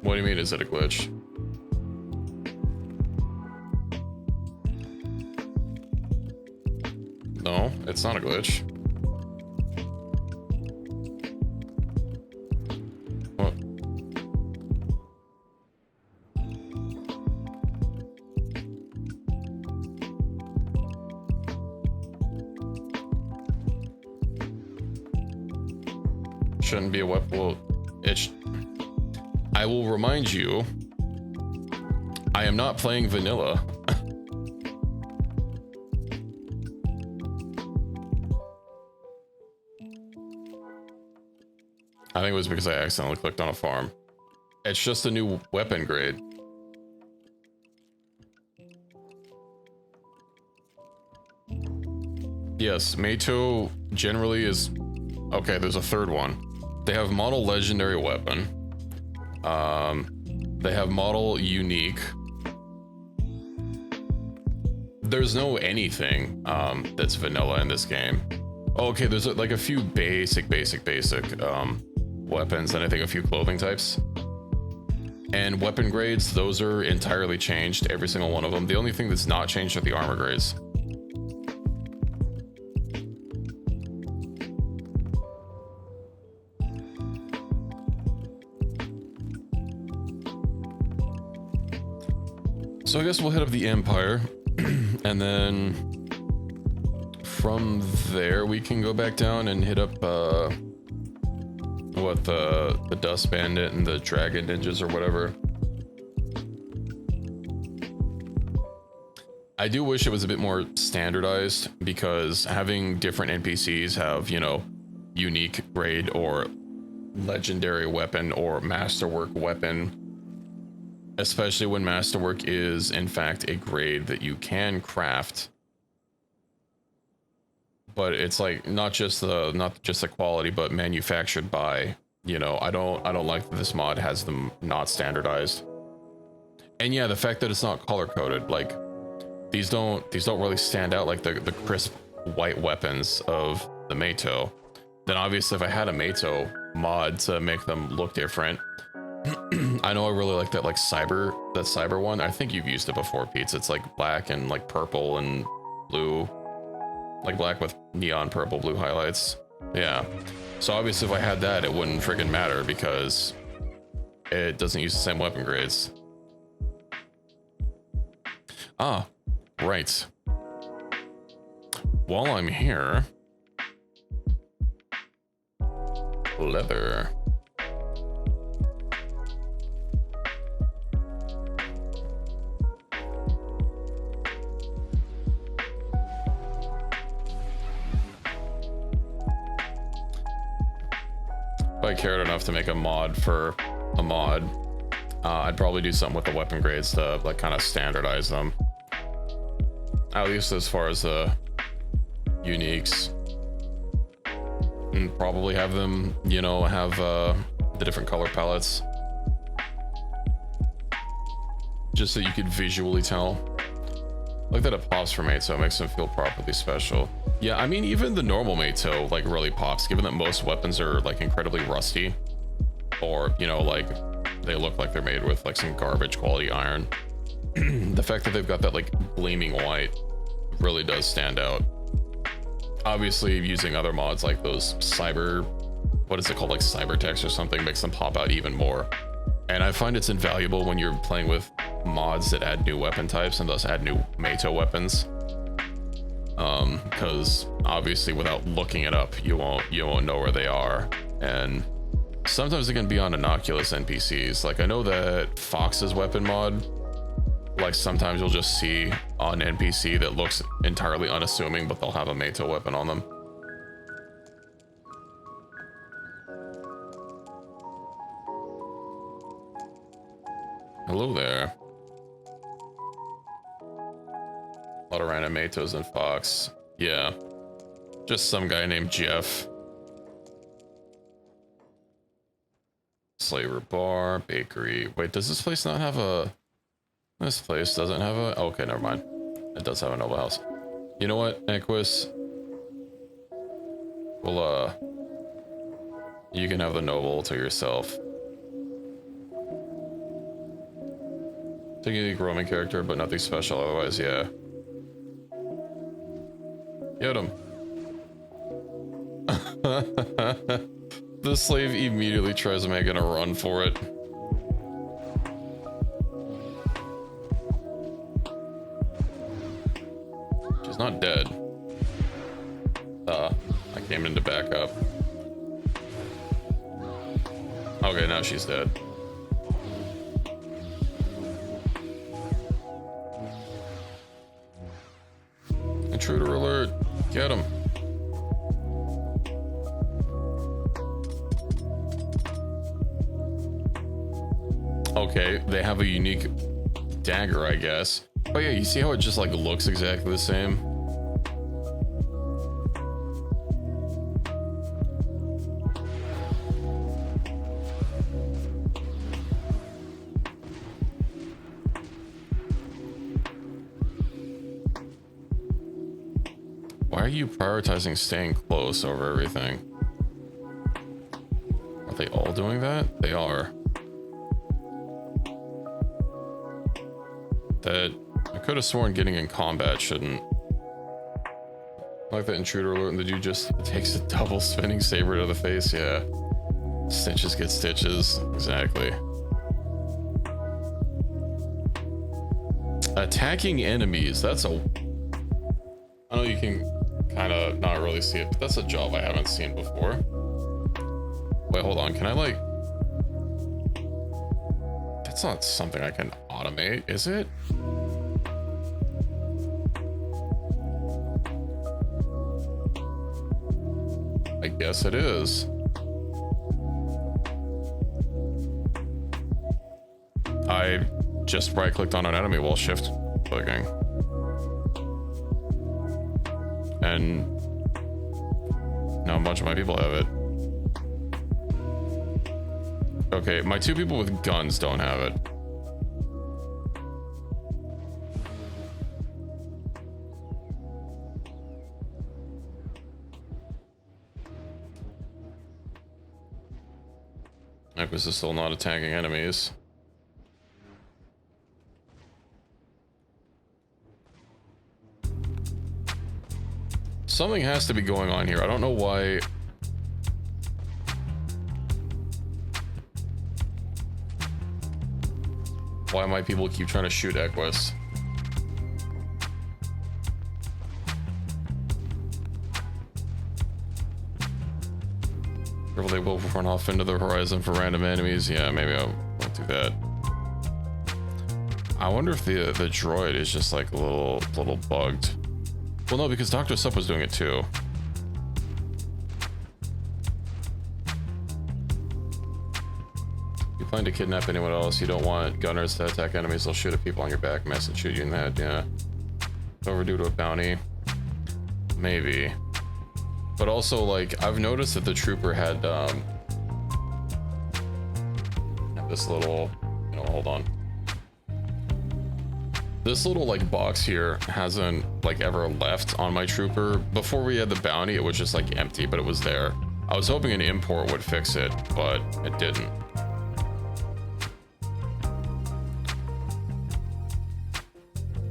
What do you mean, is it a glitch? No, it's not a glitch. What? Shouldn't be a weapon. Well, I will remind you, I am not playing vanilla. I think it was because I accidentally clicked on a farm. It's just a new weapon grade. Yes, Meito generally is... Okay, there's a third one. They have model legendary weapon. They have model unique. There's no anything that's vanilla in this game. Okay, there's like a few basic weapons, and I think a few clothing types. And weapon grades, those are entirely changed, every single one of them. The only thing that's not changed are the armor grades. So I guess we'll hit up the Empire, and then from there we can go back down and hit up what the Dust Bandit and the Dragon Ninjas or whatever. I do wish it was a bit more standardized, because having different NPCs have, you know, unique grade or legendary weapon or masterwork weapon, especially when masterwork is in fact a grade that you can craft, but it's like not just the quality, but manufactured by, you know, I don't like that this mod has them not standardized. And yeah, the fact that it's not color coded, like these don't really stand out like the crisp white weapons of the Mato. Then obviously if I had a Mato mod to make them look different, I know I really like that cyber one. I think you've used it before, Pete. It's like black and like purple and blue, like black with neon purple blue highlights. Yeah. So obviously if I had that, it wouldn't friggin' matter because it doesn't use the same weapon grades. Ah, right. While I'm here, leather. If I cared enough to make a mod for a mod, I'd probably do something with the weapon grades to like kind of standardize them. At least as far as the uniques. And probably have them, you know, have the different color palettes. Just so you could visually tell. Like that it pops for Mato, makes them feel properly special. Yeah, I mean, even the normal Mato like really pops, given that most weapons are like incredibly rusty. Or, you know, like they look like they're made with like some garbage quality iron. The fact that they've got that like gleaming white really does stand out. Obviously using other mods like those cyber, what is it called, like cyber text or something, makes them pop out even more. And I find it's invaluable when you're playing with mods that add new weapon types and thus add new Mato weapons. Because obviously without looking it up, you won't know where they are. And sometimes it can be on innocuous NPCs. Like I know that Fox's weapon mod, like sometimes you'll just see an NPC that looks entirely unassuming, but they'll have a Mato weapon on them. Hello there. A lot of random Matos and Fox. Yeah. Just some guy named Jeff. Slaver Bar, Bakery. Wait, does this place not have a... This place doesn't have a... Okay, never mind. It does have a noble house. You know what, Equus? Well, you can have the noble to yourself. It's a unique roaming character, but nothing special otherwise, yeah. Get him. The slave immediately tries making a run for it. She's not dead. I came in to back up. Okay, now she's dead. Intruder alert! Get him! Okay, they have a unique dagger, I guess. Oh yeah, you see how it just like looks exactly the same? Why are you prioritizing staying close over everything? Are they all doing that? They are. That I could have sworn getting in combat shouldn't. Like the intruder alert and the dude just takes a double spinning saber to the face, yeah. Stitches get stitches, exactly. Attacking enemies, that's a... I know you can kind of not really see it, but that's a job I haven't seen before. Wait, hold on. Can I like... That's not something I can automate, is it? I guess it is. I just right-clicked on an enemy while shift clicking. And now a bunch of my people have it. Okay, my 2 people with guns don't have it. Equus is still not attacking enemies. Something has to be going on here. I don't know why. Why my people keep trying to shoot Equus. Careful, they will run off into the horizon for random enemies. Yeah, maybe I won't do that. I wonder if the droid is just like a little bugged. Well, no, because Dr. Sup was doing it too. You plan to kidnap anyone else, you don't want gunners to attack enemies, they'll shoot at people on your back, miss and shoot you in the head, yeah. Overdue to a bounty. Maybe. But also, like, I've noticed that the trooper had, this little, you know, hold on. This little, like, box here hasn't, like, ever left on my trooper. Before we had the bounty, it was just, like, empty, but it was there. I was hoping an import would fix it, but it didn't.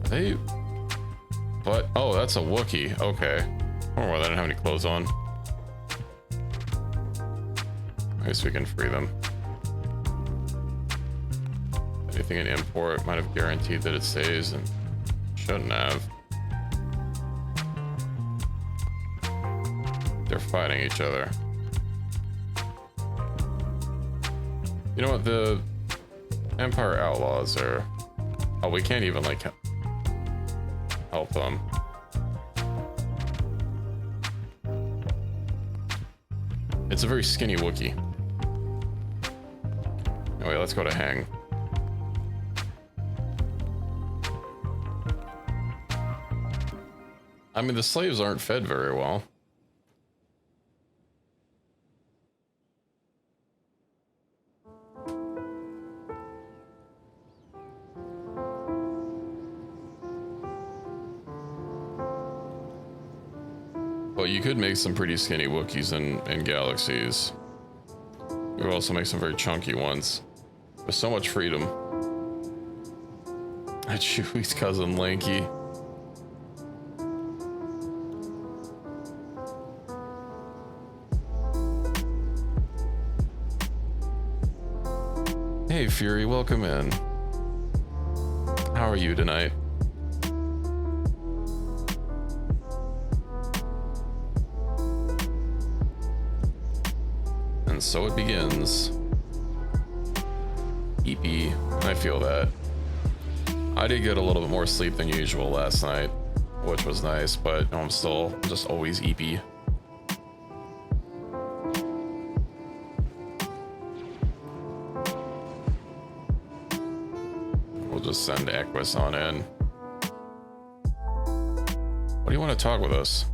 They... But... Oh, that's a Wookiee. Okay. Oh, well, they didn't have any clothes on. I guess we can free them. Anything in import might have guaranteed that it stays and shouldn't have. They're fighting each other. You know what? The Empire Outlaws are... Oh, we can't even, like, help them. It's a very skinny Wookiee. Anyway, let's go to Hang. I mean, the slaves aren't fed very well. But you could make some pretty skinny Wookiees in Galaxies. You could also make some very chunky ones. With so much freedom. That's Chewie's cousin Lanky. Hey Fury, welcome in. How are you tonight? And so it begins. Eepy, I feel that. I did get a little bit more sleep than usual last night, which was nice, but I'm still just always eepy. We'll just send Equus on in. What do you want to talk with us?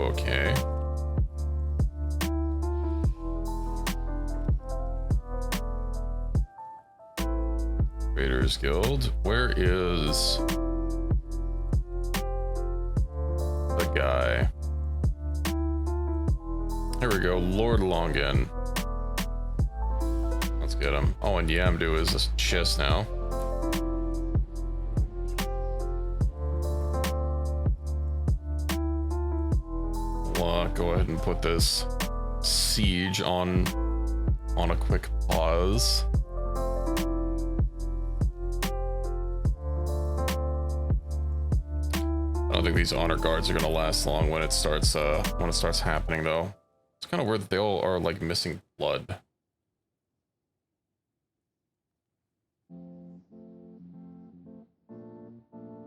Okay. Raiders Guild. Where is the guy? Here we go, Lord Longan. Let's get him. Oh, and Yamdu is a chiss now. Go ahead and put this siege on a quick pause. think these honor guards are gonna last long when it starts happening though. It's kind of weird that they all are like missing blood.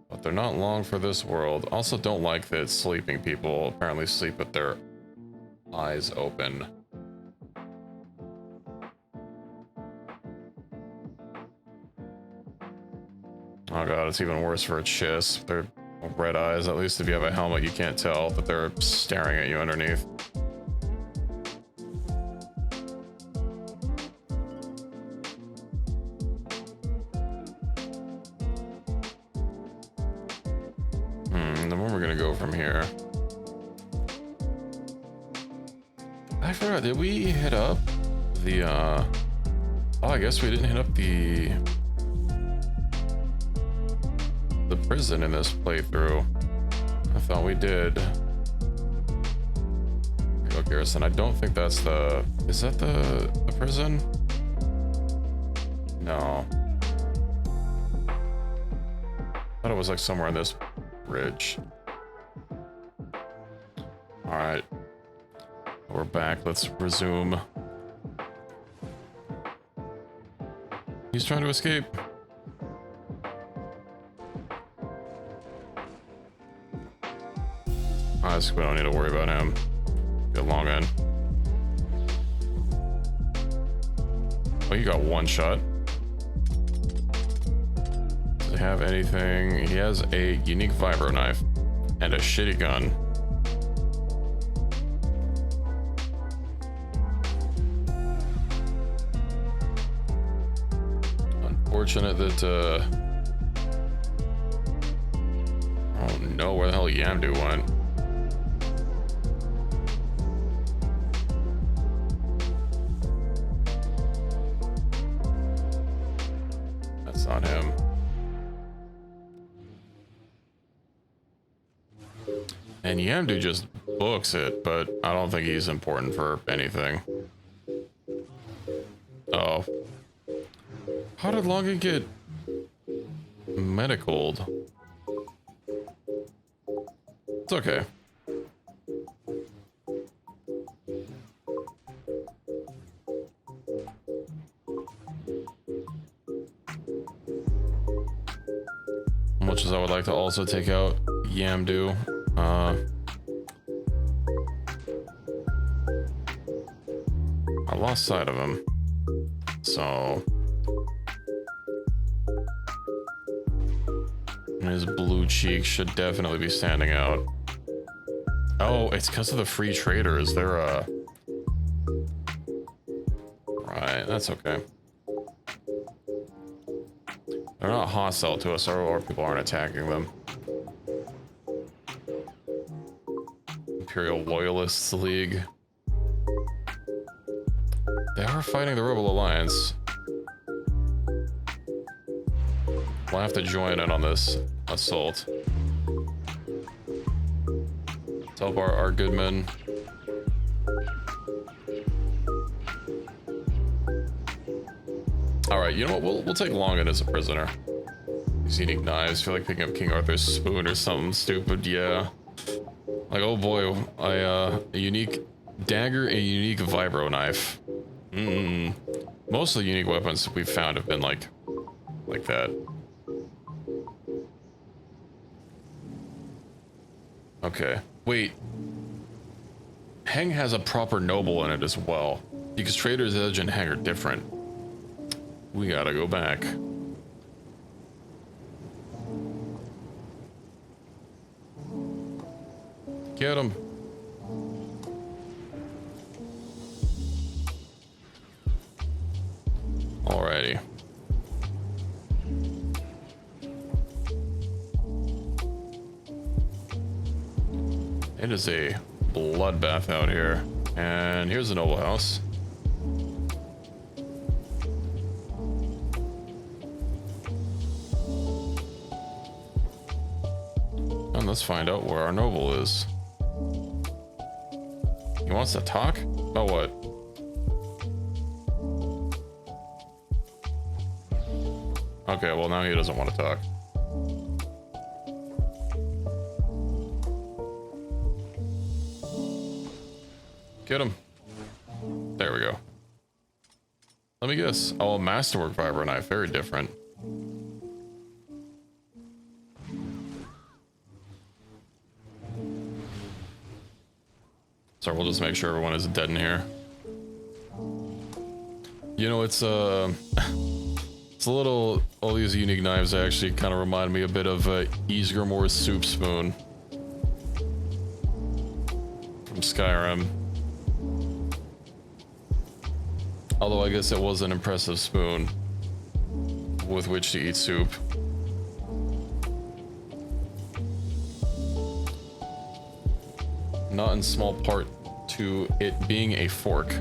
But they're not long for this world. Also don't like that sleeping people apparently sleep with their eyes open. Oh god, it's even worse for a chiss. They're red eyes. At least if you have a helmet, you can't tell that they're staring at you underneath. Then where we're gonna go from here? I forgot, did we hit up the, oh, I guess we didn't hit up the prison in this playthrough. I thought we did. Here we go, Garrison. I don't think that's the... Is that the prison? No. I thought it was like somewhere on this ridge. Alright. We're back. Let's resume. He's trying to escape. We don't need to worry about him. Get long in. Oh, you got one shot. Does he have anything? He has a unique vibro knife and a shitty gun. Unfortunate that I don't know where the hell Yamdu went. On him. And Yamdu just books it, but I don't think he's important for anything. Oh. How did Logan get medicaled? It's okay. Much as I would like to also take out Yamdu, I lost sight of him, so his blue cheeks should definitely be standing out. Oh, it's because of the free traders. They're right, that's okay. They're not hostile to us, or people aren't attacking them. Imperial Loyalists League. They are fighting the Rebel Alliance. We'll have to join in on this assault. Let's help our good men. All right, you know what? We'll take Longan as a prisoner. These unique knives. Feel like picking up King Arthur's spoon or something stupid. Yeah. Like, oh boy, a unique dagger and a unique vibro knife. Most of the unique weapons we've found have been like that. Okay. Wait. Heng has a proper noble in it as well. Because Trader's Edge and Heng are different. We gotta go back. Get him. Alrighty. It is a bloodbath out here. And here's the noble house. And let's find out where our noble is. He wants to talk? About what? Okay, well now he doesn't want to talk. Get him. There we go. Let me guess. Oh, Masterwork Vibro Knife. Very different. So we'll just make sure everyone is dead in here. You know, it's it's a little, all these unique knives actually kind of remind me a bit of Ysgrimor's soup spoon from Skyrim. Although I guess it was an impressive spoon with which to eat soup. Not in small part to it being a fork.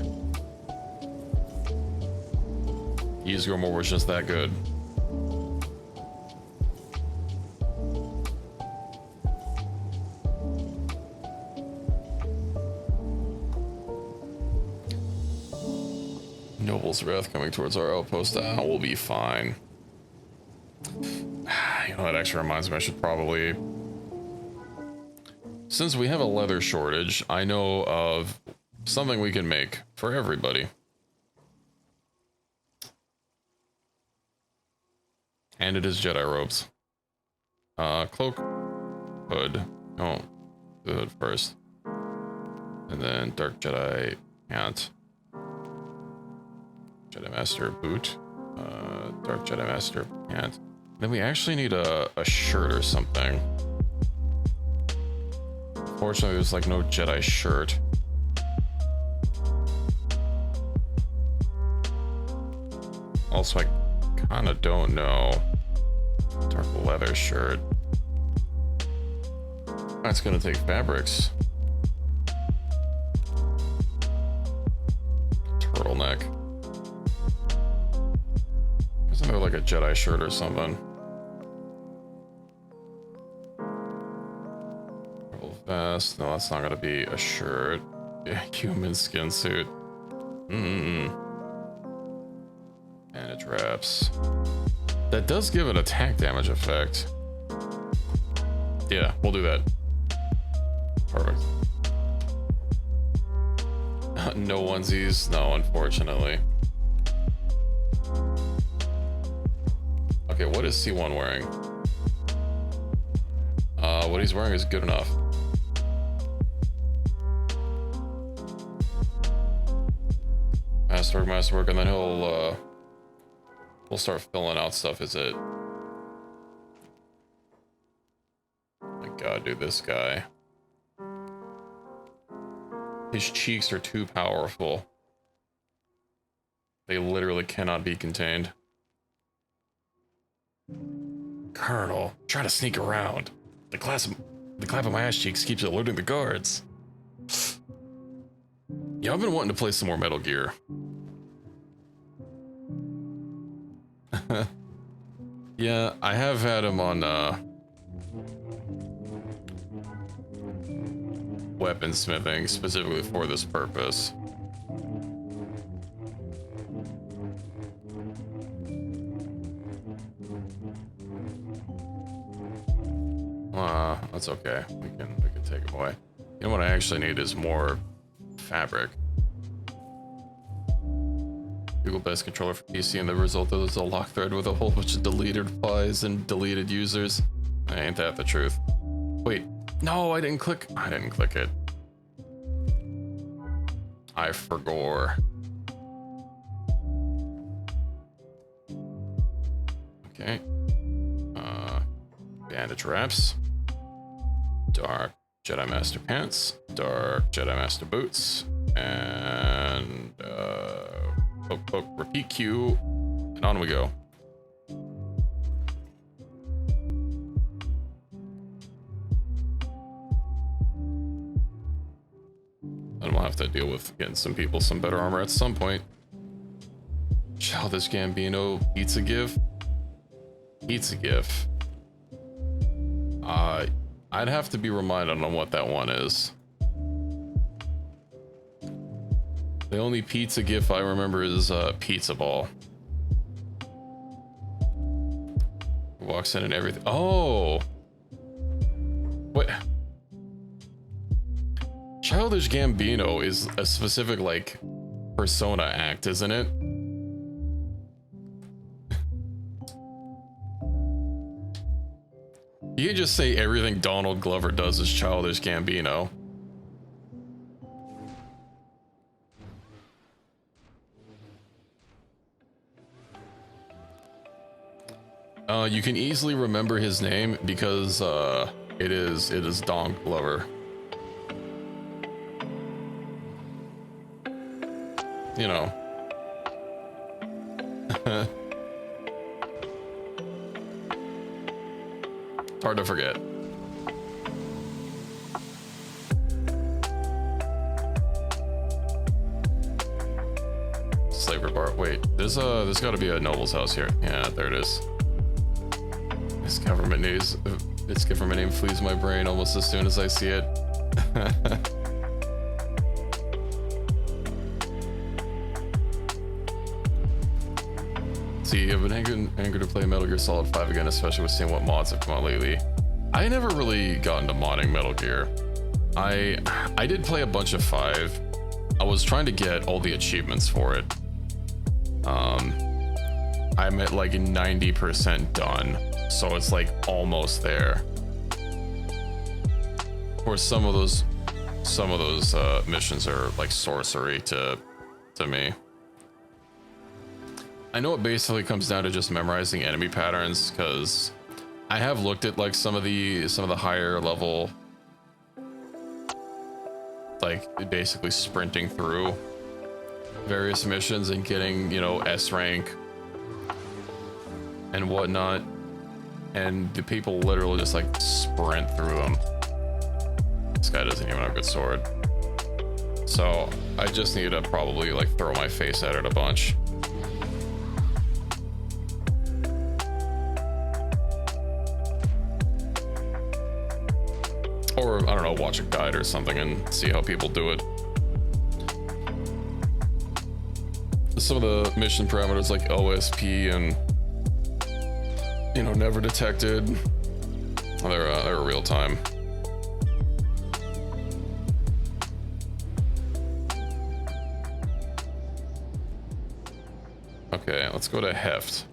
Ysgrimor was just that good. Noble's Wrath coming towards our outpost. We'll be fine. You know, that actually reminds me, I should probably... Since we have a leather shortage, I know of something we can make for everybody. And it is Jedi robes. Cloak, hood. No, the hood first. And then Dark Jedi pant. Jedi Master boot. Dark Jedi Master pant. Then we actually need a shirt or something. Fortunately, there's like no Jedi shirt. Also, I kind of don't know. Dark leather shirt. That's gonna take fabrics. Turtleneck. Isn't there like a Jedi shirt or something? Vest. No, that's not gonna be a shirt. Yeah, human skin suit. Bandage wraps. That does give an attack damage effect. Yeah, we'll do that. Perfect. No onesies? No, unfortunately. Okay, what is C1 wearing? What he's wearing is good enough. Masterwork, and then he'll start filling out stuff. Is it? My God, dude, this guy. His cheeks are too powerful. They literally cannot be contained. Colonel, try to sneak around. The clap of my ass cheeks keeps eluding the guards. Yeah, I've been wanting to play some more Metal Gear. Yeah, I have had him on weaponsmithing specifically for this purpose. That's okay. We can take him away. You know what I actually need is more fabric. Google best controller for PC, and the result is a lock thread with a whole bunch of deleted files and deleted users. Ain't that the truth? Wait, no, I didn't click it. I forgot. Okay. Bandage wraps. Dark Jedi Master pants. Dark Jedi Master boots. And poke, repeat Q, and on we go. And we'll have to deal with getting some people some better armor at some point. Childish Gambino, pizza give. Pizza give. I'd have to be reminded on what that one is. The only pizza gif I remember is Pizza Ball. Walks in and everything. Oh! What? Childish Gambino is a specific, like, persona act, isn't it? You can just say everything Donald Glover does is Childish Gambino. You can easily remember his name because it is Donald Glover. You know. Hard to forget. Slaver bar. Wait, there's got to be a noble's house here. Yeah, there it is. Its government name flees my brain almost as soon as I see it. See, I've been angered to play Metal Gear Solid 5 again, especially with seeing what mods have come out lately. I never really got into modding Metal Gear. I did play a bunch of 5. I was trying to get all the achievements for it. I'm at like 90% done, so it's like almost there. Of course, some of those missions are like sorcery to me. I know it basically comes down to just memorizing enemy patterns, because I have looked at like some of the higher level, like basically sprinting through various missions and getting, you know, S rank and whatnot, and the people literally just like sprint through them. This guy doesn't even have a good sword, so I just need to probably like throw my face at it a bunch. Or, I don't know, watch a guide or something and see how people do it. Some of the mission parameters like OSP and, you know, never detected, they're real time. Okay, let's go to Heft.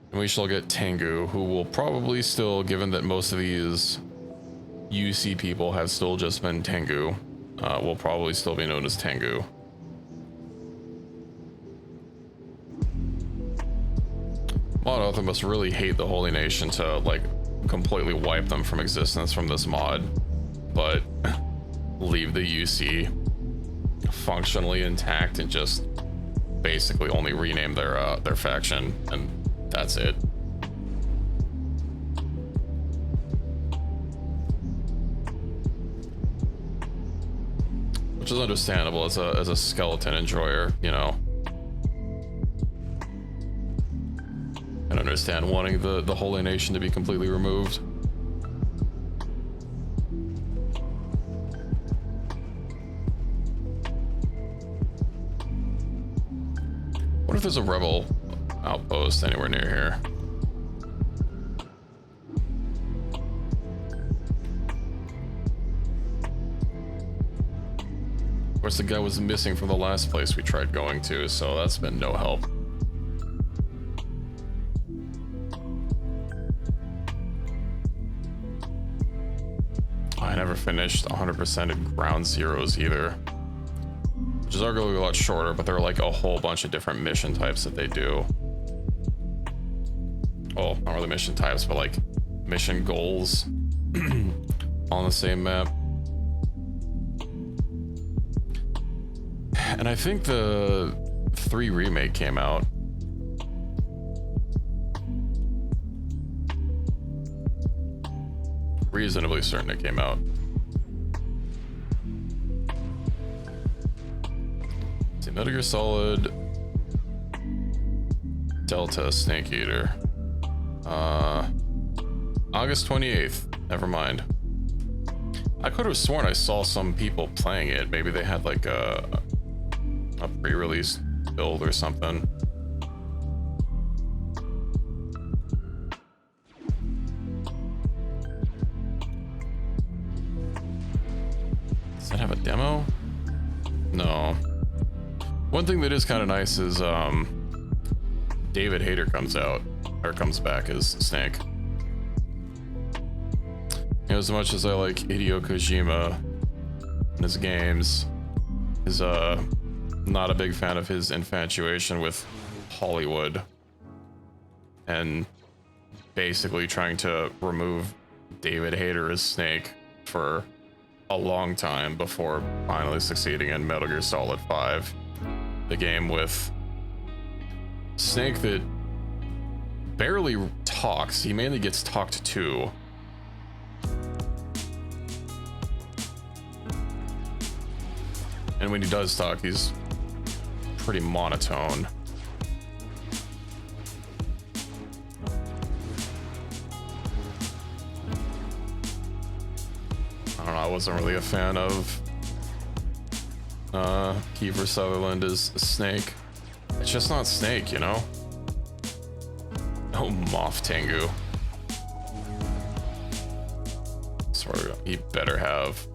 And we shall get Tengu, who will probably still, given that most of these UC people have still just been Tengu, will probably still be known as Tengu. Mod author must really hate the Holy Nation to like completely wipe them from existence from this mod, but leave the UC functionally intact and just basically only rename their faction, and that's it. Which is understandable as a skeleton enjoyer, you know. I understand wanting the Holy Nation to be completely removed. What if there's a rebel outpost anywhere near here? Of course, the guy was missing from the last place we tried going to, so that's been no help. I never finished 100% in Ground Zeroes either, which is arguably a lot shorter, but there are like a whole bunch of different mission types that they do. Oh, not really mission types, but like mission goals on the same map. And I think the 3 remake came out. Reasonably certain it came out. See, Metal Gear Solid Delta Snake Eater. August 28th. Never mind. I could have sworn I saw some people playing it. Maybe they had like a pre-release build or something. No. One thing that is kind of nice is David Hayter comes back as Snake. You know, as much as I like Hideo Kojima and his games, is not a big fan of his infatuation with Hollywood and basically trying to remove David Hayter as Snake for a long time before finally succeeding in Metal Gear Solid 5, the game with Snake that barely talks. He mainly gets talked to. And when he does talk, he's pretty monotone. I don't know, I wasn't really a fan of Kiefer Sutherland as Snake. It's just not Snake, you know? Oh, Moff Tengu. Swear he better have.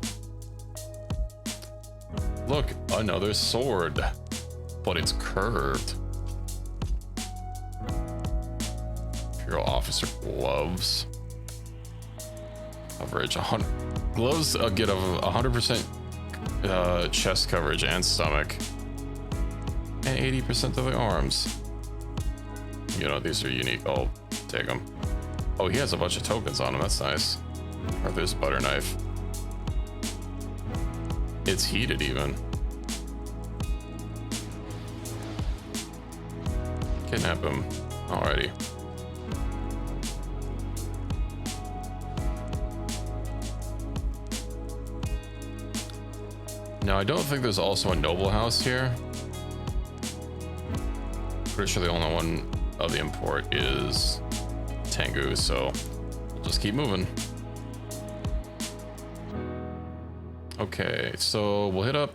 Look, another sword, but it's curved. Imperial Officer gloves. Coverage, 100. Gloves get a 100% chest coverage and stomach. And 80% of the arms. You know, these are unique. I'll take them. Oh, he has a bunch of tokens on him. That's nice. Or there's a butter knife. It's heated even. Kidnap him. Alrighty. Now, I don't think there's also a noble house here. Pretty sure the only one of the import is Tengu, so we'll just keep moving. Okay, so we'll hit up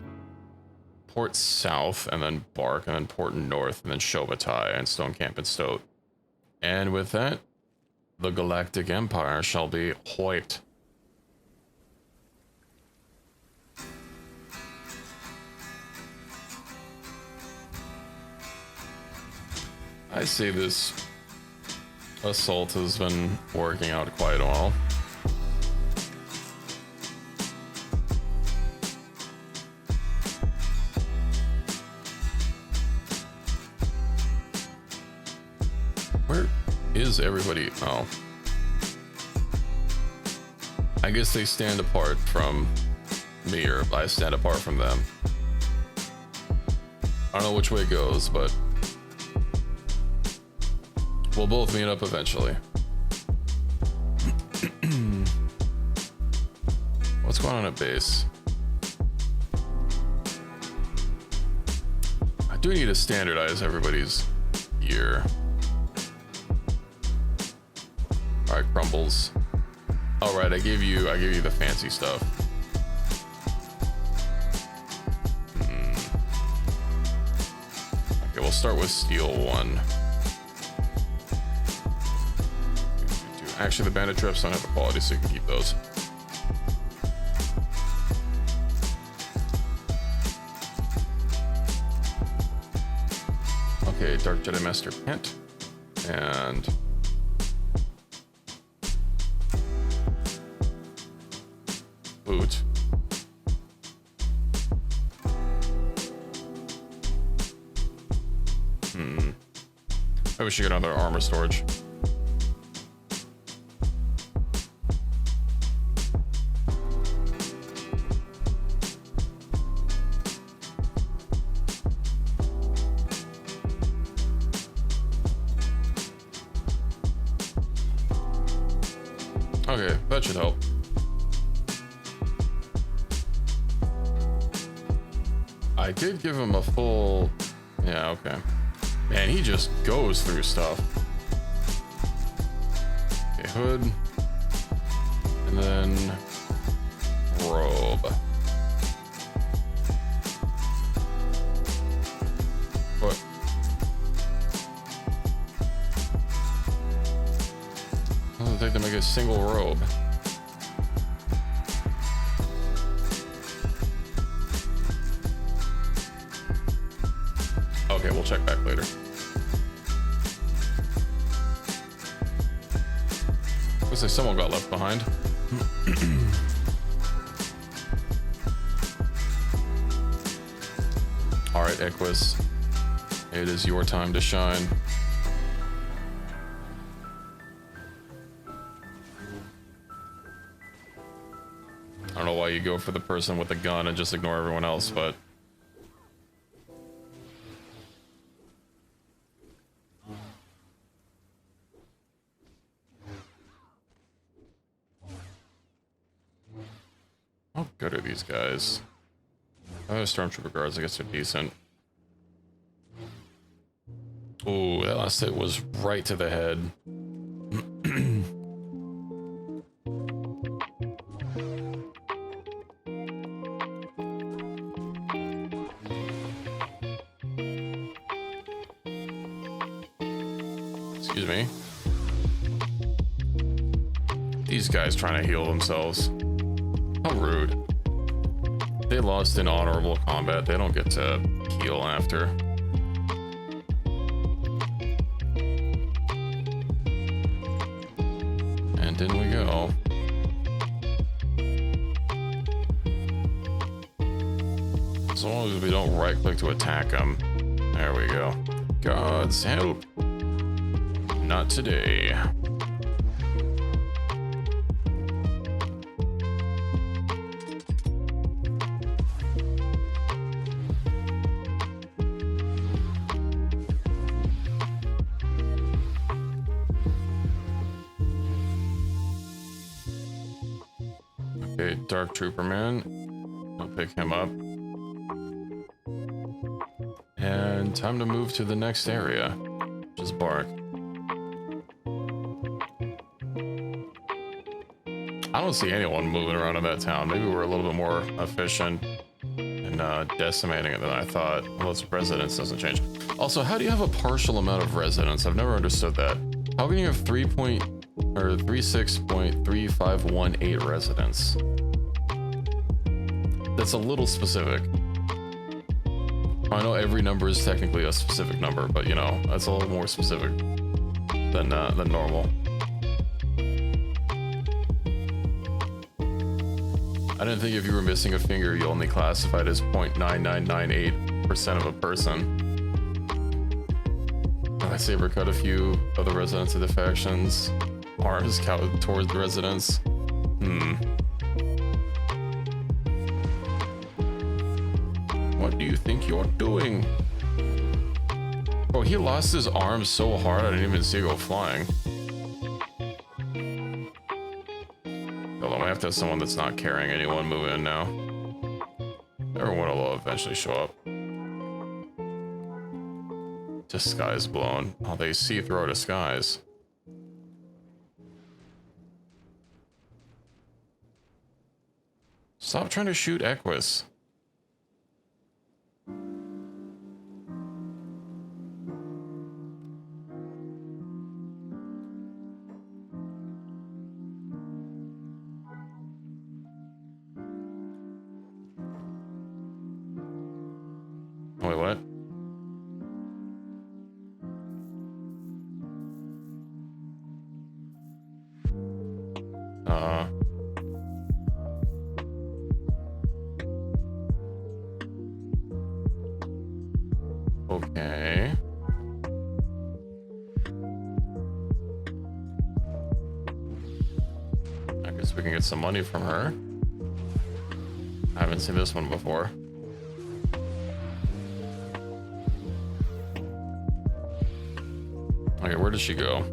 Port South, and then Bark, and then Port North, and then Shobatai, and Stone Camp and Stoat. And with that, the Galactic Empire shall be Hoyt. I see this assault has been working out quite well. Where is everybody? Oh. I guess they stand apart from me, or I stand apart from them. I don't know which way it goes, but we'll both meet up eventually. What's going on at base? I do need to standardize everybody's gear. All right, Crumbles. All right, I gave you the fancy stuff. Okay, we'll start with Steel 1. Actually, the bandit trips don't have a quality, so you can keep those. Okay, Dark Jedi Master Pant. And boot. Maybe we should get another armor storage. Okay, that should help. I did give him a full... Yeah, okay. Man, he just goes through stuff. Okay, hood. And then... robe. What? I don't think they make a single robe. okay, we'll check back later. Looks like someone got left behind. All right, Equus, it is your time to shine. I don't know why you go for the person with the gun and just ignore everyone else, but how good are these guys? Other stormtrooper guards, I guess they're decent. Ooh, that last hit was right to the head. Excuse me. These guys trying to heal themselves. How rude. They lost in honorable combat. They don't get to heal after. And in we go. As long as we don't right click to attack them. There we go. God's help. Not today. Okay, Dark Trooper Man. I'll pick him up. And time to move to the next area, which is Bark. I don't see anyone moving around in that town. Maybe we're a little bit more efficient in decimating it than I thought. Unless residence doesn't change. Also, how do you have a partial amount of residence? I've never understood that. How can you have 36.3518 residence? That's a little specific. I know every number is technically a specific number, but you know, that's a little more specific than normal. I didn't think if you were missing a finger, you only classified as 0.9998% of a person. Lightsaber cut a few of the residents of the factions. Arms counted towards the residents. What do you think you're doing? Oh, he lost his arm so hard I didn't even see it go flying. Hold on, we have to have someone that's not carrying anyone move in now. Everyone will eventually show up. Disguise blown. Oh, they see through our disguise. Stop trying to shoot Equus. Wait, what? Okay. I guess we can get some money from her. I haven't seen this one before. Okay, where does she go?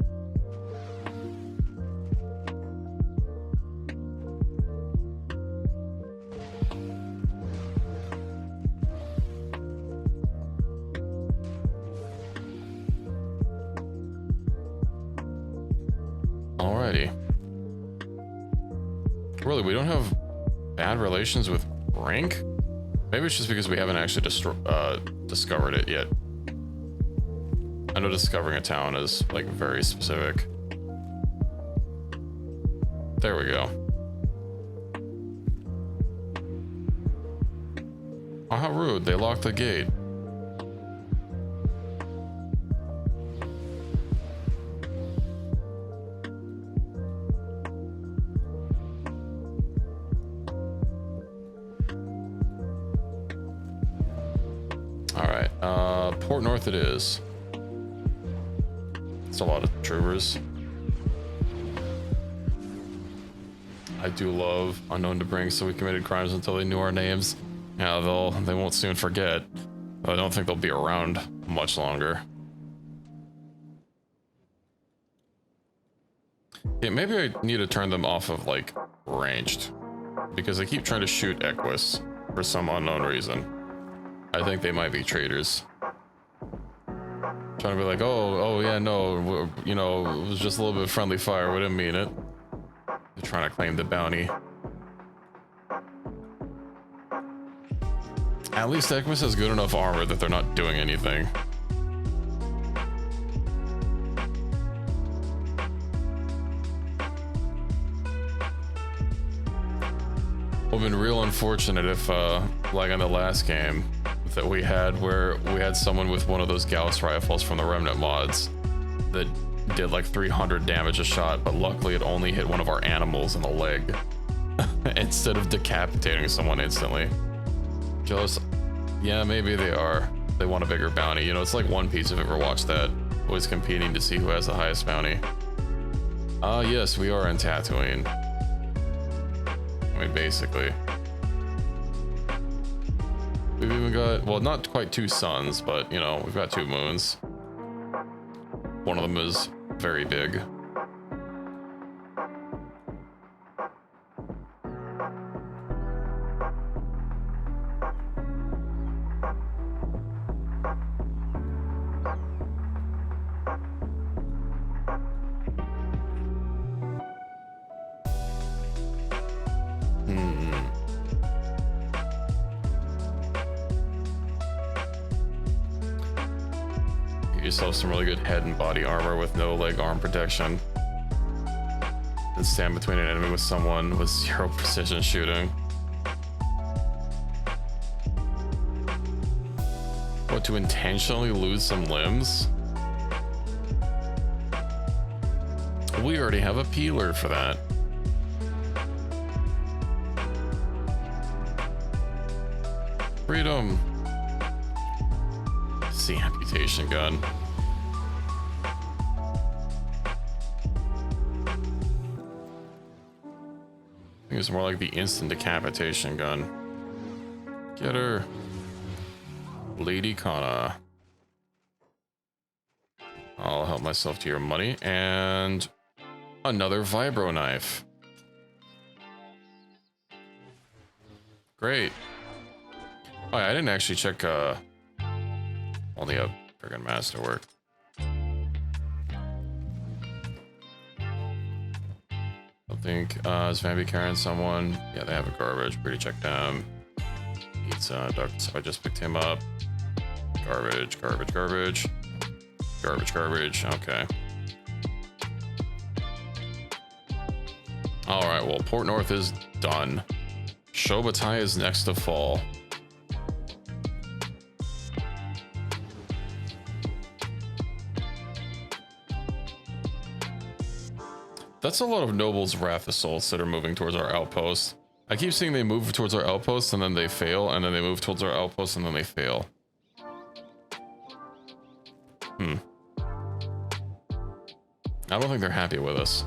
Alrighty. Really, we don't have bad relations with Rank? Maybe it's just because we haven't actually discovered it yet. I know discovering a town is like very specific. There we go. Oh, how rude. They locked the gate. All right, Port North it is. It's a lot of troopers. I do love unknown to bring, so we committed crimes until they knew our names. Yeah, they won't soon forget. I don't think they'll be around much longer. Yeah, maybe I need to turn them off of like ranged, because they keep trying to shoot Equus for some unknown reason. I think they might be traitors. Trying to be like, oh yeah, no, you know, it was just a little bit of friendly fire. We didn't mean it. They're trying to claim the bounty. At least Equus has good enough armor that they're not doing anything. Would have been real unfortunate if, like in the last game that we had, where we had someone with one of those Gauss rifles from the Remnant mods that did like 300 damage a shot, but luckily it only hit one of our animals in the leg instead of decapitating someone instantly. Jealous? Yeah, maybe they are. They want a bigger bounty. You know, it's like One Piece, if you ever watched that. Always competing to see who has the highest bounty. Yes, we are in Tatooine. I mean, basically. We've even got, well, not quite 2 suns, but, you know, we've got 2 moons. One of them is very big. Yourself some really good head and body armor with no leg arm protection, and stand between an enemy with someone with 0 precision shooting. What, to intentionally lose some limbs? We already have a peeler for that. Freedom. The amputation gun. I think it's more like the instant decapitation gun. Get her. Lady Kana. I'll help myself to your money and another vibro knife. Great. Oh, yeah, I didn't actually check only a friggin' masterwork. I think is Vampi carrying someone? Yeah, they have a garbage. Pretty check them. Needs ducts. I just picked him up. Garbage, garbage, garbage. Garbage, garbage. Okay. Alright, well, Port North is done. Shobatai is next to fall. That's a lot of nobles Wrath Assaults that are moving towards our outpost. I keep seeing they move towards our outpost and then they fail, and then they move towards our outpost and then they fail. I don't think they're happy with us.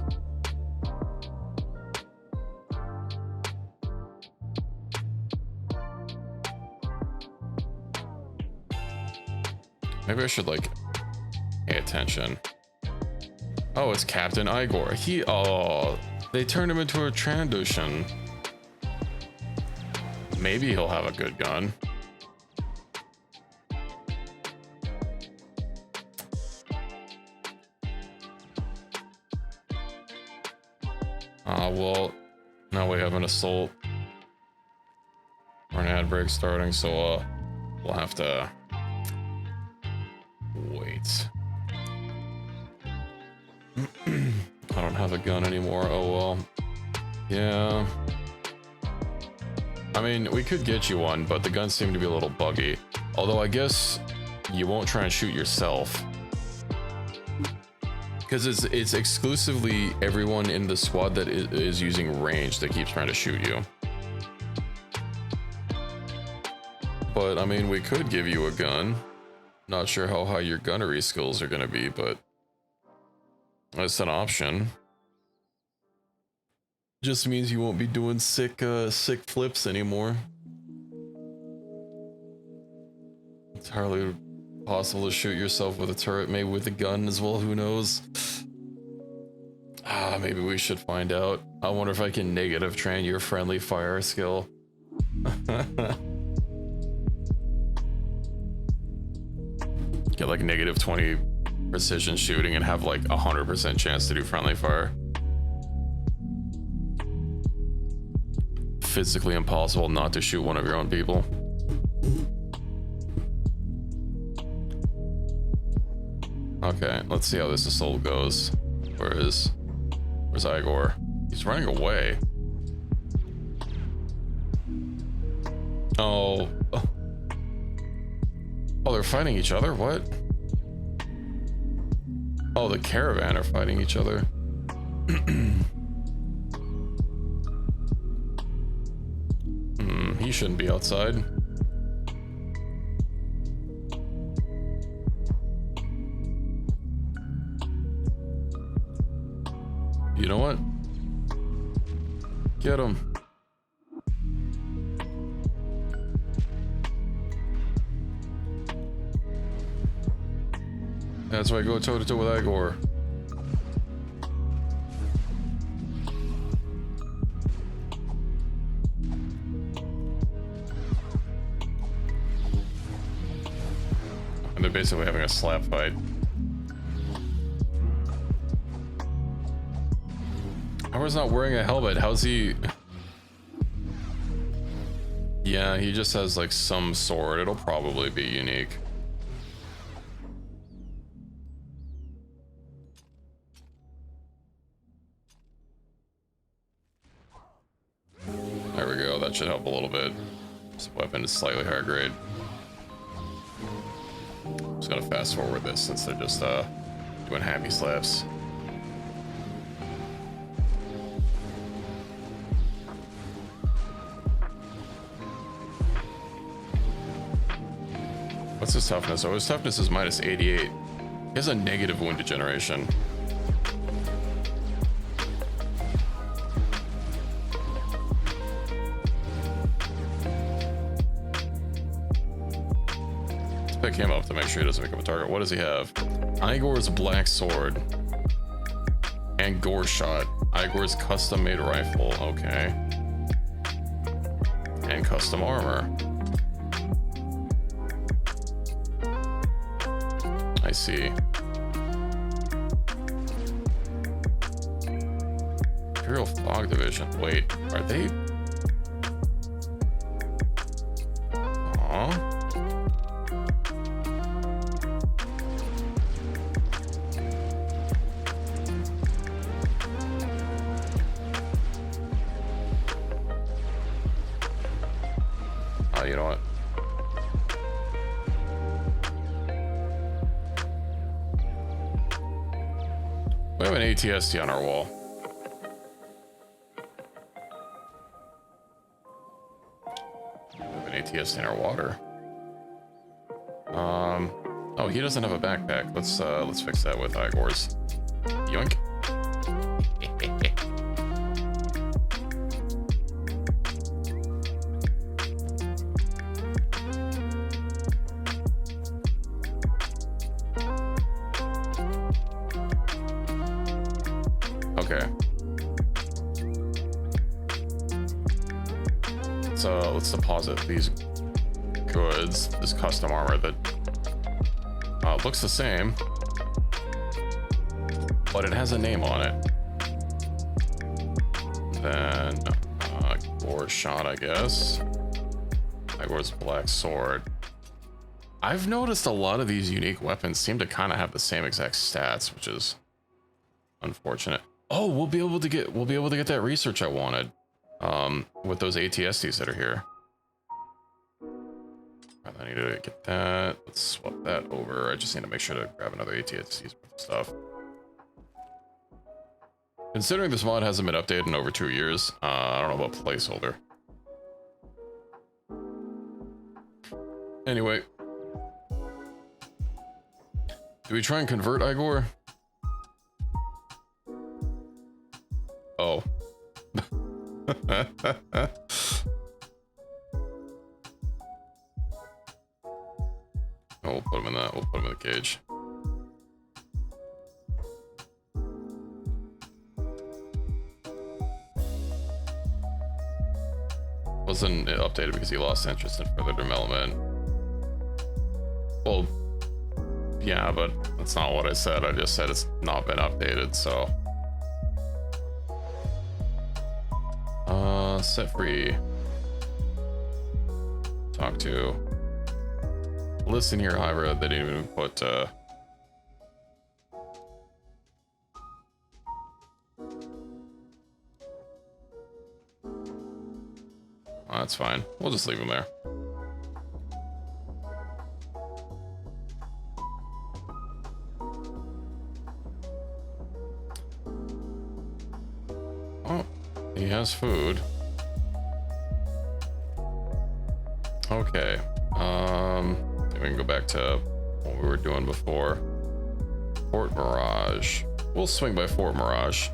Maybe I should, like, pay attention. Oh, it's Captain Igor. Oh, they turned him into a Trandoshan. Maybe he'll have a good gun. Well, now we have an assault. Or an ad break starting, so, we'll have to wait. I don't have a gun anymore. Oh well. Yeah. I mean, we could get you one, but the guns seem to be a little buggy. Although I guess you won't try and shoot yourself, because it's exclusively everyone in the squad that is using range that keeps trying to shoot you. But I mean, we could give you a gun. Not sure how high your gunnery skills are gonna be, but it's an option. Just means you won't be doing sick flips anymore. It's hardly possible to shoot yourself with a turret, maybe with a gun as well, who knows? Maybe we should find out. I wonder if I can negative train your friendly fire skill. Get like negative 20 precision shooting and have like 100% chance to do friendly fire. Physically impossible not to shoot one of your own people. Okay, let's see how this assault goes. Where's Igor? He's running away. Oh. Oh, they're fighting each other? What? Oh, the caravan are fighting each other. He shouldn't be outside. You know what? Get him. That's why I go toe to toe with Igor. And they're basically having a slap fight. Igor's not wearing a helmet. How's he? Yeah, he just has like some sword. It'll probably be unique. There we go. That should help a little bit. This weapon is slightly higher grade. Just gotta fast forward this since they're just doing happy slaps. What's his toughness? Oh, his toughness is minus 88. He has a negative wound degeneration. Let's pick him up to make sure he doesn't become a target. What does he have? Igor's black sword. And gore shot. Igor's custom made rifle. Okay. And custom armor. I see. Imperial Fog Division. Wait, are they? Aww. You know what? We have an ATST on our wall. We have an ATST in our water. Oh, he doesn't have a backpack. Let's fix that with Igor's. Yoink. Okay. So let's deposit these goods, this custom armor that looks the same, but it has a name on it. Then Igor's shot, I guess. Igor's black sword. I've noticed a lot of these unique weapons seem to kind of have the same exact stats, which is unfortunate. Oh, we'll be able to get that research I wanted with those ATSTs that are here. I need to get that. Let's swap that over. I just need to make sure to grab another ATST's stuff. Considering this mod hasn't been updated in over 2 years, I don't know about placeholder. Anyway. Do we try and convert Igor? Oh. Oh, we'll put him in that. We'll put him in the cage. Wasn't updated because he lost interest in further development. Well, yeah, but that's not what I said. I just said it's not been updated, so. Set free. Talk to. Listen here, however, they didn't even put, oh, that's fine. We'll just leave him there. Oh, he has food. Okay. We can go back to what we were doing before. Fort Mirage. We'll swing by Fort Mirage.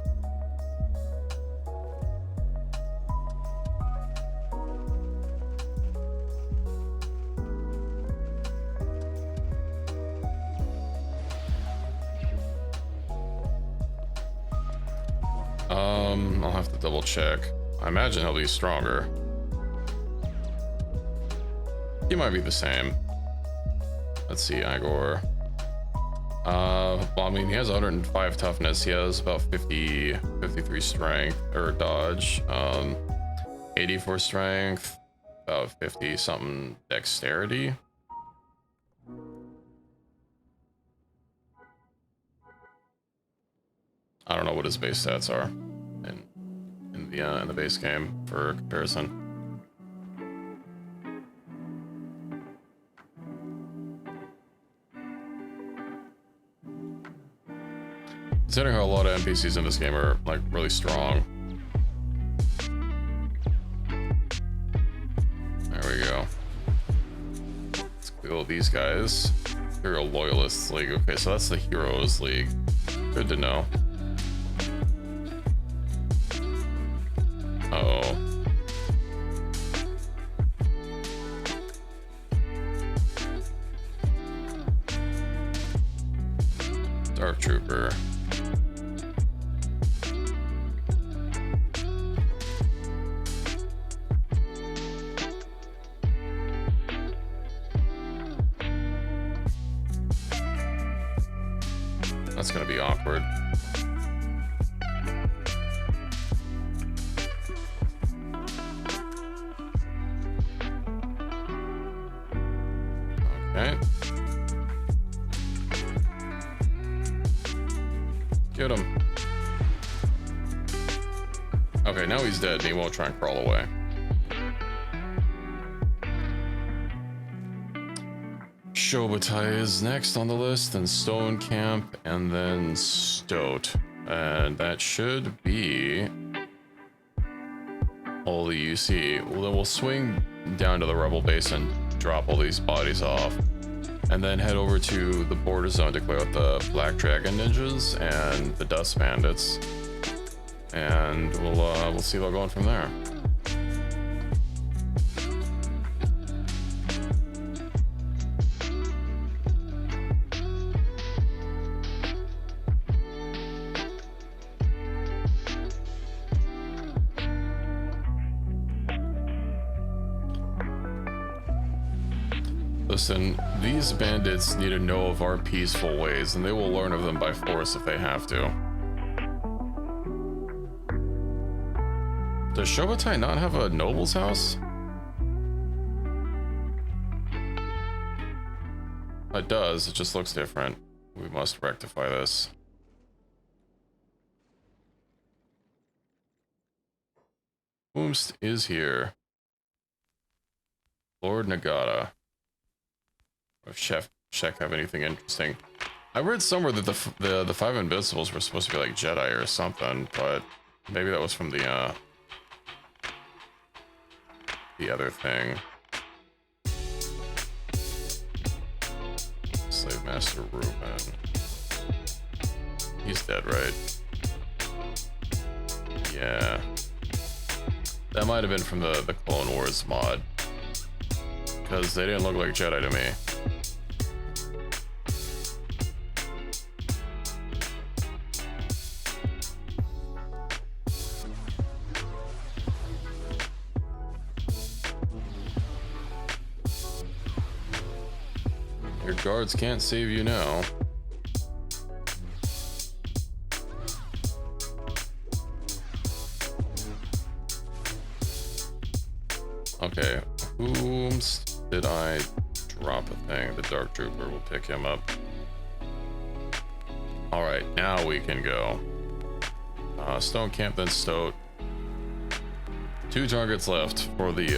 I'll have to double check. I imagine he'll be stronger. He might be the same. Let's see, Igor. Well, I mean, he has 105 toughness. He has about 53 strength or dodge. 84 strength, about 50 something dexterity. I don't know what his base stats are in the base game for comparison. Considering how a lot of NPCs in this game are like really strong. There we go. Let's kill these guys. Hero Loyalists League. Okay, so that's the Heroes League. Good to know. Uh-oh. Dark Trooper. That's gonna be awkward. Okay. Get him. Okay, now he's dead and he won't try and crawl away. Shobutai is next on the list, then Stone Camp, and then Stoat. And that should be all the UC. Well, then we'll swing down to the Rebel base and drop all these bodies off. And then head over to the border zone to clear out the Black Dragon Ninjas and the Dust Bandits. And we'll see about going from there. Listen, these bandits need to know of our peaceful ways, and they will learn of them by force if they have to. Does Shobutai not have a noble's house? It does, it just looks different. We must rectify this. Whomst is here? Lord Nagata. If Chef Check have anything interesting. I read somewhere that the five Invincibles were supposed to be like Jedi or something, but maybe that was from the other thing. Master Ruben. He's dead, right? Yeah. That might have been from the Clone Wars mod. Because they didn't look like Jedi to me. Your guards can't save you now. Okay, whom did I drop a thing? The Dark Trooper will pick him up. Alright, now we can go. Stone Camp, then Stoat. 2 targets left for the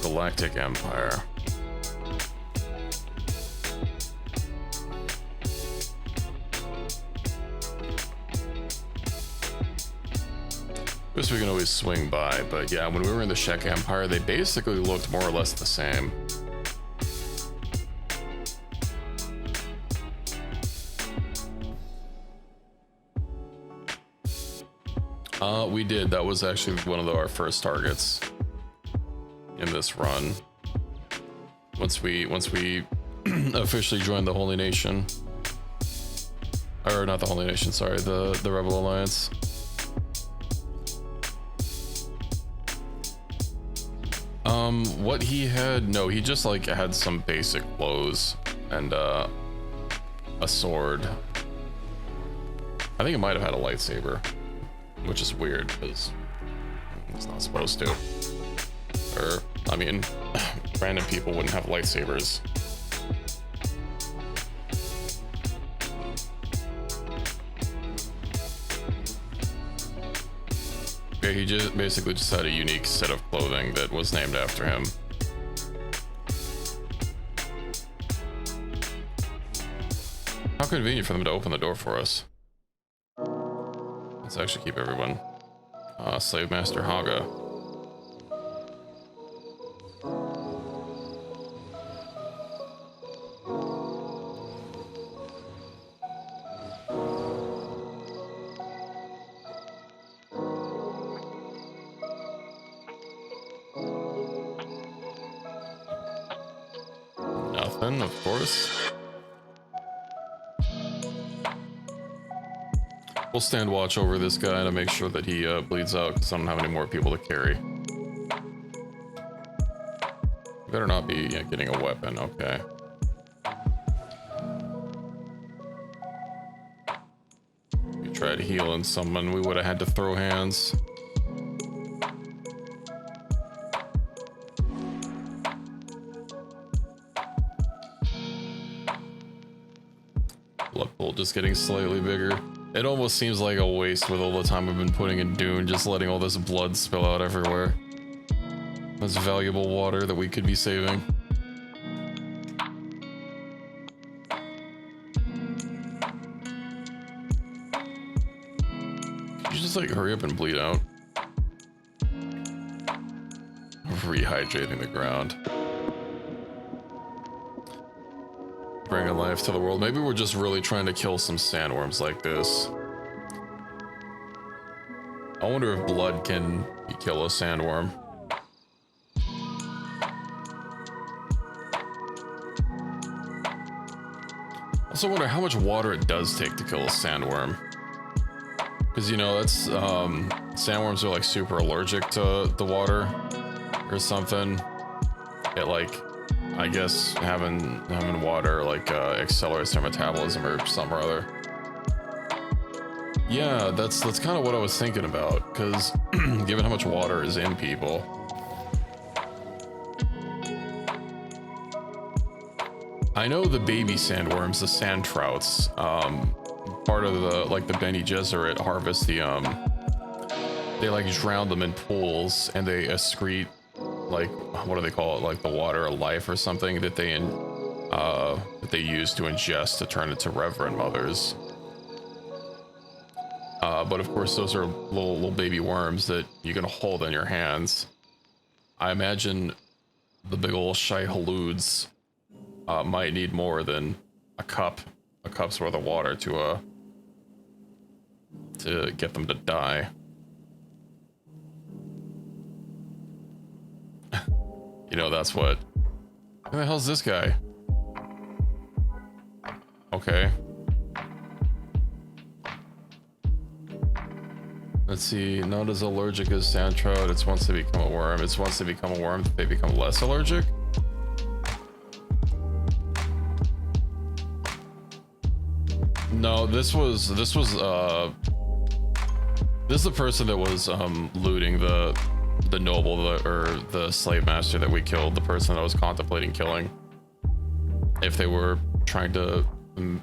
Galactic Empire. Guess we can always swing by, but yeah, when we were in the Shek Empire, they basically looked more or less the same. We did. That was actually one of our first targets in this run. Once we officially joined the Holy Nation. Or not the Holy Nation, sorry, the Rebel Alliance. What he had, no, he just like had some basic clothes and a sword. I think it might have had a lightsaber, which is weird because it's not supposed to. Or, I mean, random people wouldn't have lightsabers. Yeah, he just basically just had a unique set of clothing that was named after him. How convenient for them to open the door for us. Let's actually keep everyone. Slave Master Haga. Nothing, of course. We'll stand watch over this guy to make sure that he bleeds out because I don't have any more people to carry. Better not be getting a weapon, okay. We tried healing someone, we would have had to throw hands. Blood pool just getting slightly bigger. It almost seems like a waste with all the time we've been putting in Dune, just letting all this blood spill out everywhere. That's valuable water that we could be saving. Could you just like hurry up and bleed out? Rehydrating the ground. Bringing life to the world. Maybe we're just really trying to kill some sandworms like this. I wonder if blood can kill a sandworm. I also wonder how much water it does take to kill a sandworm. Because, you know, that's, sandworms are like super allergic to the water or something. It like, I guess having water like accelerates their metabolism or something or other. Yeah, that's kind of what I was thinking about, because given how much water is in people. I know the baby sandworms, the sand trouts, part of the the Bene Gesserit harvest the they like drown them in pools and they excrete like, what do they call it, like the water of life or something that they use to ingest to turn into Reverend Mothers. But of course those are little baby worms that you can hold in your hands. I imagine the big ol' Shai-Haluds might need more than a cup's worth of water to get them to die. You know, that's what. Who the hell's this guy? Okay. Let's see. Not as allergic as sand trout. It's once they become a worm. It's once they become a worm that they become less allergic. No, this is the person that was looting the noble or the slave master that we killed, the person that I was contemplating killing if they were trying to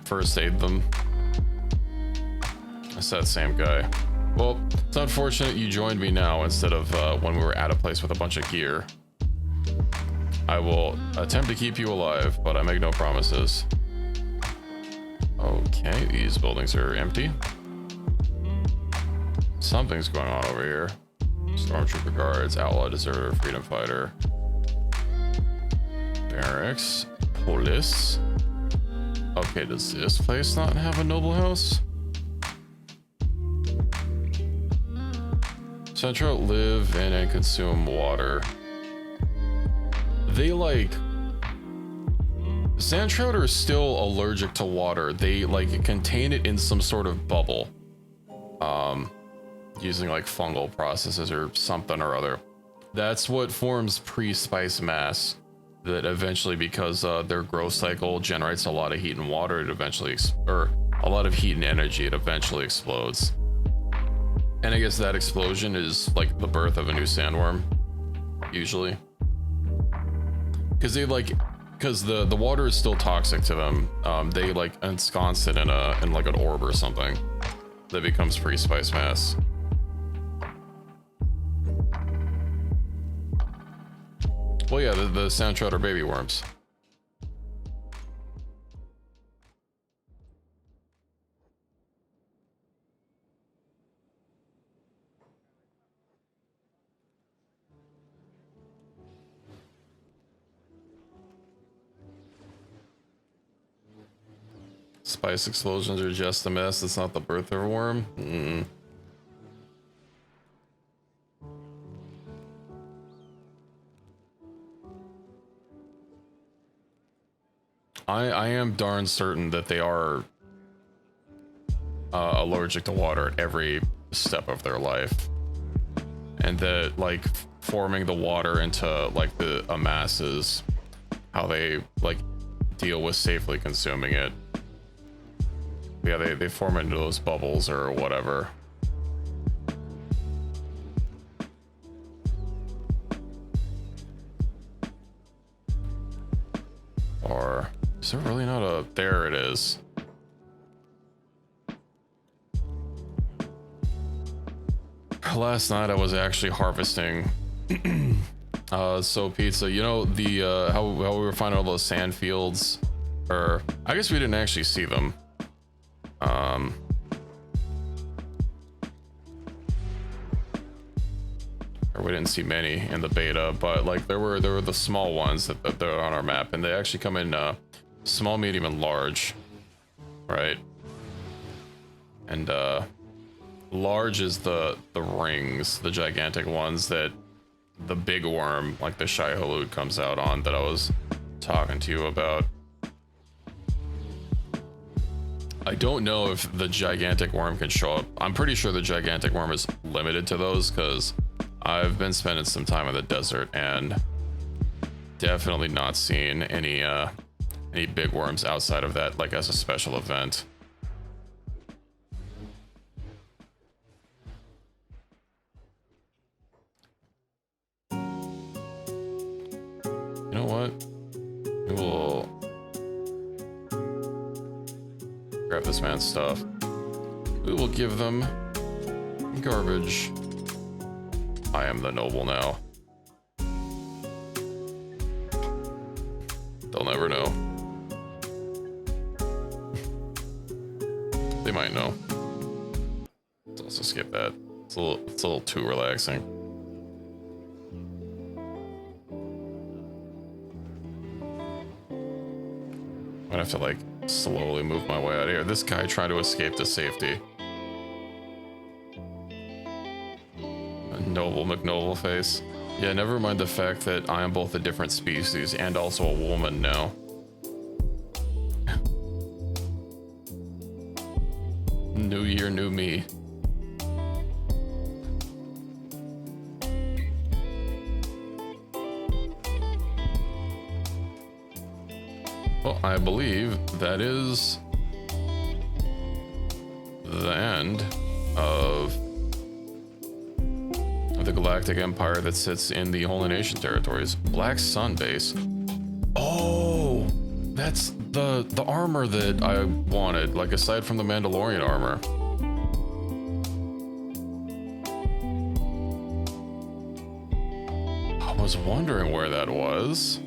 first aid them. It's that same guy. Well, it's unfortunate you joined me now instead of when we were at a place with a bunch of gear. I will attempt to keep you alive, but I make no promises. Okay, these buildings are empty. Something's going on over here. Stormtrooper guards, outlaw deserter, freedom fighter. Barracks, police. Okay, does this place not have a noble house? Central live in and consume water. They like... Sand trout are still allergic to water. They like contain it in some sort of bubble. Using like fungal processes or something or other. That's what forms pre-spice mass that eventually, because their growth cycle generates a lot of heat and water, it eventually, or a lot of heat and energy, it eventually explodes. And I guess that explosion is like the birth of a new sandworm, usually. Because they like, because the water is still toxic to them. They like ensconce it in like an orb or something that becomes pre-spice mass. Well, yeah, the sand trout are baby worms. Spice explosions are just a mess. It's not the birth of a worm. I am darn certain that they are allergic to water at every step of their life, and that like forming the water into like a mass is how they like deal with safely consuming it. Yeah, they form into those bubbles or whatever. Or is there really not a... There it is. Last night I was actually harvesting so pizza, you know, the how we were finding all those sand fields, or I guess we didn't actually see them. Or we didn't see many in the beta, but like there were the small ones that are on our map, and they actually come in small, medium, and large, right? And large is the rings, the gigantic ones that the big worm, like the Shai-Hulud, comes out on, that I was talking to you about. I don't know if the gigantic worm can show up. I'm pretty sure the gigantic worm is limited to those, because I've been spending some time in the desert and definitely not seen any big worms outside of that, like as a special event. You know what? We will grab this man's stuff. We will give them garbage. I am the noble now. They'll never know. They might know. Let's also skip that. It's a little too relaxing. I'm gonna have to like slowly move my way out of here. This guy trying to escape to safety. A noble McNoble face. Yeah, never mind the fact that I am both a different species and also a woman now. New year, new me. Well, I believe that is the end of the Galactic Empire that sits in the Holy Nation territories. Black Sun Base. Oh, that's the armor that I wanted, like aside from the Mandalorian armor. I was wondering where that was.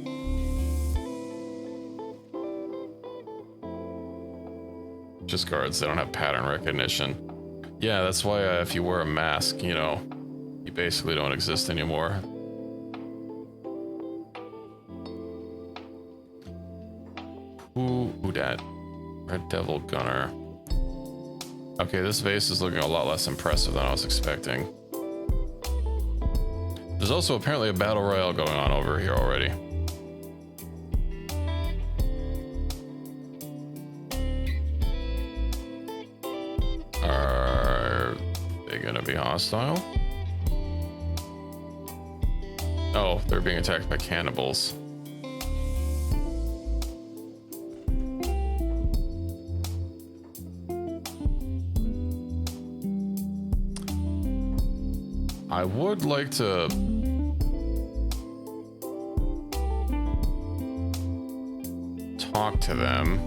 Just guards, they don't have pattern recognition. Yeah, that's why if you wear a mask, you know, you basically don't exist anymore. Who dat? Red Devil Gunner. Okay, this base is looking a lot less impressive than I was expecting. There's also apparently a battle royale going on over here already. Are they gonna be hostile? Oh, they're being attacked by cannibals. I would like to talk to them.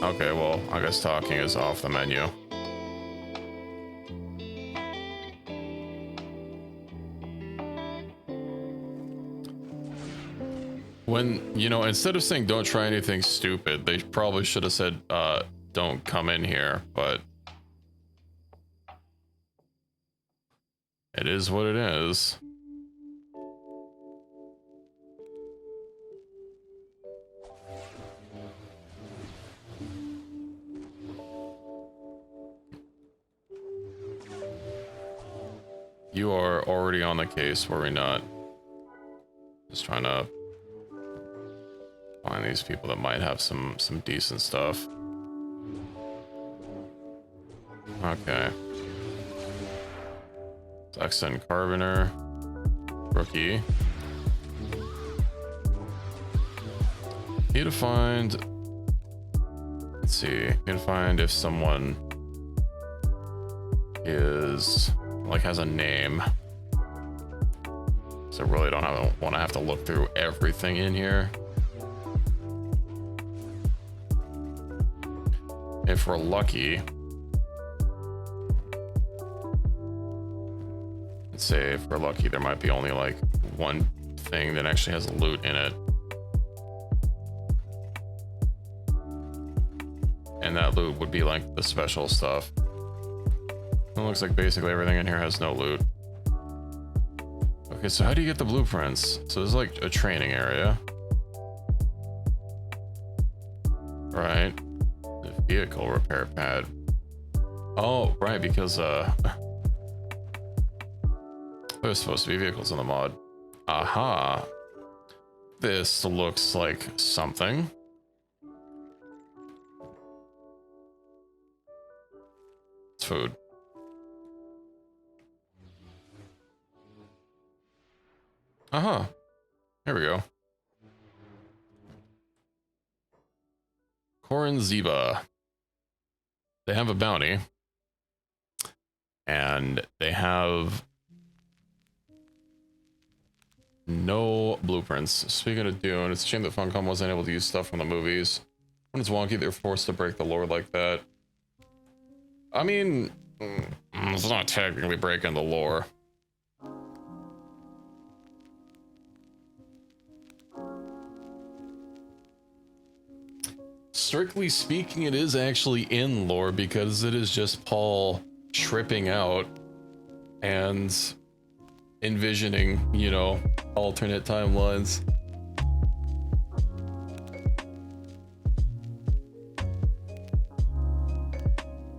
Okay, well, I guess talking is off the menu. When, you know, instead of saying don't try anything stupid, they probably should have said, don't come in here, but it is what it is. You are already on the case, were we not? Just trying to find these people that might have some decent stuff. Okay. Saxon Carboner. Rookie. Need to find... Let's see. Need to find if someone is... like has a name. So I really don't want to have to look through everything in here. If we're lucky, let's say if we're lucky, there might be only like one thing that actually has loot in it. And that loot would be like the special stuff. It looks like basically everything in here has no loot. Okay, so how do you get the blueprints? So there's like a training area. Right. The vehicle repair pad. Oh, right, because there's supposed to be vehicles in the mod. Aha. This looks like something. It's food. Uh-huh. Here we go. Korin Ziba. They have a bounty. And they have no blueprints. Speaking of Dune, it's a shame that Funcom wasn't able to use stuff from the movies. When it's wonky, they're forced to break the lore like that. I mean, it's not technically breaking the lore. Strictly speaking, it is actually in lore because it is just Paul tripping out and envisioning, you know, alternate timelines.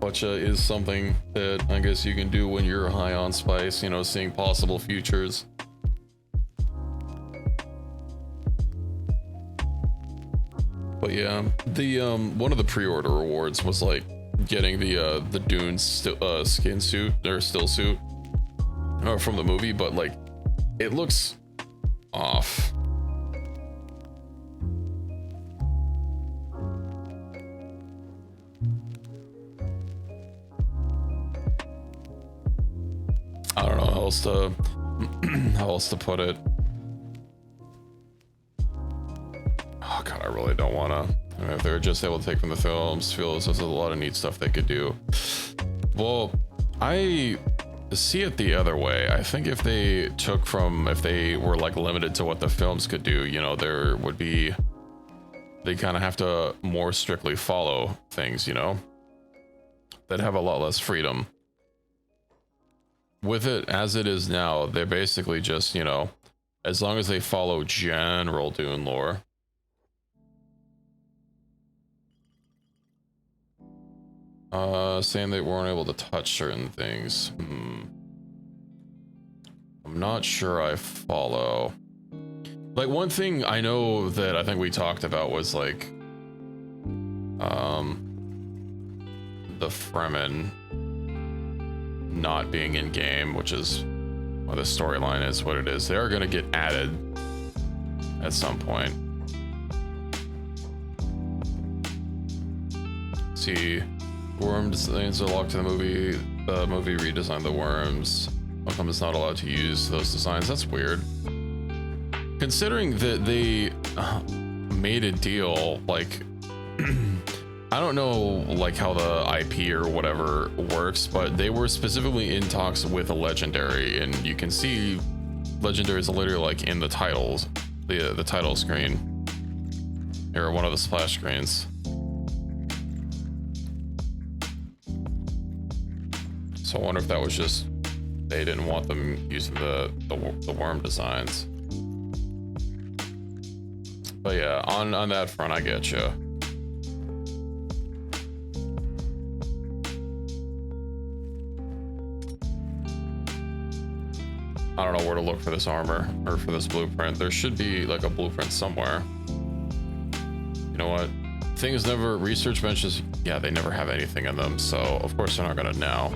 Which is something that I guess you can do when you're high on spice, you know, seeing possible futures. But yeah, the one of the pre-order rewards was like getting the Dune skin suit or still suit from the movie, but like it looks off. I don't know how else to how else to put it. Oh god, I really don't want to. I mean, if they're just able to take from the films, feels there's a lot of neat stuff they could do. Well, I see it the other way. I think if they took from, if they were like limited to what the films could do, you know, there would be, they kind of have to more strictly follow things, you know, that have a lot less freedom. With it as it is now, they're basically just, you know, as long as they follow general Dune lore. Saying they weren't able to touch certain things. I'm not sure I follow. Like, one thing I know that I think we talked about was like, the Fremen not being in game, which is why the storyline is what it is. They are going to get added at some point. See, worm designs are locked to the movie. The movie redesigned the worms. Welcome is not allowed to use those designs. That's weird. Considering that they made a deal, like, I don't know like how the IP or whatever works, but they were specifically in talks with a Legendary, and you can see Legendary is literally like in the titles, the title screen, or one of the splash screens. So I wonder if that was just they didn't want them using the worm designs. But yeah, on that front, I get you. I don't know where to look for this armor or for this blueprint. There should be like a blueprint somewhere. You know what? Things never, research benches, yeah, they never have anything in them. So of course they're not gonna now.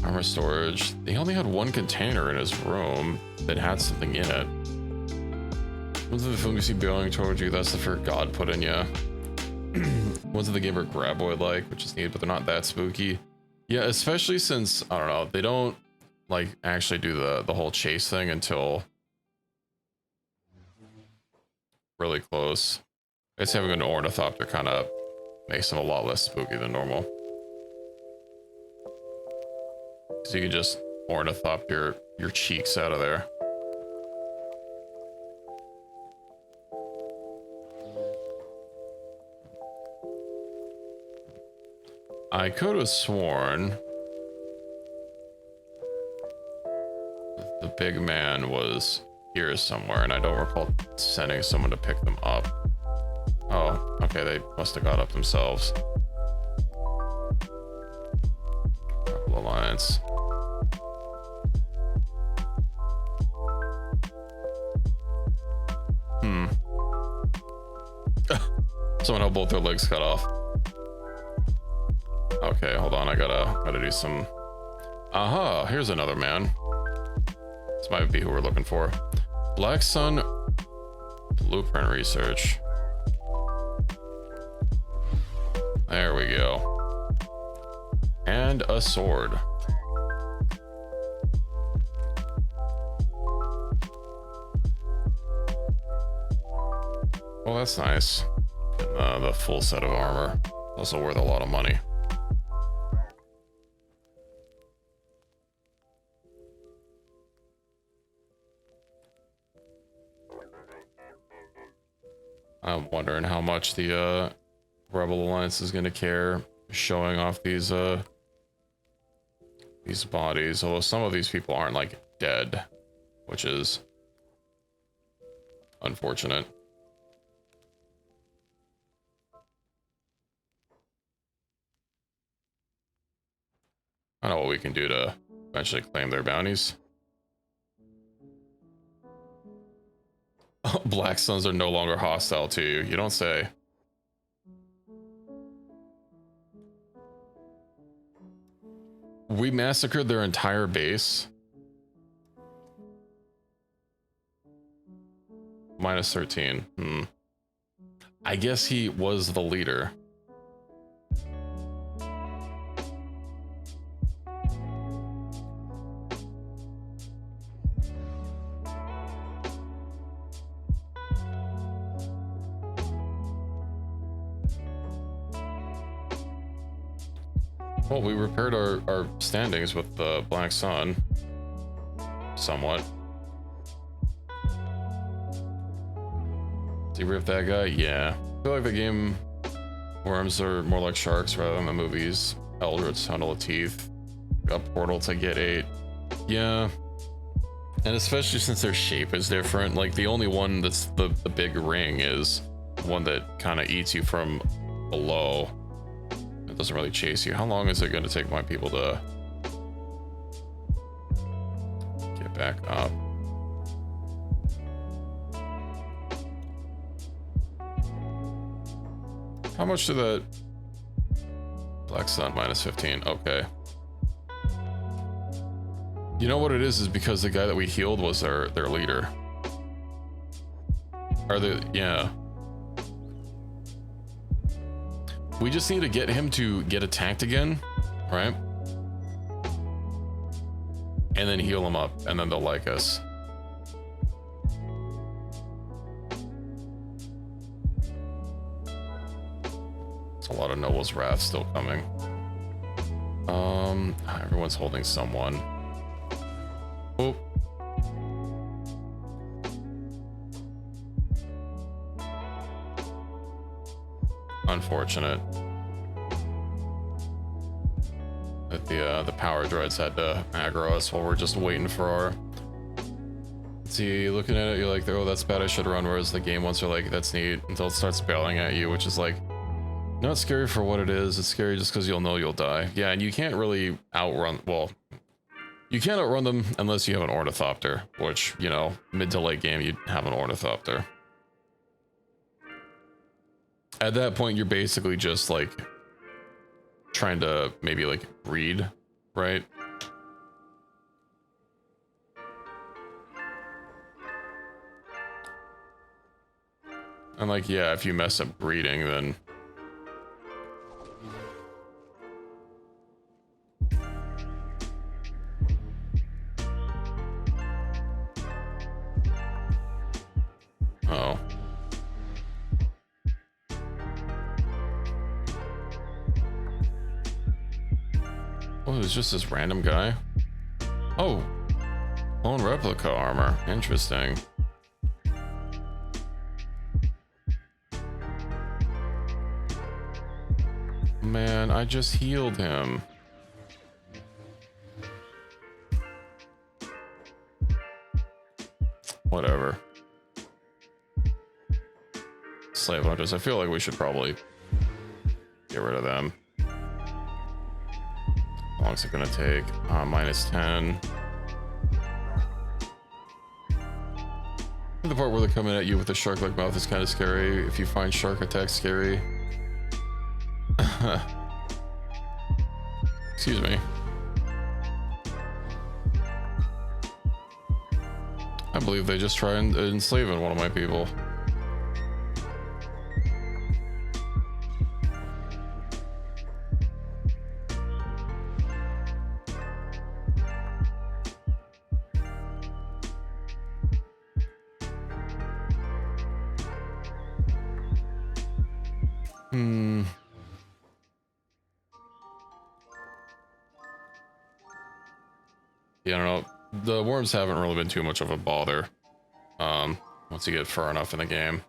Armor storage. He only had one container in his room that had something in it. Ones of the film you see bailing towards you, that's the fur God put in ya. Ones of the game are graboid like, which is neat, but they're not that spooky. Yeah, especially since, I don't know, they don't like actually do the whole chase thing until really close. I guess having an ornithopter kind of makes them a lot less spooky than normal. So you can just ornithopter your cheeks out of there. I could have sworn the big man was here somewhere, and I don't recall sending someone to pick them up. Oh, okay, they must have got up themselves. Couple alliance. Someone had both their legs cut off. Okay, hold on. I gotta do some. Aha! Here's another man. This might be who we're looking for. Black Sun blueprint research. There we go. And a sword. Well, that's nice. And, the full set of armor. Also worth a lot of money. I'm wondering how much the Rebel Alliance is going to care showing off these these bodies, although some of these people aren't like dead, which is unfortunate. I don't know what we can do to eventually claim their bounties. Black Suns are no longer hostile to you. You don't say. We massacred their entire base. Minus 13. I guess he was the leader. Well, we repaired our standings with the Black Sun. Somewhat. Did you rip that guy? Yeah. I feel like the game worms are more like sharks rather than the movies. Eldritch Tunnel of Teeth. Got Portal to get 8. Yeah. And especially since their shape is different. Like the only one that's the big ring is one that kind of eats you from below. It doesn't really chase you. How long is it going to take my people to get back up? How much did that Black Sun minus 15? Okay. You know what it is because the guy that we healed was their leader. Or yeah. We just need to get him to get attacked again, right? And then heal him up, and then they'll like us. It's a lot of Noble's Wrath still coming. Everyone's holding someone. Oh. Unfortunate that the power droids had to aggro us while we're just waiting for our. See, looking at it, you're like, oh, that's bad, I should run. Whereas the game ones are like, that's neat, until it starts bailing at you, which is like not scary for what it is. It's scary just because you'll know you'll die. Yeah, and you can't really outrun. Well, you can't outrun them unless you have an ornithopter, which, you know, mid to late game you'd have an ornithopter. At that point, you're basically just like trying to maybe like read, right? And like, yeah, if you mess up breeding, then oh. Oh, it's just this random guy. Oh, clone replica armor. Interesting. Man, I just healed him. Whatever. Slave hunters. I feel like we should probably get rid of them. How long is it gonna take? Minus 10. The part where they're coming at you with a shark-like mouth is kind of scary. If you find shark attacks scary. Excuse me. I believe they just tried enslaving one of my people. Yeah, I don't know. The worms haven't really been too much of a bother. Once you get far enough in the game.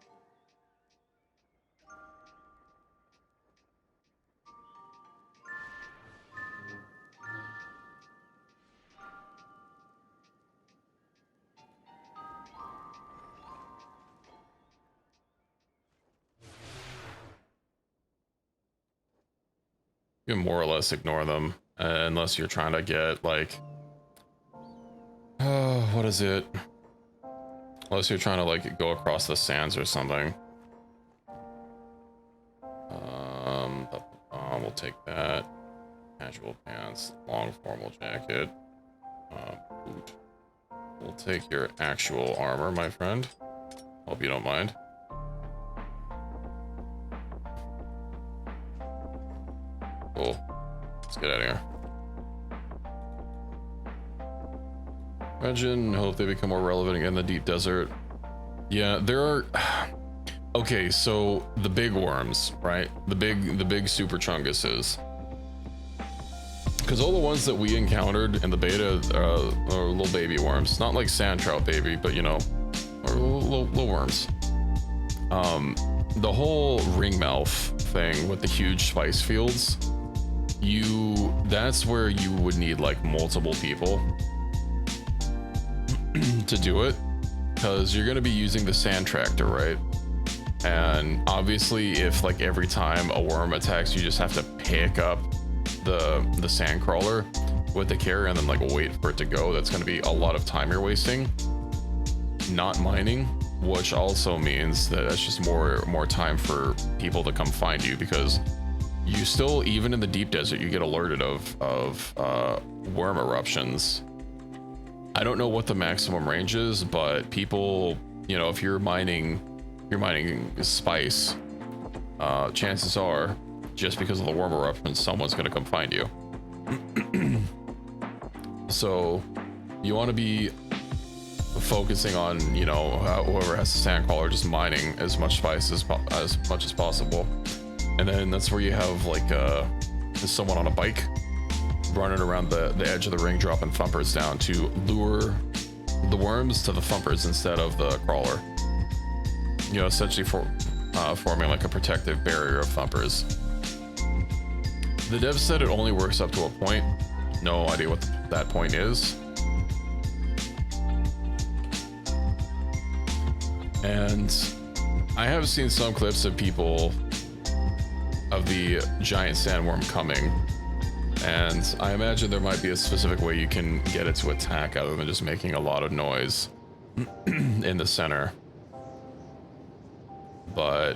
You can more or less ignore them, unless you're trying to get like, what is it? Unless you're trying to like go across the sands or something. We'll take that. Casual pants, long formal jacket, boot. We'll take your actual armor, my friend. Hope you don't mind. Cool. Let's get out of here. Imagine, hope they become more relevant in the deep desert. Yeah, there are... Okay, so the big worms, right? The big super chunguses. Because all the ones that we encountered in the beta are little baby worms. Not like sand trout baby, but you know, or little worms. The whole ringmouth thing with the huge spice fields, that's where you would need like multiple people to do it, because you're going to be using the sand tractor, right? And obviously if like every time a worm attacks you just have to pick up the sand crawler with the carrier and then like wait for it to go, that's going to be a lot of time you're wasting not mining, which also means that it's just more time for people to come find you, because you still, even in the deep desert, you get alerted of worm eruptions. I don't know what the maximum range is, but people, you know, if you're mining spice, chances are, just because of the worm eruption, someone's gonna come find you. So you want to be focusing on, you know, whoever has the sand crawler just mining as much spice as much as possible. And then that's where you have like someone on a bike running around the edge of the ring, dropping thumpers down to lure the worms to the thumpers instead of the crawler. You know, essentially forming like a protective barrier of thumpers. The dev said it only works up to a point. No idea what that point is. And I have seen some clips of people of the giant sandworm coming, and I imagine there might be a specific way you can get it to attack other than just making a lot of noise in the center. But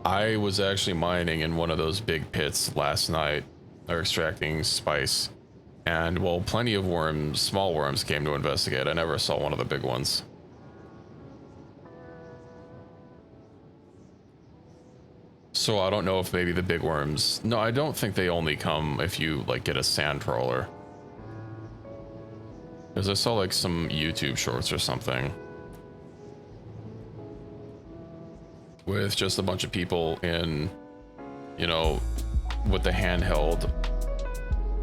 I was actually mining in one of those big pits last night, or extracting spice, and well, plenty of worms, small worms, came to investigate. I never saw one of the big ones. So I don't know if maybe the big worms... No, I don't think they only come if you like get a sand crawler. Because I saw like some YouTube shorts or something with just a bunch of people in, you know, with the handheld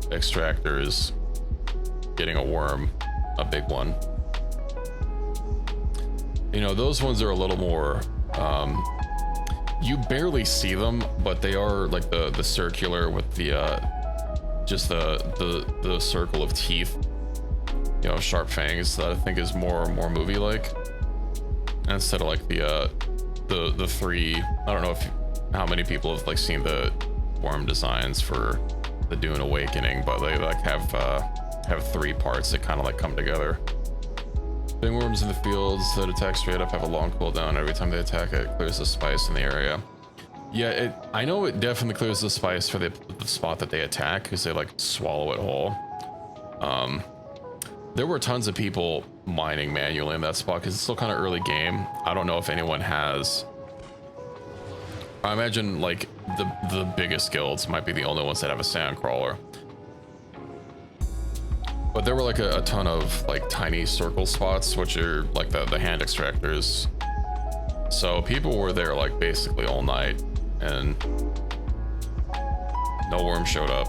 extractors getting a worm, a big one. You know, those ones are a little more... you barely see them, but they are like the circular with the just the circle of teeth, you know, sharp fangs, that I think is more movie like, instead of like the three. I don't know how many people have like seen the worm designs for the Dune Awakening, but they like have three parts that kind of like come together. Big worms in the fields that attack straight up have a long cooldown. Every time they attack, it clears the spice in the area. Yeah, I know it definitely clears the spice for the spot that they attack, because they like swallow it whole. There were tons of people mining manually in that spot because it's still kind of early game. I don't know if anyone has... I imagine like the biggest guilds might be the only ones that have a sand crawler. But there were like a ton of like tiny circle spots, which are like the hand extractors. So people were there like basically all night, and no worm showed up.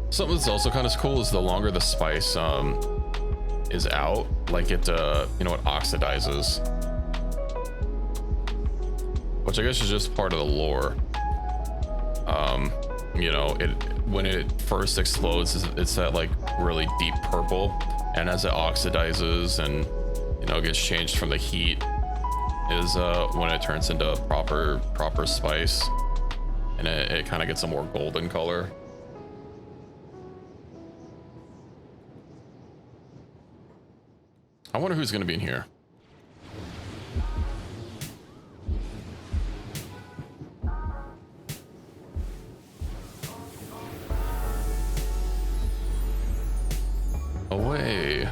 Something that's also kind of cool is the longer the spice is out, like it you know, it oxidizes, which I guess is just part of the lore. You know, when it first explodes, it's that like really deep purple, and as it oxidizes and, you know, gets changed from the heat is when it turns into proper spice. and it kind of gets a more golden color. I wonder who's going to be in here. Away.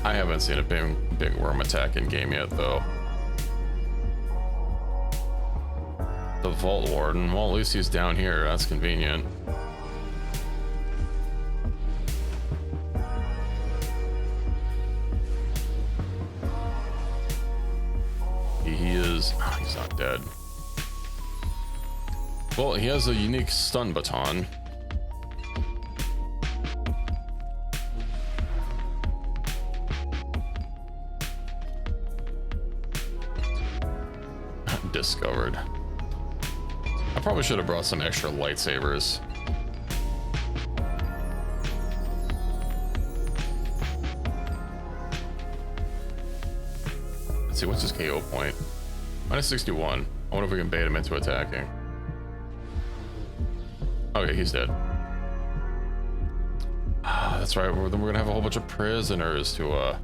I haven't seen a big worm attack in game yet, though. The Vault Warden. Well, at least he's down here. That's convenient. He is... Oh, he's not dead. Well, he has a unique stun baton. Discovered. I probably should have brought some extra lightsabers. Let's see, what's his KO point? Minus 61. I wonder if we can bait him into attacking. Okay, he's dead. Ah, that's right. Then we're gonna have a whole bunch of prisoners to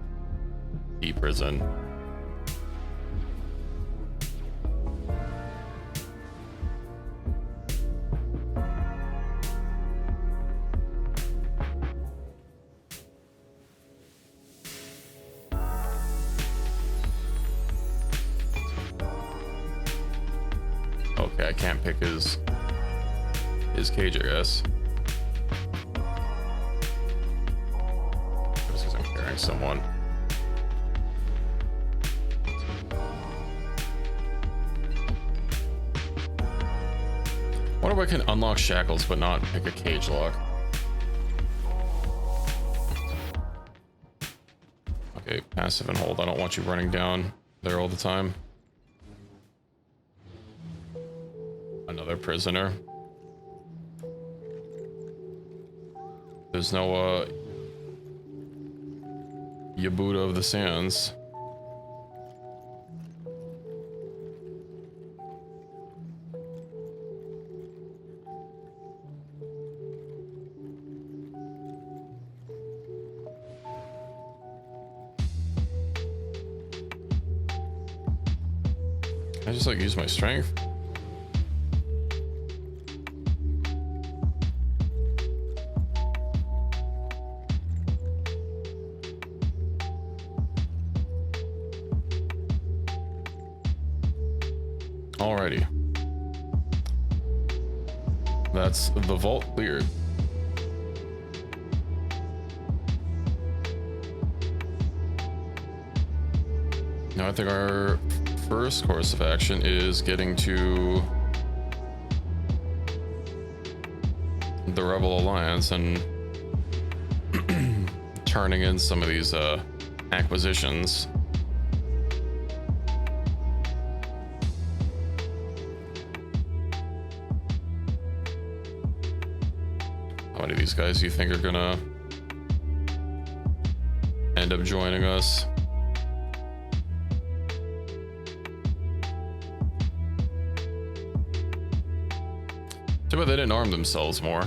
de-prison. Okay, I can't pick his cage, I guess. Just because I'm carrying someone. Wonder if I can unlock shackles but not pick a cage lock. Okay, passive and hold. I don't want you running down there all the time. Another prisoner. There's no Yabuda of the Sands. Can I just like use my strength? Alrighty. That's the vault cleared. Now I think our first course of action is getting to the Rebel Alliance and turning in some of these acquisitions. How many of these guys do you think are gonna end up joining us? Too bad they didn't arm themselves more.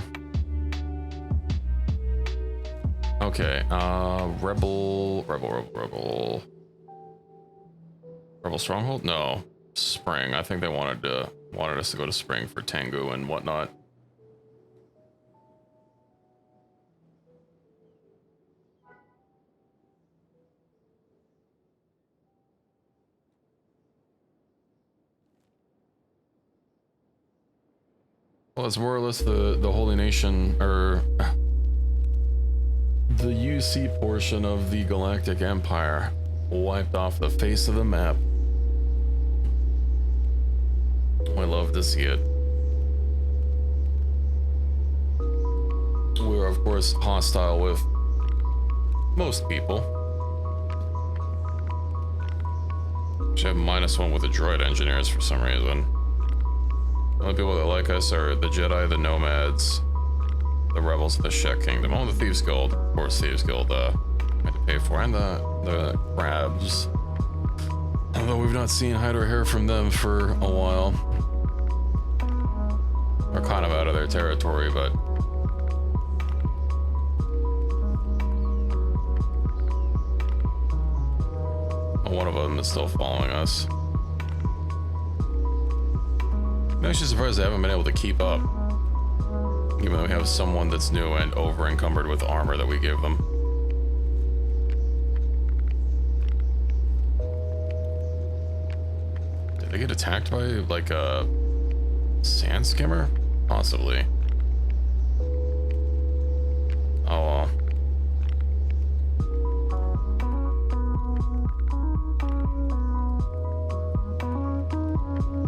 Okay, Rebel Stronghold? No, Spring. I think they wanted us to go to Spring for Tengu and whatnot. Well, it's more or less the Holy Nation, or the UC portion of the Galactic Empire wiped off the face of the map. We love to see it. We're of course hostile with most people. Should have -1 with the droid engineers for some reason. The only people that like us are the Jedi, the Nomads, the Rebels of the Shek Kingdom. Oh, the Thieves Guild. Of course, Thieves Guild, I had to pay for. And the Crabs. Although we've not seen hide or hair from them for a while. We're kind of out of their territory, but... one of them is still following us. I'm actually surprised they haven't been able to keep up. Even though we have someone that's new and over encumbered with armor that we give them. Did they get attacked by like a sand skimmer? Possibly. Oh well.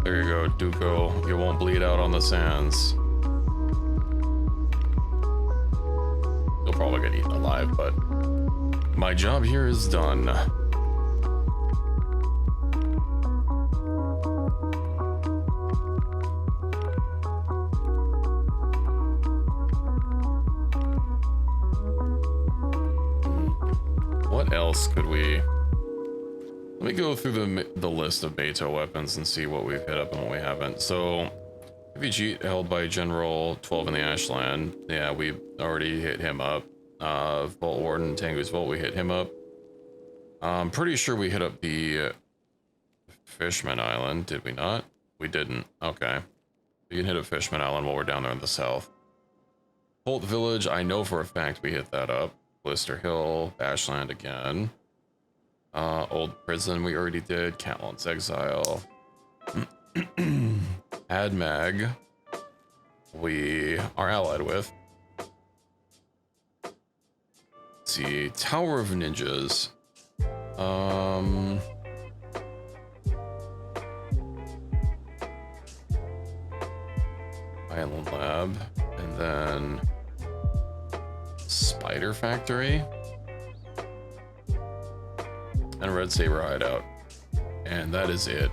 There you go, Duco. You won't bleed out on the sands. You'll probably get eaten alive, but my job here is done. What else could we... Let me go through the list of beta weapons and see what we've hit up and what we haven't. So, heavy jeet held by General 12 in the Ashland. Yeah, we already hit him up. Vault Warden, Tengu's Vault, we hit him up. I'm pretty sure we hit up the Fishman Island, did we not? We didn't. Okay. We can hit up Fishman Island while we're down there in the south. Holt Village, I know for a fact we hit that up. Blister Hill, Ashland again. Old Prison we already did. Catlan's Exile. Admag we are allied with. Let's see, Tower of Ninjas. Island Lab, and then Spider Factory. And Red Saber Hideout. And that is it.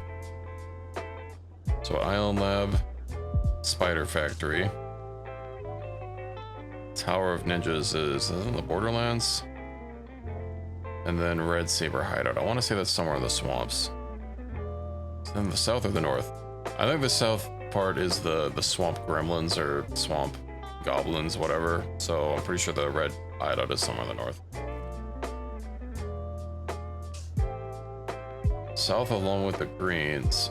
So Island Lab, Spider Factory. Tower of Ninjas is in the Borderlands. And then Red Saber Hideout. I want to say that's somewhere in the swamps. Is it in the south or the north? I think the south part is the swamp gremlins or swamp goblins, whatever. So I'm pretty sure the Red Hideout is somewhere in the north. South along with the greens.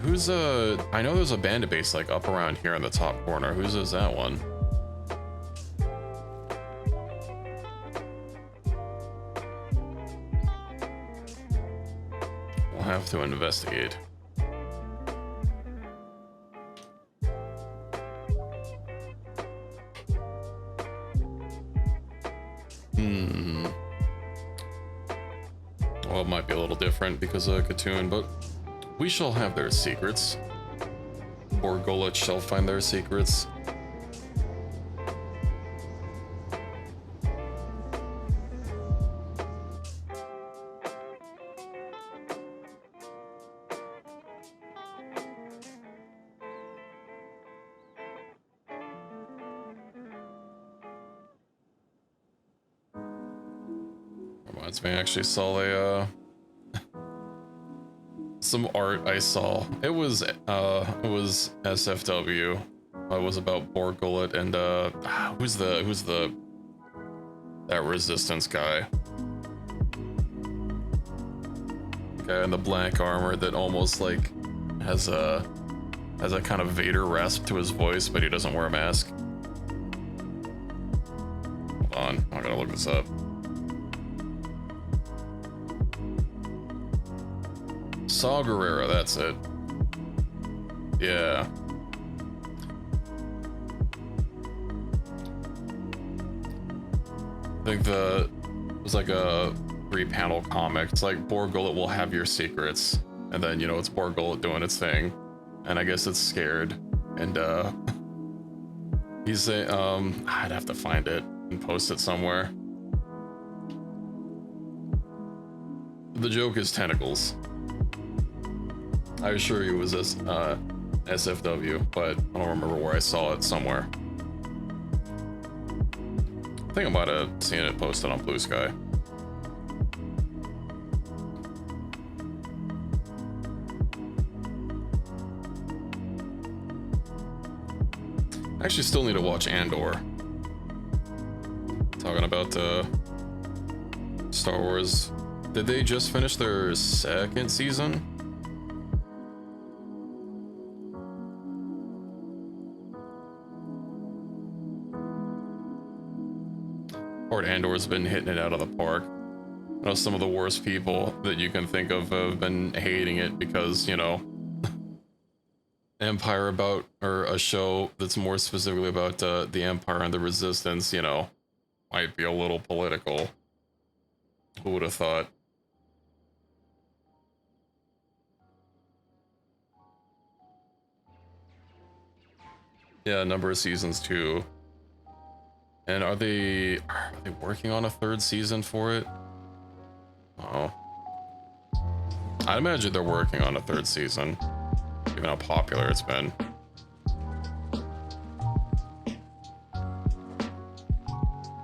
Who's I know there's a bandit base like up around here in the top corner. Whose is that one? We'll have to investigate. Well, it might be a little different because of Katoon, but we shall have their secrets. Borgullet shall find their secrets. Reminds me, I actually saw a some art I saw. It was SFW. It was about Borgullet and who's the that resistance guy. Guy in the black armor that almost like has a kind of Vader rasp to his voice, but he doesn't wear a mask. Hold on, I gotta look this up. Saw Gerrera, that's it. Yeah. I think it was like a 3-panel comic. It's like Borgullet will have your secrets, and then, you know, it's Borgullet doing its thing, and I guess it's scared, and he's a I'd have to find it and post it somewhere. The joke is tentacles. I assure you it was this SFW, but I don't remember where I saw it somewhere. I think I might have seen it posted on Blue Sky. I actually still need to watch Andor. Talking about Star Wars. Did they just finish their second season? Port Andor's been hitting it out of the park. I know some of the worst people that you can think of have been hating it because, you know, Empire about, or a show that's more specifically about the Empire and the Resistance, you know, might be a little political. Who would have thought? Yeah, a number of seasons too. And are they working on a third season for it? Oh. I imagine they're working on a third season, given how popular it's been.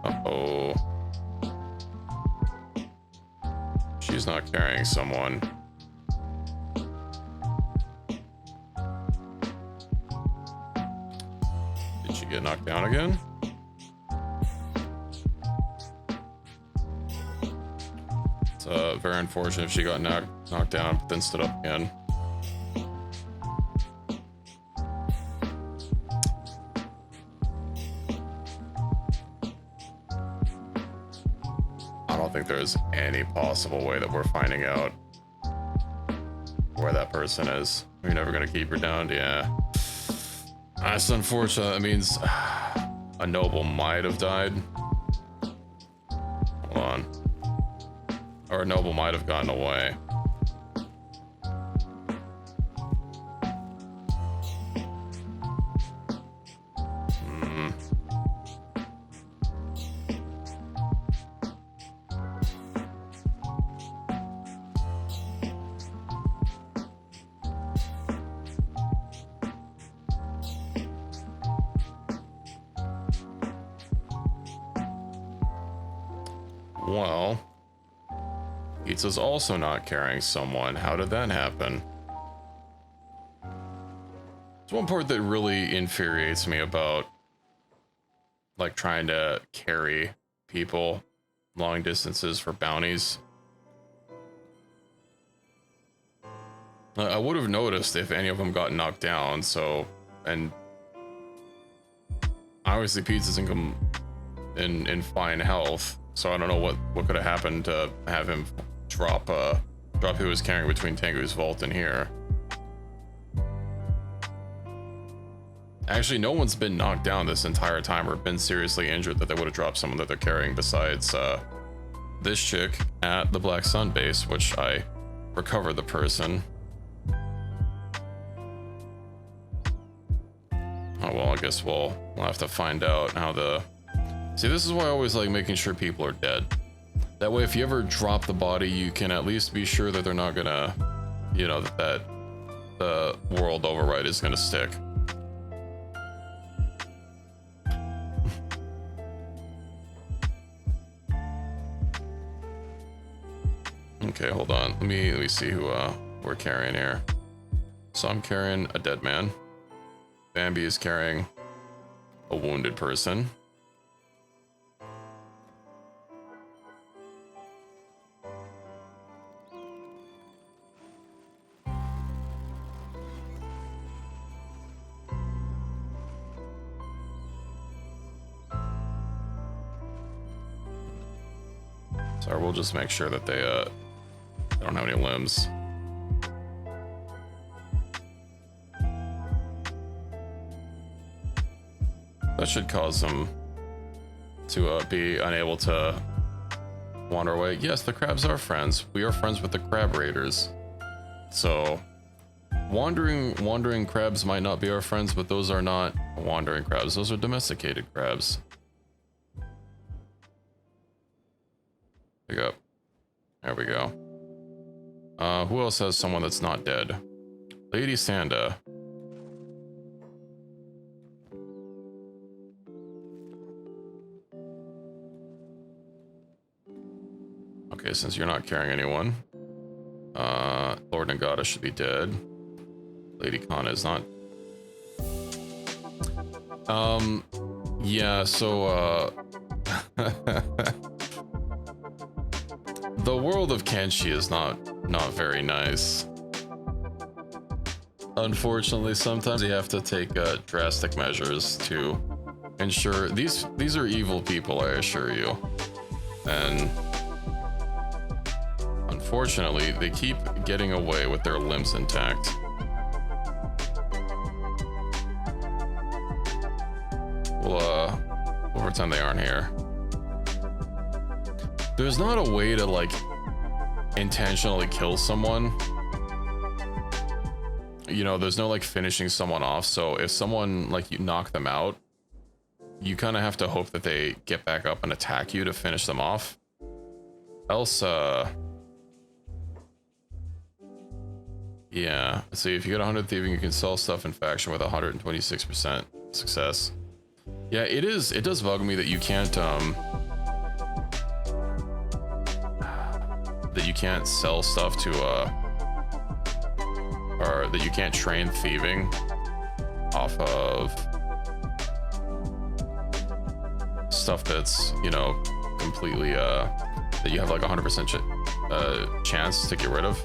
Uh-oh. She's not carrying someone. Did she get knocked down again? It's very unfortunate if she got knocked down but then stood up again. I don't think there's any possible way that we're finding out where that person is. We're never gonna keep her down. Yeah, that's unfortunate. That means a noble might have died. Hold on. Or a noble might have gotten away. Well, Pizza's also not carrying someone. How did that happen? It's one part that really infuriates me about, like, trying to carry people long distances for bounties. I would have noticed if any of them got knocked down, so, and obviously Pizza's in fine health, so I don't know what could have happened to have him drop who he was carrying between Tengu's vault and here. Actually, no one's been knocked down this entire time or been seriously injured that they would have dropped someone that they're carrying besides this chick at the Black Sun base, which I recovered the person. Oh well, I guess we'll have to find out how the... See, this is why I always like making sure people are dead. That way, if you ever drop the body, you can at least be sure that they're not gonna, you know, that the world override is gonna stick. Okay, hold on. Let me see who we're carrying here. So I'm carrying a dead man. Bambi is carrying a wounded person. Sorry, we'll just make sure that they don't have any limbs. That should cause them to be unable to wander away. Yes, the crabs are friends. We are friends with the crab raiders. So wandering crabs might not be our friends, but those are not wandering crabs. Those are domesticated crabs. Pick up. There we go. Who else has someone that's not dead? Lady Sanda. Okay, since you're not carrying anyone. Lord Nagata should be dead. Lady Kana is not. Yeah, so, the world of Kenshi is not very nice. Unfortunately, sometimes you have to take drastic measures to ensure these are evil people, I assure you. And unfortunately, they keep getting away with their limbs intact. Well, we'll pretend they aren't here. There's not a way to, like, intentionally kill someone. You know, there's no, like, finishing someone off. So if someone, like, you knock them out, you kind of have to hope that they get back up and attack you to finish them off. Else, yeah. See, if you get 100 thieving, you can sell stuff in faction with 126% success. Yeah, it does bug me that you can't, that you can't sell stuff to, or that you can't train thieving off of stuff that's, you know, completely, that you have like 100% chance to get rid of.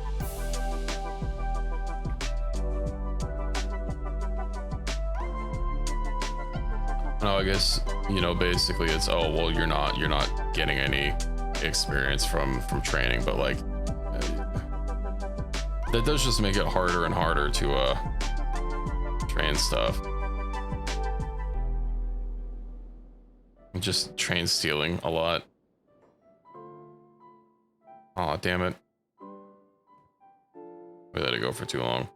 No, I guess, you know, basically it's, oh, well, you're not getting any experience from training, but like, that does just make it harder and harder to train stuff. Just train stealing a lot. Aw, damn it. We let it go for too long.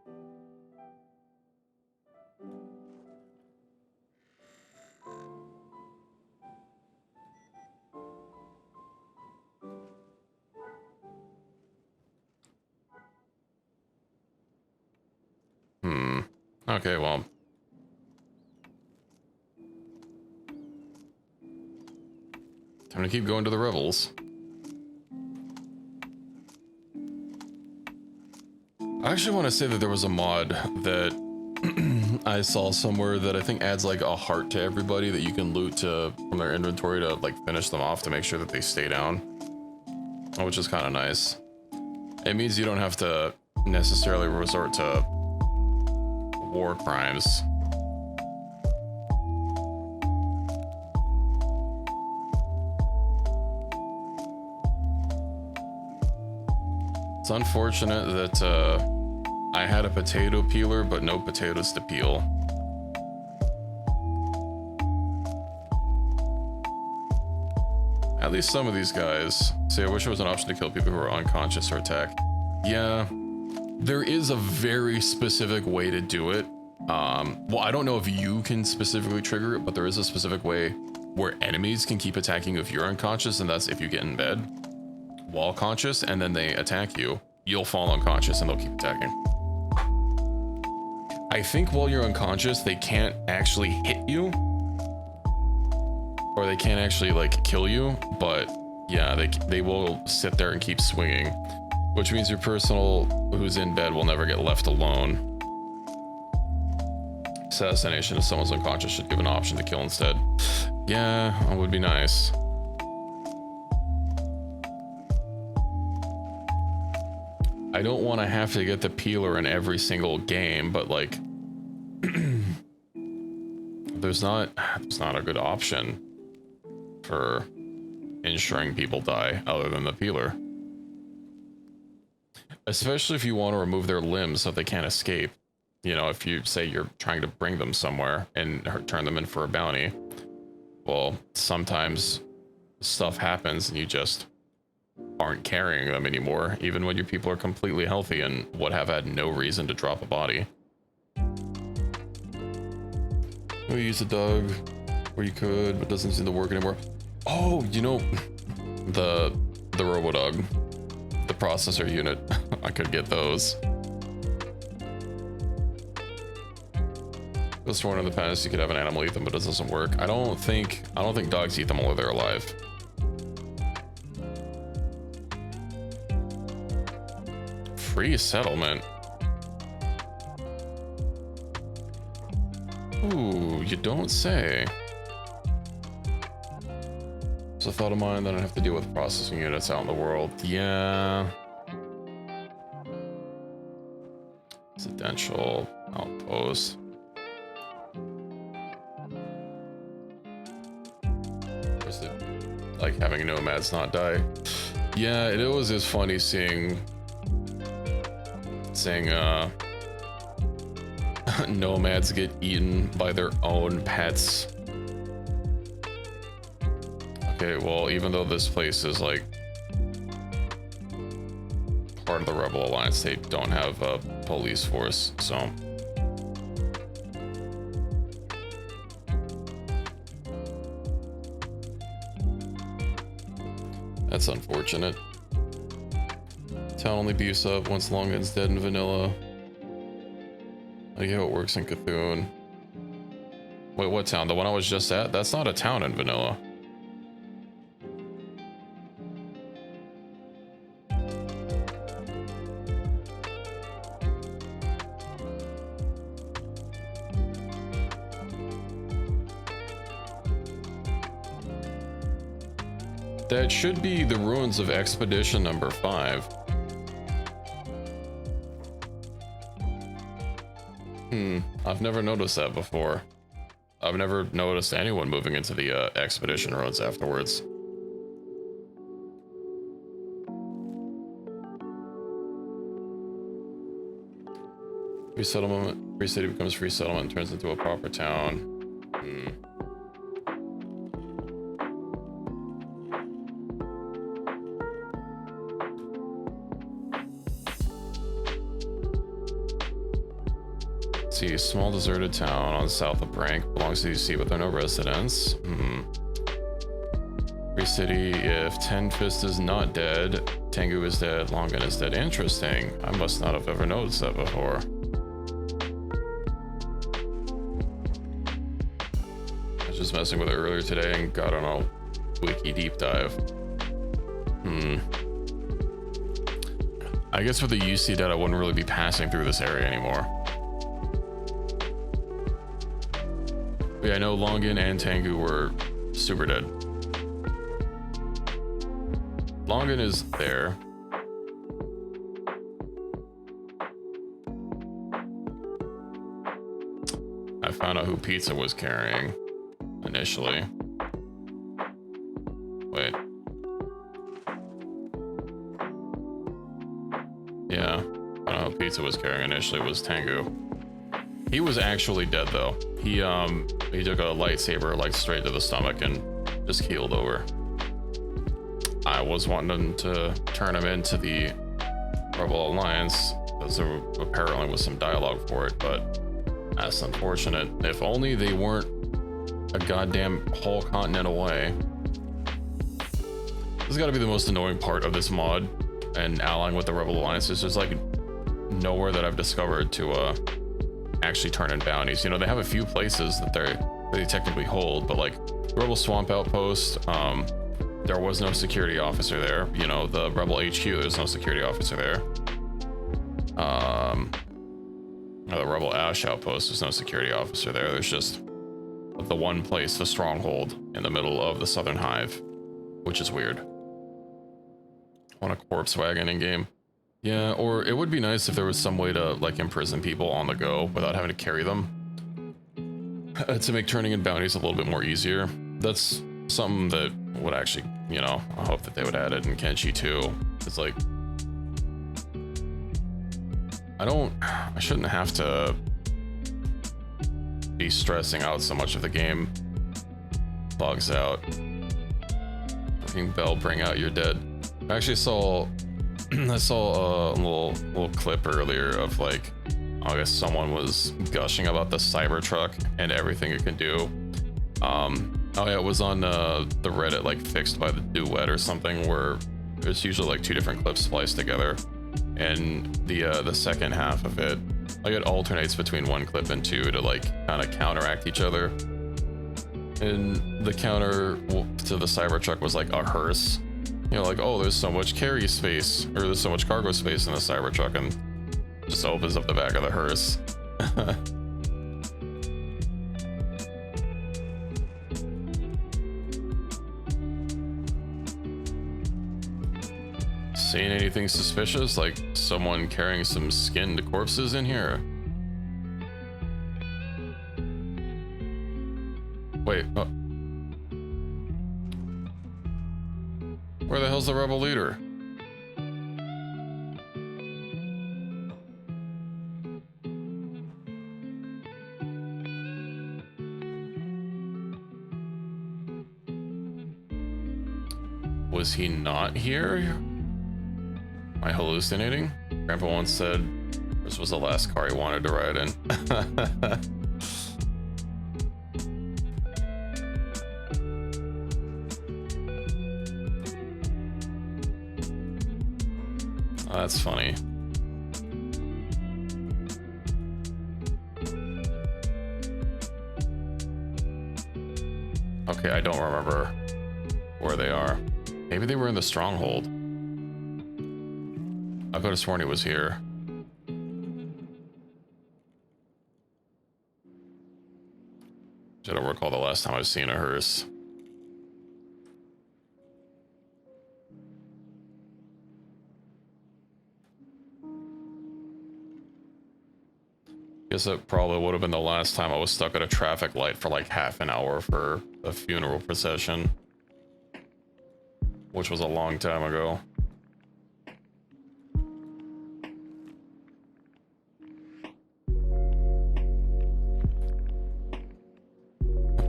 Okay, well. Time to keep going to the revels. I actually want to say that there was a mod that I saw somewhere that I think adds like a heart to everybody that you can loot from their inventory to like finish them off to make sure that they stay down, which is kind of nice. It means you don't have to necessarily resort to war crimes. It's unfortunate that I had a potato peeler, but no potatoes to peel. At least some of these guys. See, I wish there was an option to kill people who are unconscious or attack. Yeah, there is a very specific way to do it. Well, I don't know if you can specifically trigger it, but there is a specific way where enemies can keep attacking you if you're unconscious, and that's if you get in bed while conscious and then they attack you, you'll fall unconscious and they'll keep attacking. I think while you're unconscious, they can't actually hit you, or they can't actually like kill you, but yeah, they will sit there and keep swinging, which means your personal who's in bed will never get left alone. Assassination if someone's unconscious should give an option to kill instead. Yeah, that would be nice. I don't want to have to get the peeler in every single game, but like there's not a good option for ensuring people die other than the peeler. Especially if you want to remove their limbs so they can't escape. You know, if you say you're trying to bring them somewhere and turn them in for a bounty, well, sometimes stuff happens and you just aren't carrying them anymore, even when your people are completely healthy and would have had no reason to drop a body. We used a dog where you could, but doesn't seem to work anymore. Oh, you know, the RoboDog, the processor unit, I could get those. I was sworn in the past you could have an animal eat them, but it doesn't work. I don't think dogs eat them while they're alive. Free settlement. Ooh, you don't say. It's a thought of mine that I have to deal with processing units out in the world. Yeah. Residential outpost. Is it like having nomads not die? Yeah, it always is funny seeing nomads get eaten by their own pets. Okay, well, even though this place is like part of the Rebel Alliance, they don't have a police force, so that's unfortunate. Town only beefs up once Longin's dead in vanilla. I get how it works in Cthulhu. Wait, what town? The one I was just at? That's not a town in vanilla. That should be the ruins of Expedition number 5. I've never noticed that before. I've never noticed anyone moving into the Expedition ruins afterwards. Free settlement, free city becomes free settlement and turns into a proper town. See, a small deserted town on south of Brank belongs to UC with no residents. Free city, if Ten Fist is not dead, Tengu is dead, Longin is dead. Interesting. I must not have ever noticed that before. I was just messing with it earlier today and got on a wiki deep dive. I guess with the UC dead, I wouldn't really be passing through this area anymore. Yeah, I know Longin and Tengu were super dead. Longin is there. I found out who Pizza was carrying initially. Wait. Yeah, I don't know who Pizza was carrying initially was Tengu. He was actually dead though. He took a lightsaber like straight to the stomach and just keeled over. I was wanting to turn him into the Rebel Alliance because there apparently was some dialogue for it, but that's unfortunate. If only they weren't a goddamn whole continent away. This has got to be the most annoying part of this mod and allying with the Rebel Alliance. Is just like nowhere that I've discovered to actually turn in bounties. You know, they have a few places that they technically hold, but like Rebel Swamp Outpost, there was no security officer there. You know, the Rebel HQ, there's no security officer there. The Rebel Ash Outpost, there's no security officer there. There's just the one place, the stronghold in the middle of the Southern Hive, which is weird. On a corpse wagon in game. Yeah, or it would be nice if there was some way to like imprison people on the go without having to carry them. To make turning in bounties a little bit more easier. That's something that would actually, you know, I hope that they would add it in Kenshi too. It's like, I shouldn't have to be stressing out so much if the game bugs out. Ring bell, bring out your dead. I actually saw I saw a little clip earlier of like, I guess someone was gushing about the Cybertruck and everything it can do. Oh yeah, it was on the Reddit, like fixed by the duet or something, where there's usually like 2 different clips spliced together, and the second half of it, like it alternates between 1 clip and 2 to like kind of counteract each other. And the counter to the Cybertruck was like a hearse. You know, like, oh, there's so much carry space, or there's so much cargo space in the Cybertruck, and just opens up the back of the hearse. Seeing anything suspicious, like someone carrying some skinned corpses in here? Wait, where the hell's the rebel leader? Was he not here? Am I hallucinating? Grandpa once said this was the last car he wanted to ride in. Oh, that's funny. Okay, I don't remember where they are. Maybe they were in the stronghold. I could have sworn he was here. I don't recall the last time I've seen a hearse. Guess it probably would have been the last time I was stuck at a traffic light for like half an hour for a funeral procession. Which was a long time ago.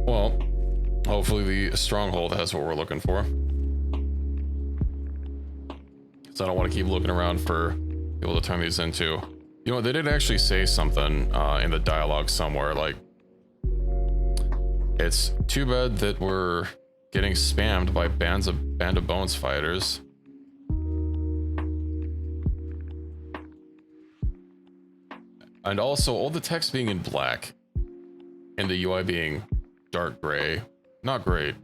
Well, hopefully the stronghold has what we're looking for. Because I don't want to keep looking around for people to turn these into. You know, they did actually say something in the dialogue somewhere, like, it's too bad that we're getting spammed by Band of Bones fighters. And also, all the text being in black and the UI being dark gray. Not great.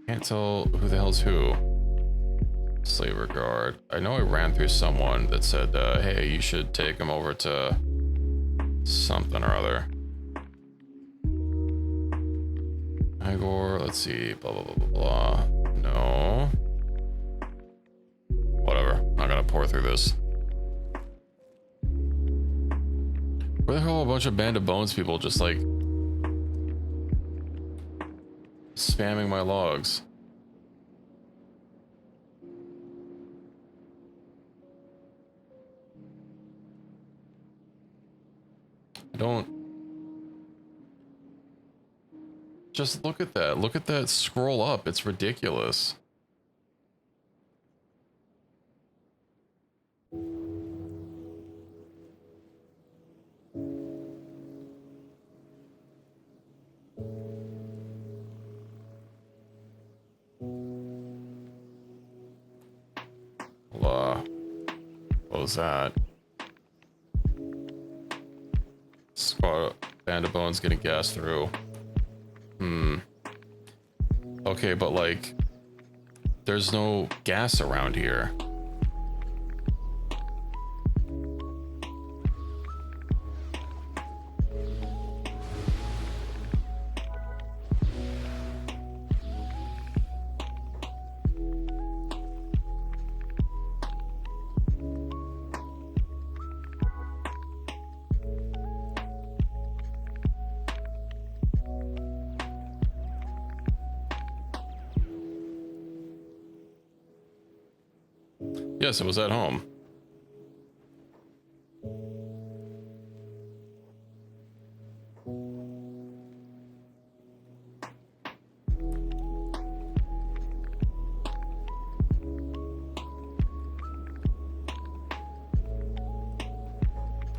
Can't tell who the hell's who. Slaver guard. I know I ran through someone that said, hey, you should take him over to something or other. Igor, let's see, blah, blah, blah, blah, blah. No. Whatever, I'm not gonna pour through this. Where the hell are a bunch of Band of Bones people just like spamming my logs? Don't just look at that. Look at that scroll up. It's ridiculous. What was that? Squad Band of Bones getting gas through. Okay, but like, there's no gas around here. Yes, it was at home.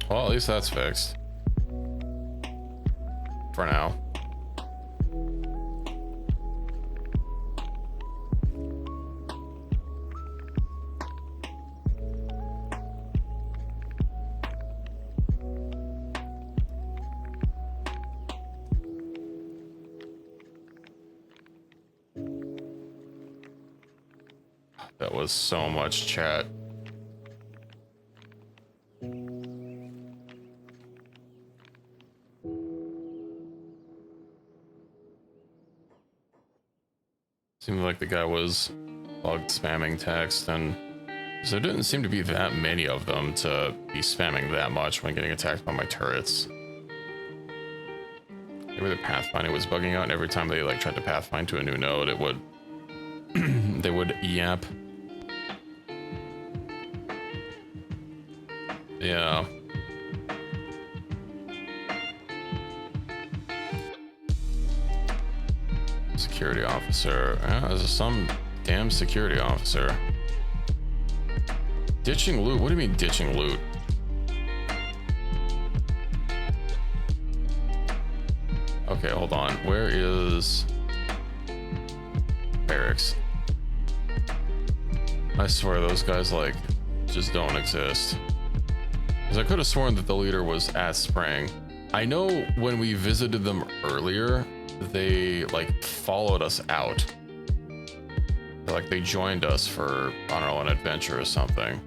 Well, at least that's fixed. For now. That was so much chat. Seemed like the guy was bug spamming text, and there didn't seem to be that many of them to be spamming that much when getting attacked by my turrets. Maybe the pathfinding was bugging out, and every time they like tried to pathfind to a new node, it would they would yap. Yeah. Security officer. There's some damn security officer. Ditching loot? What do you mean ditching loot? Okay, hold on. Where is barracks? I swear those guys like just don't exist. Because I could have sworn that the leader was at Spring. I know when we visited them earlier, they like followed us out. Like they joined us for, I don't know, an adventure or something.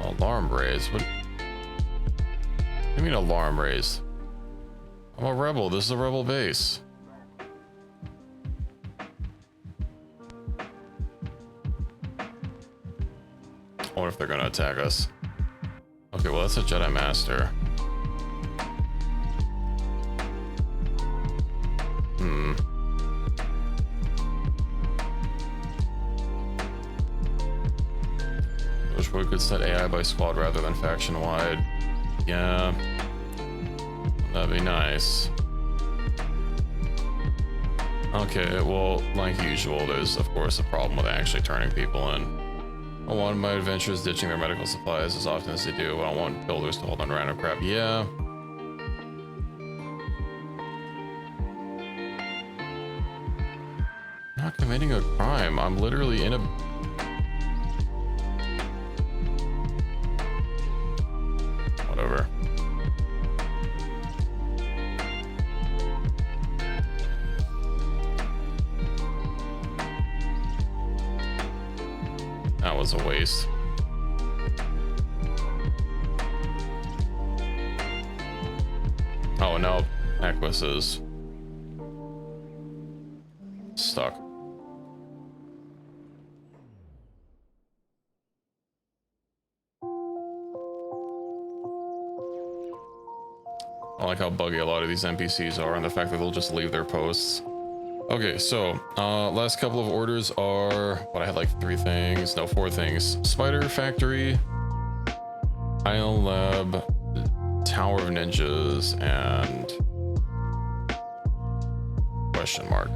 Alarm raised? What do you mean alarm raised? I'm a rebel. This is a rebel base. I wonder if they're gonna attack us. Okay, well that's a Jedi Master. Wish we could set AI by squad rather than faction wide. Yeah, that'd be nice. Okay, well, like usual, there's of course a problem with actually turning people in. I want my adventurers ditching their medical supplies as often as they do. I don't want builders to hold on random crap. Yeah. I'm not committing a crime. I'm literally in a... Whatever. That was a waste. Oh, no. Equus is stuck. I like how buggy a lot of these NPCs are and the fact that they'll just leave their posts. Okay, so last couple of orders are what I had, like 4 things. Spider Factory, Isle Lab, Tower of Ninjas, and question mark.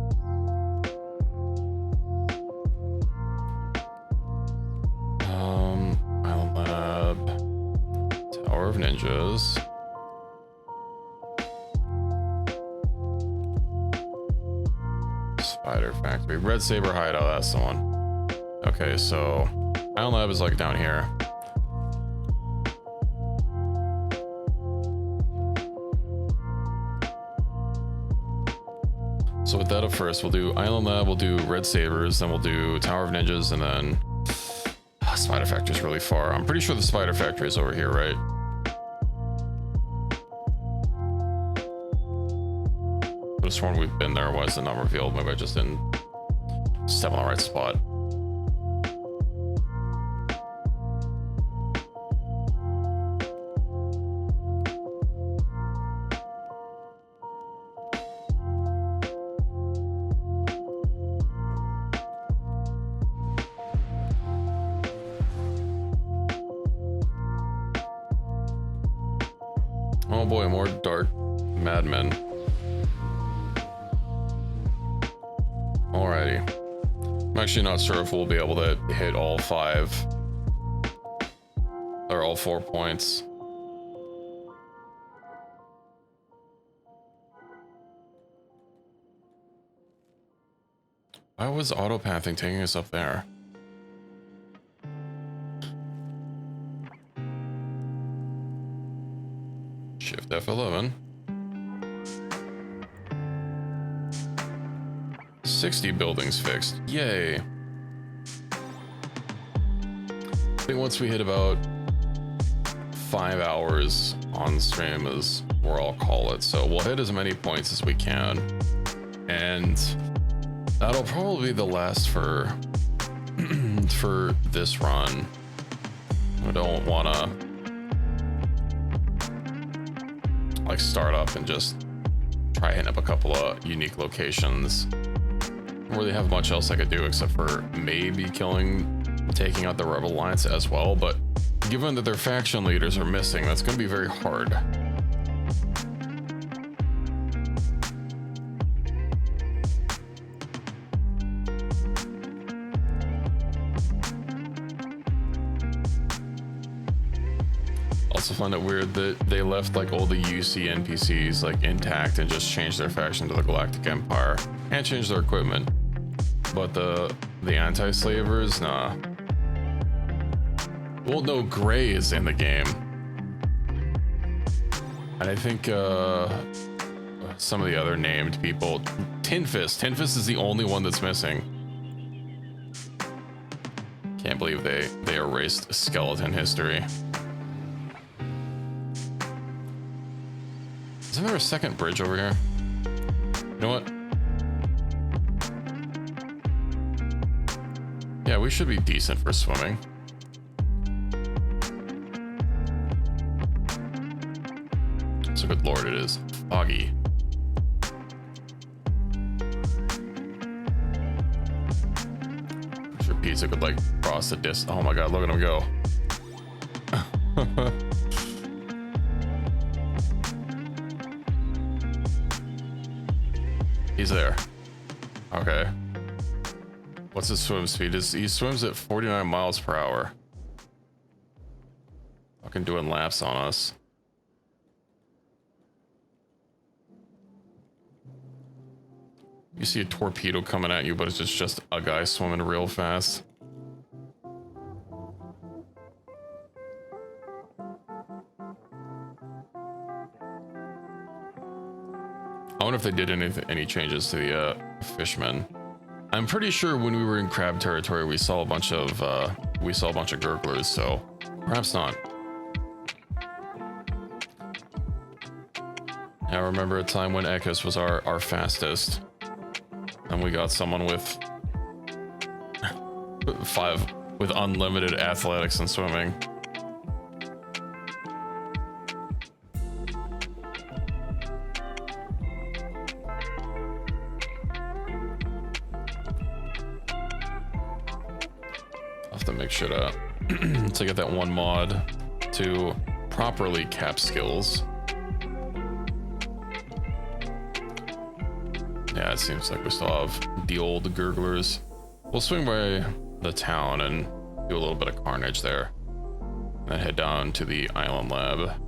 Isle Lab, Tower of Ninjas. Spider Factory, Red Saber Hideout, that's the one. Okay, so Iron Lab is like down here. So with that up first, we'll do Island Lab, we'll do Red Sabers, then we'll do Tower of Ninjas, and then Spider Factory is really far. I'm pretty sure the Spider Factory is over here, right? I could have sworn we've been there. Why is the number revealed? Maybe I just didn't step on the right spot. Oh boy, more dark madmen. Alrighty. I'm actually not sure if we'll be able to hit all 5 or all 4 points. Why was autopathing taking us up there? Shift F11. 60 buildings fixed. Yay. I think once we hit about 5 hours on stream is where I'll call it. So we'll hit as many points as we can, and that'll probably be the last for for this run. I don't want to like start up and just try hitting up a couple of unique locations. Don't really have much else I could do except for maybe taking out the Rebel Alliance as well, but given that their faction leaders are missing, that's going to be very hard. Also find it weird that they left like all the UC NPCs like intact and just changed their faction to the Galactic Empire and changed their equipment, but the anti-slavers, nah. Well, no, Gray is in the game, and I think some of the other named people. Tin Fist is the only one that's missing. Can't believe they erased skeleton history. Isn't there a second bridge over here? You know what? Yeah, we should be decent for swimming. So good lord, it is foggy. I'm sure pizza could like cross the distance. Oh my god, look at him go. He's there. Okay. What's his swim speed? He swims at 49 miles per hour. Fucking doing laps on us. You see a torpedo coming at you, but it's just a guy swimming real fast. I wonder if they did any changes to the fishmen. I'm pretty sure when we were in crab territory, we saw a bunch of gurglers, so perhaps not. I remember a time when Ekis was our fastest, and we got someone with with unlimited athletics and swimming. To make sure to get that one mod to properly cap skills. Yeah, it seems like we still have the old gurglers. We'll swing by the town and do a little bit of carnage there, and then head down to the island lab.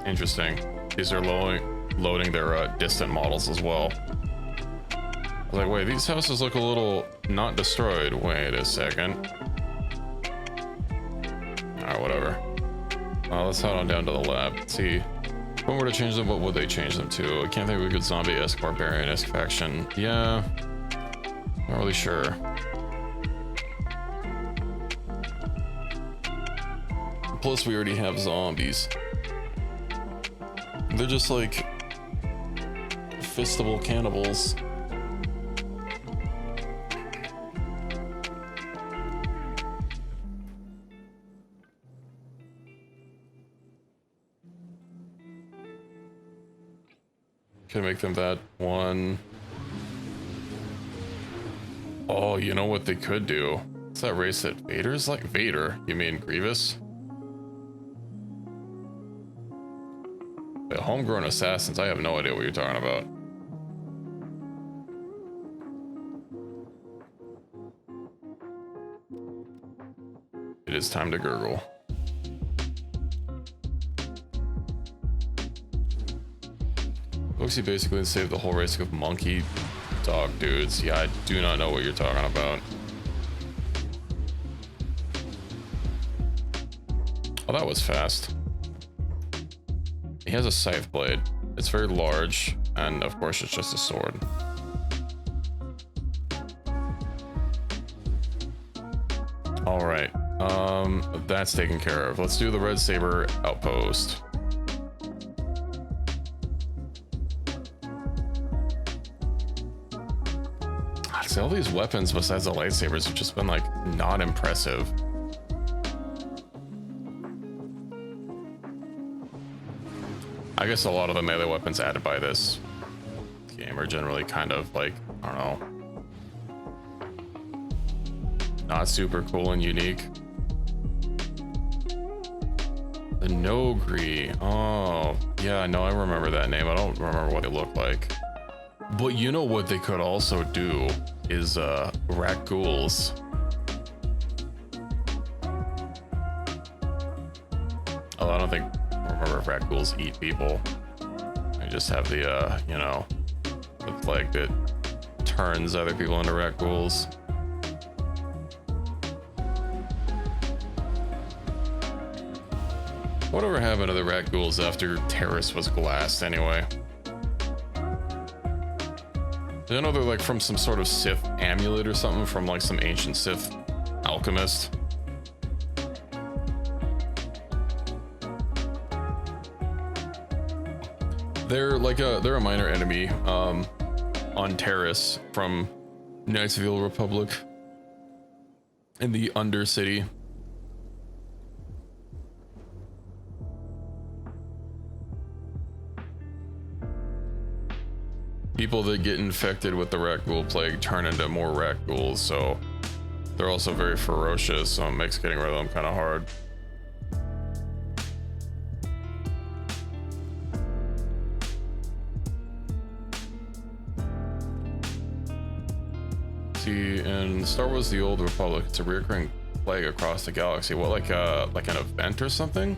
Interesting. These are loading their distant models as well. I was like, wait, these houses look a little not destroyed. Wait a second. Alright, whatever. Let's head on down to the lab. Let's see. If we were to change them, what would they change them to? I can't think of a good zombie-esque, barbarian-esque faction. Yeah. Not really sure. Plus, we already have zombies. They're just like fistable cannibals. Can make them that one. Oh, you know what they could do? What's that race that Vader's like? Vader? You mean Grievous? The homegrown assassins, I have no idea what you're talking about. It is time to gurgle. Looks he basically saved the whole race of monkey dog dudes. Yeah, I do not know what you're talking about. Oh, that was fast. He has a scythe blade. It's very large, and of course it's just a sword. All right, that's taken care of. Let's do the red saber outpost. See, all these weapons besides the lightsabers have just been like not impressive. I guess a lot of the melee weapons added by this game are generally kind of like, I don't know, not super cool and unique. The Nogri. Oh, yeah, no, I remember that name. I don't remember what they look like. But you know what they could also do is rat ghouls. Oh, I don't remember if rat ghouls eat people. I just have the you know, the plague that turns other people into rat ghouls. Whatever happened to the rat ghouls after Terrace was glassed anyway? I know they're like from some sort of Sith amulet or something from like some ancient Sith alchemist. They're a minor enemy on Terrace from Knights of the Old Republic in the Undercity. People that get infected with the rat ghoul plague turn into more rat ghouls, so they're also very ferocious, so it makes getting rid of them kind of hard. See, in Star Wars The Old Republic, it's a recurring plague across the galaxy. What, like an event or something?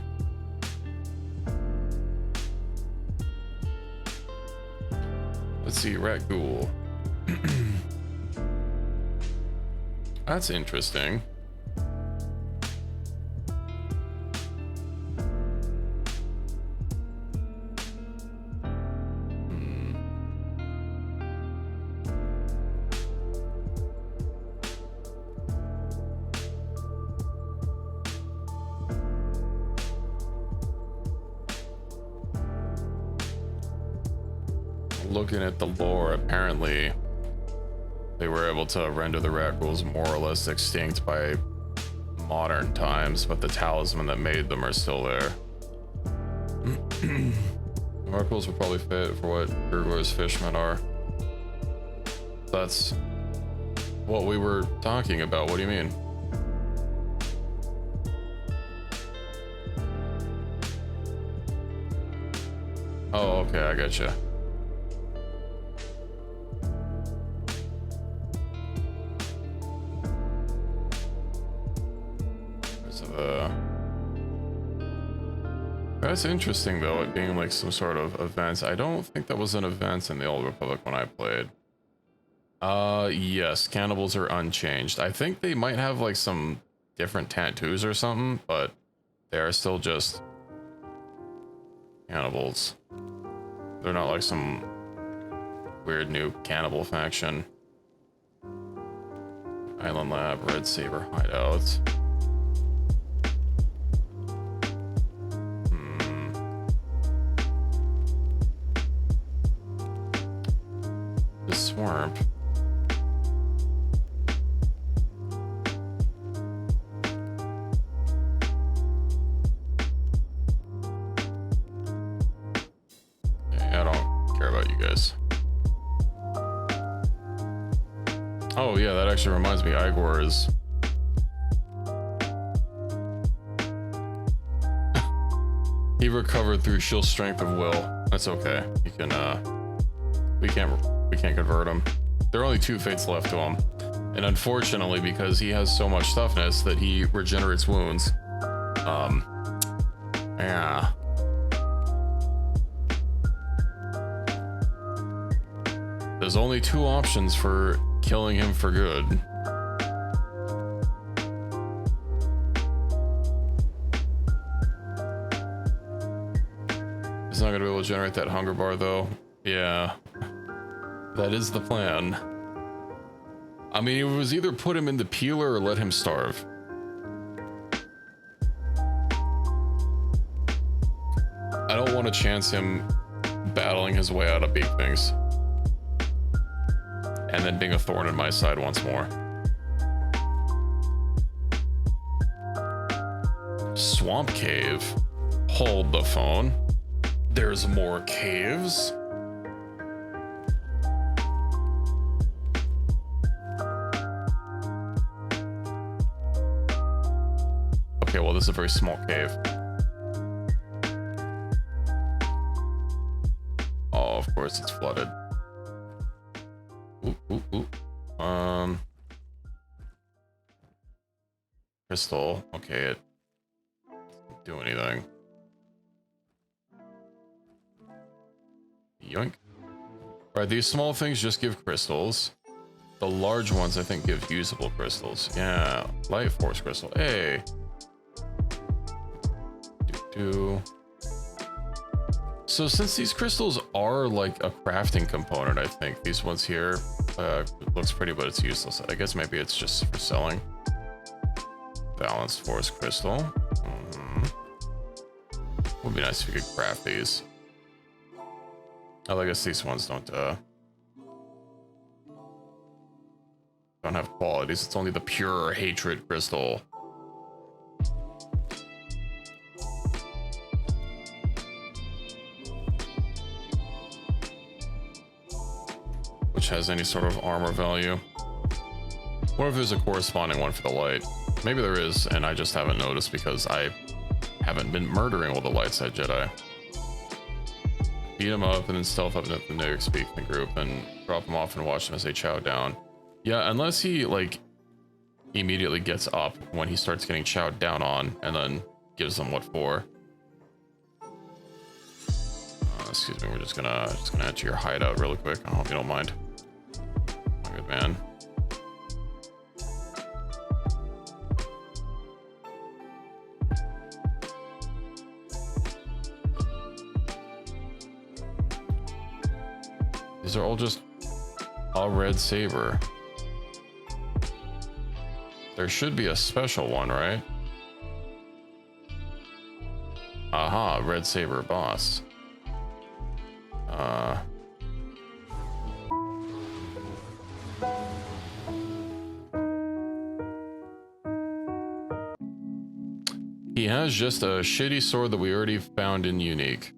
Let's see, rat ghoul. That's interesting. Looking at the lore, apparently they were able to render the rat ghouls more or less extinct by modern times, but the talisman that made them are still there. The rat ghouls were probably fit for what Gurglar's fishmen are. That's what we were talking about. What do you mean? Oh, okay, I gotcha. That's interesting though, it being like some sort of event. I don't think that was an event in the Old Republic when I played. Yes, cannibals are unchanged. I think they might have like some different tattoos or something, but they are still just cannibals. They're not like some weird new cannibal faction. Island Lab, Red Saber hideout. The swamp. I don't care about you guys. Oh yeah, that actually reminds me, Igor is he recovered through sheer strength of will. That's okay. He can we can't convert him. There are only 2 fates left to him. And unfortunately, because he has so much toughness that he regenerates wounds. Yeah. There's only 2 options for killing him for good. He's not will generate that hunger bar, though. Yeah. That is the plan. I mean, it was either put him in the peeler or let him starve. I don't want to chance him battling his way out of big things. And then being a thorn in my side once more. Swamp cave. Hold the phone. There's more caves. Okay, well, this is a very small cave. Oh, of course it's flooded. Ooh, ooh, ooh. Crystal. Okay, it doesn't do anything. Yoink. Alright, these small things just give crystals. The large ones, I think, give usable crystals. Yeah, light force crystal. Hey. So since these crystals are like a crafting component, I think these ones here, it looks pretty, but it's useless. I guess maybe it's just for selling. Balanced force crystal. Would be nice if you could craft these. Oh, I guess these ones don't have qualities. It's only the pure hatred crystal. Which has any sort of armor value. What if there's a corresponding one for the light? Maybe there is, and I just haven't noticed because I haven't been murdering all the light side Jedi. Beat them up and then stealth up into the next speak in the group and drop them off and watch them as they chow down. Yeah, unless he like immediately gets up when he starts getting chowed down on and then gives them what for. Excuse me, we're just gonna enter your hideout really quick. I hope you don't mind. Good man. These are all just a red saber. There should be a special one, right? Aha, red saber boss. He has just a shitty sword that we already found in unique.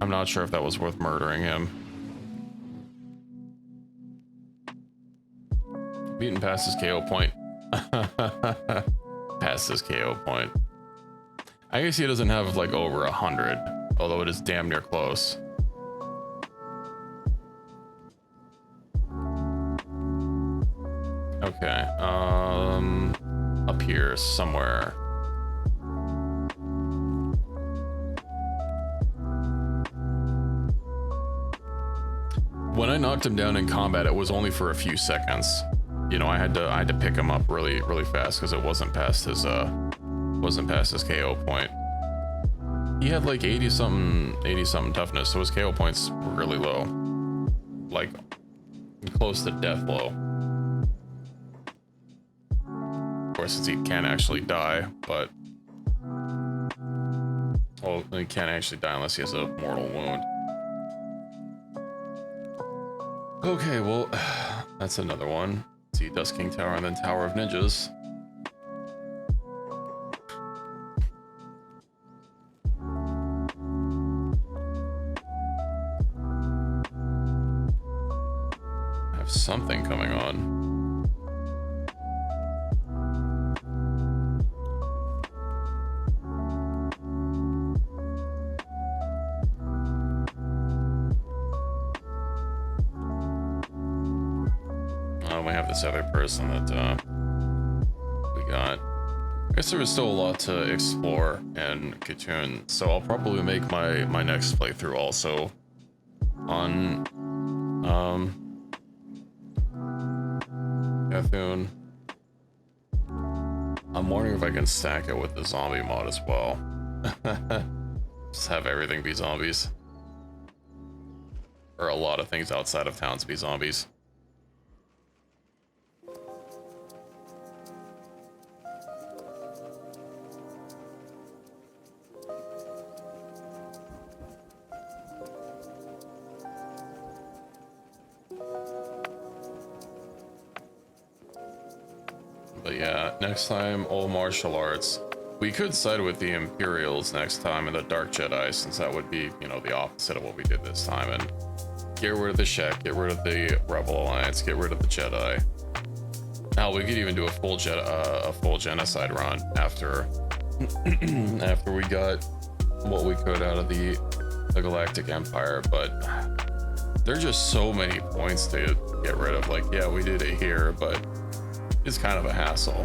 I'm not sure if that was worth murdering him. Beaten past his KO point. Past his KO point. I guess he doesn't have like over 100, although it is damn near close. Okay, up here somewhere. When I knocked him down in combat, it was only for a few seconds. You know, I had to pick him up really fast because it wasn't past his KO point. He had like 80 something toughness, so his KO point's really low, like close to death low. Of course, since he can't actually die, but well, he can't actually die unless he has a mortal wound. Okay, well, that's another one. Let's see, Dust King Tower and then Tower of Ninjas. I have something coming on. We have this other person that we got. I guess there was still a lot to explore in Katoon, so I'll probably make my next playthrough also on Katoon. I'm wondering if I can stack it with the zombie mod as well. Just have everything be zombies. Or a lot of things outside of towns be zombies. But yeah, next time, all martial arts. We could side with the Imperials next time and the Dark Jedi, since that would be, you know, the opposite of what we did this time, and get rid of the Shek, get rid of the Rebel Alliance, get rid of the Jedi. Now we could even do a full genocide run after after we got what we could out of the Galactic Empire, but there are just so many points to get rid of. Like, yeah, we did it here, but it's kind of a hassle.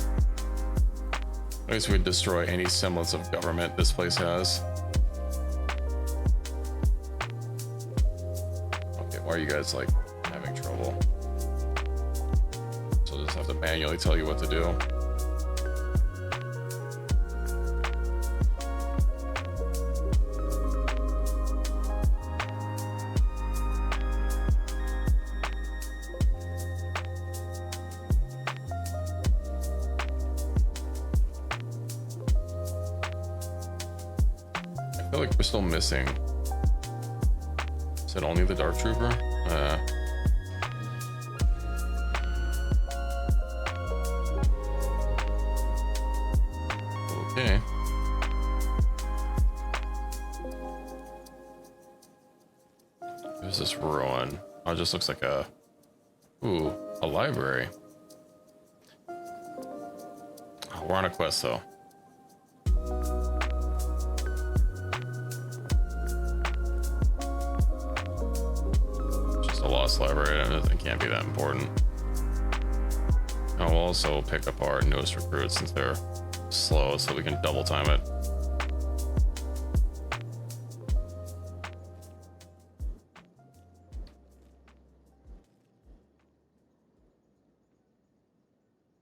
I guess we'd destroy any semblance of government this place has. Okay, why are you guys like having trouble? So I'll just have to manually tell you what to do. I feel like we're still missing. Is it only the Dark Trooper? Okay. There's this ruin. Oh, it just looks like a library. Oh, we're on a quest though. Library, it can't be that important. I'll also pick up our newest recruits since they're slow, so we can double time it.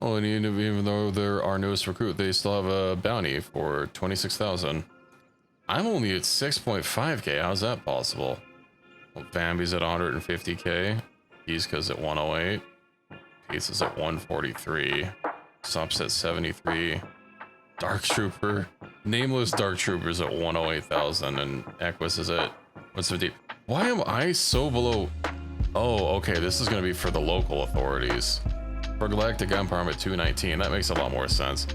Oh, and even though they're our newest recruit, they still have a bounty for 26,000. I'm only at 6.5k. How's that possible? Well, Bambi's at 150k, Kiska's at 108, Pizza's at 143, Sup's at 73, Dark Trooper, Nameless Dark Trooper's at 108,000, and Equus is at 150. Why am I so below? Oh, okay, this is gonna be for the local authorities. For Galactic Empire, I'm at 219. That makes a lot more sense.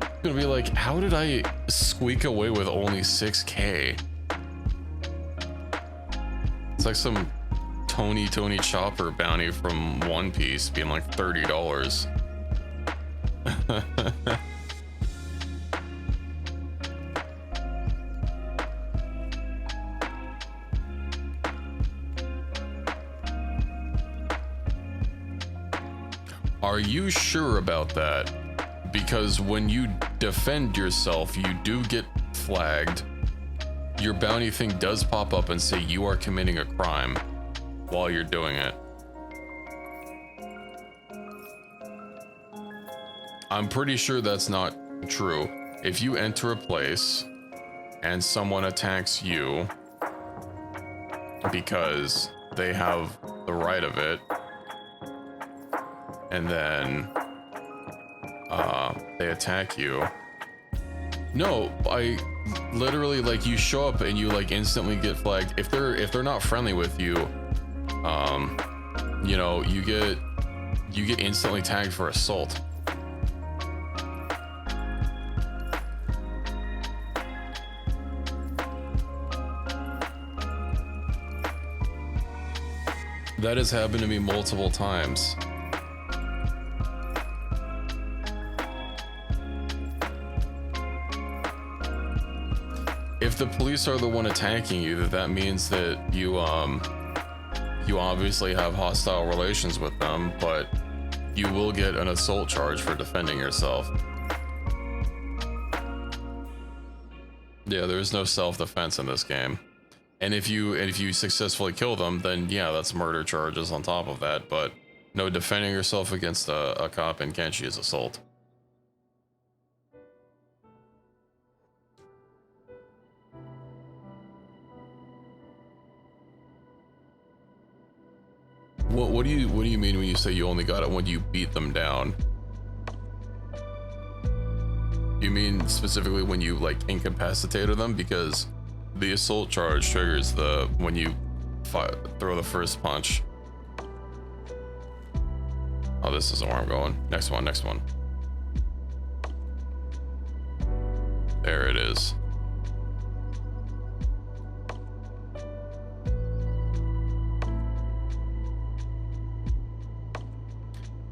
It's gonna be like, how did I squeak away with only 6k? It's like some Tony Chopper bounty from One Piece being like $30. Are you sure about that? Because when you defend yourself, you do get flagged. Your bounty thing does pop up and say you are committing a crime while you're doing it. I'm pretty sure that's not true. If you enter a place and someone attacks you because they have the right of it, and then they attack you. No, I literally, like, you show up and you like instantly get flagged. If they're not friendly with you, you know, you get instantly tagged for assault. That has happened to me multiple times. If the police are the one attacking you, that means that you obviously have hostile relations with them, but you will get an assault charge for defending yourself. Yeah, there's no self-defense in this game. And if you successfully kill them, then yeah, that's murder charges on top of that, but no, defending yourself against a cop in Kenshi is assault. What do you mean when you say you only got it when you beat them down? You mean specifically when you like incapacitated them? Because the assault charge triggers the when you throw the first punch. Oh, this isn't where I'm going. Next one, next one. There it is.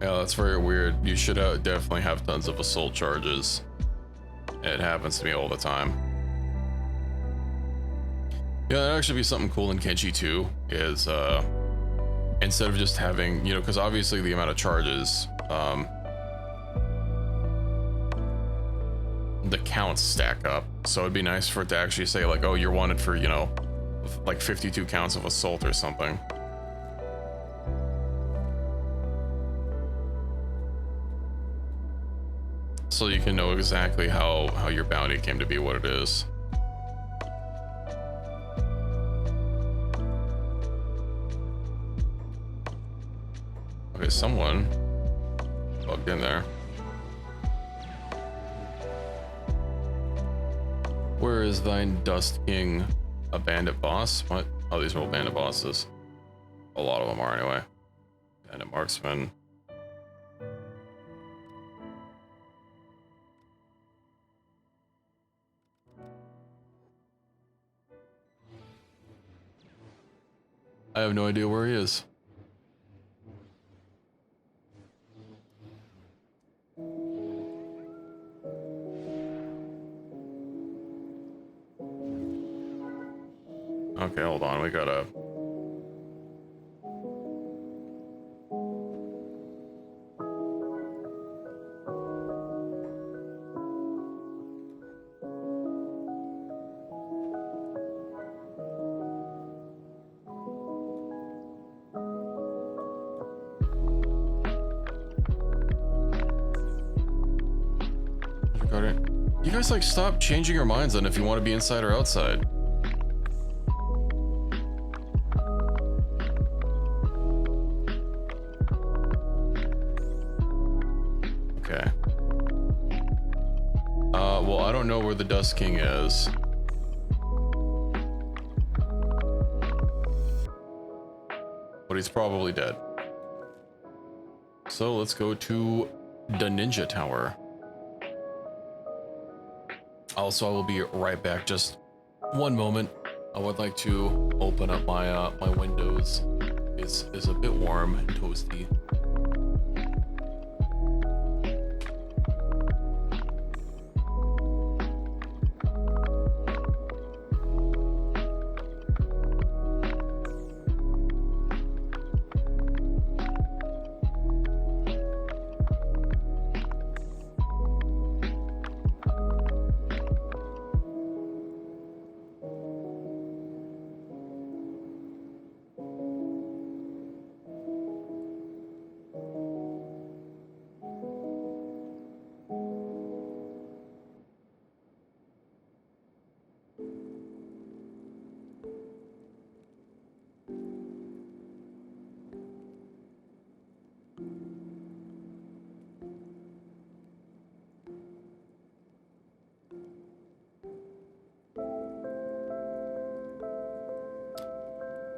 Yeah, that's very weird. You should definitely have tons of assault charges. It happens to me all the time. Yeah, that'd actually be something cool in Kenshi too, is instead of just having, you know, because obviously the amount of charges, the counts stack up. So it'd be nice for it to actually say like, oh, you're wanted for, you know, like 52 counts of assault or something. So you can know exactly how your bounty came to be what it is. Okay, someone bugged in there. Where is thine Dust King? A bandit boss? What? Oh, these are all bandit bosses. A lot of them are anyway. Bandit marksman. I have no idea where he is. Okay, hold on. We gotta... You guys like stop changing your minds on if you want to be inside or outside. Okay. Well, I don't know where the Dust King is. But he's probably dead. So let's go to the Ninja Tower. Also, I will be right back. Just one moment. I would like to open up my my windows. It's a bit warm and toasty.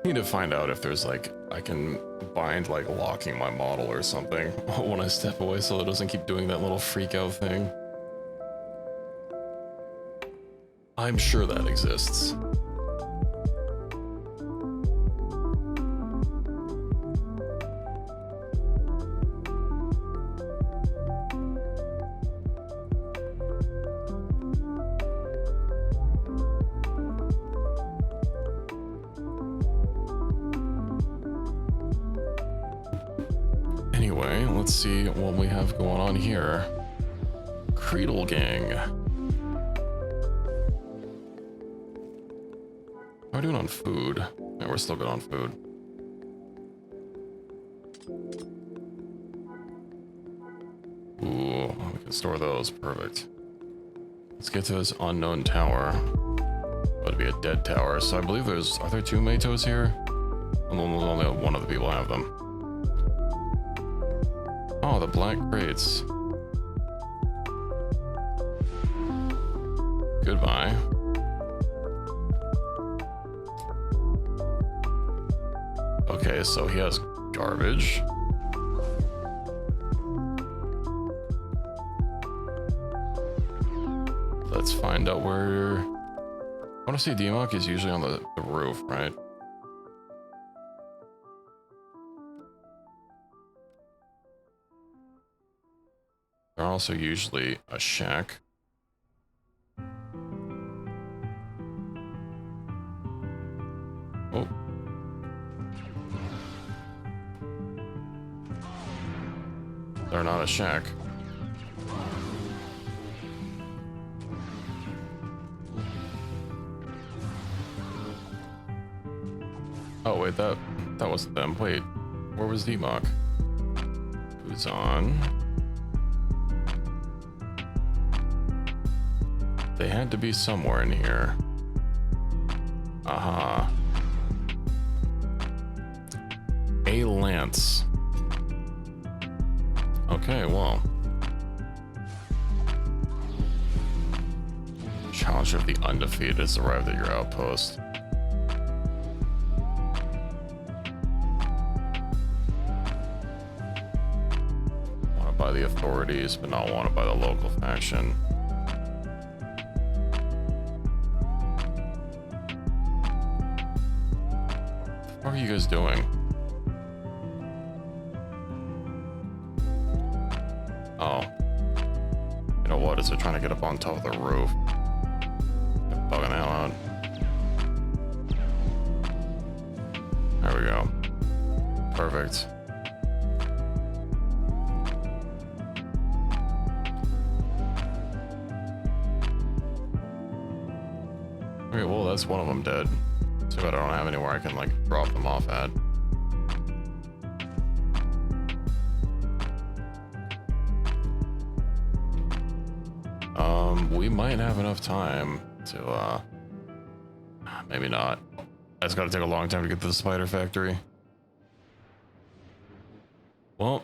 Need to find out if there's like I can bind like locking my model or something when I step away so it doesn't keep doing that little freak out thing. I'm sure that exists. Anyway, let's see what we have going on here. Creedle Gang. How are we doing on food? Yeah, we're still good on food. Ooh, we can store those. Perfect. Let's get to this unknown tower. That'd be a dead tower. So I believe are there two Matos here? Only one of the people have them. Oh, the black crates. Goodbye. Okay, so he has garbage. Let's find out where... I want to see Demok is usually on the roof, right? They're also usually a shack. Oh. They're not a shack. Oh wait, that wasn't them. Wait, where was Demok? Who's on? They had to be somewhere in here. Aha. A lance. Okay, well. Challenger of the Undefeated has arrived at your outpost. Wanted by the authorities, but not wanted by the local faction. What are you guys doing? Oh. You know what? Is it trying to get up on top of the roof? They're bugging the hell out. There we go. Perfect. Okay, well, that's one of them dead. Too bad I don't have anywhere I can, like, drop them off at. We might have enough time to, maybe not. It's gotta take a long time to get to the spider factory. Well,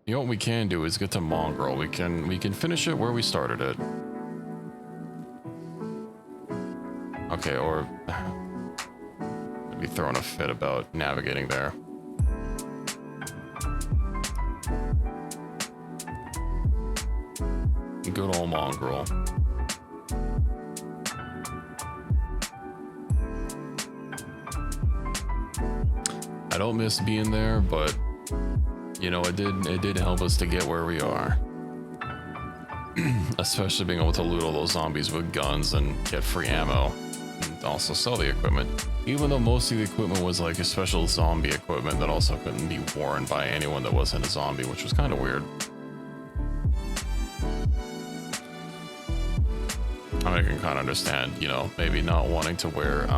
you know what we can do is get to Mongrel. We can finish it where we started it. Okay, or I'd be throwing a fit about navigating there. Good old Mongrel. I don't miss being there, but you know, it did help us to get where we are. Especially being able to loot all those zombies with guns and get free ammo. And also sell the equipment. Even though most of the equipment was like a special zombie equipment that also couldn't be worn by anyone that wasn't a zombie, which was kind of weird. I mean, I can kind of understand, you know, maybe not wanting to wear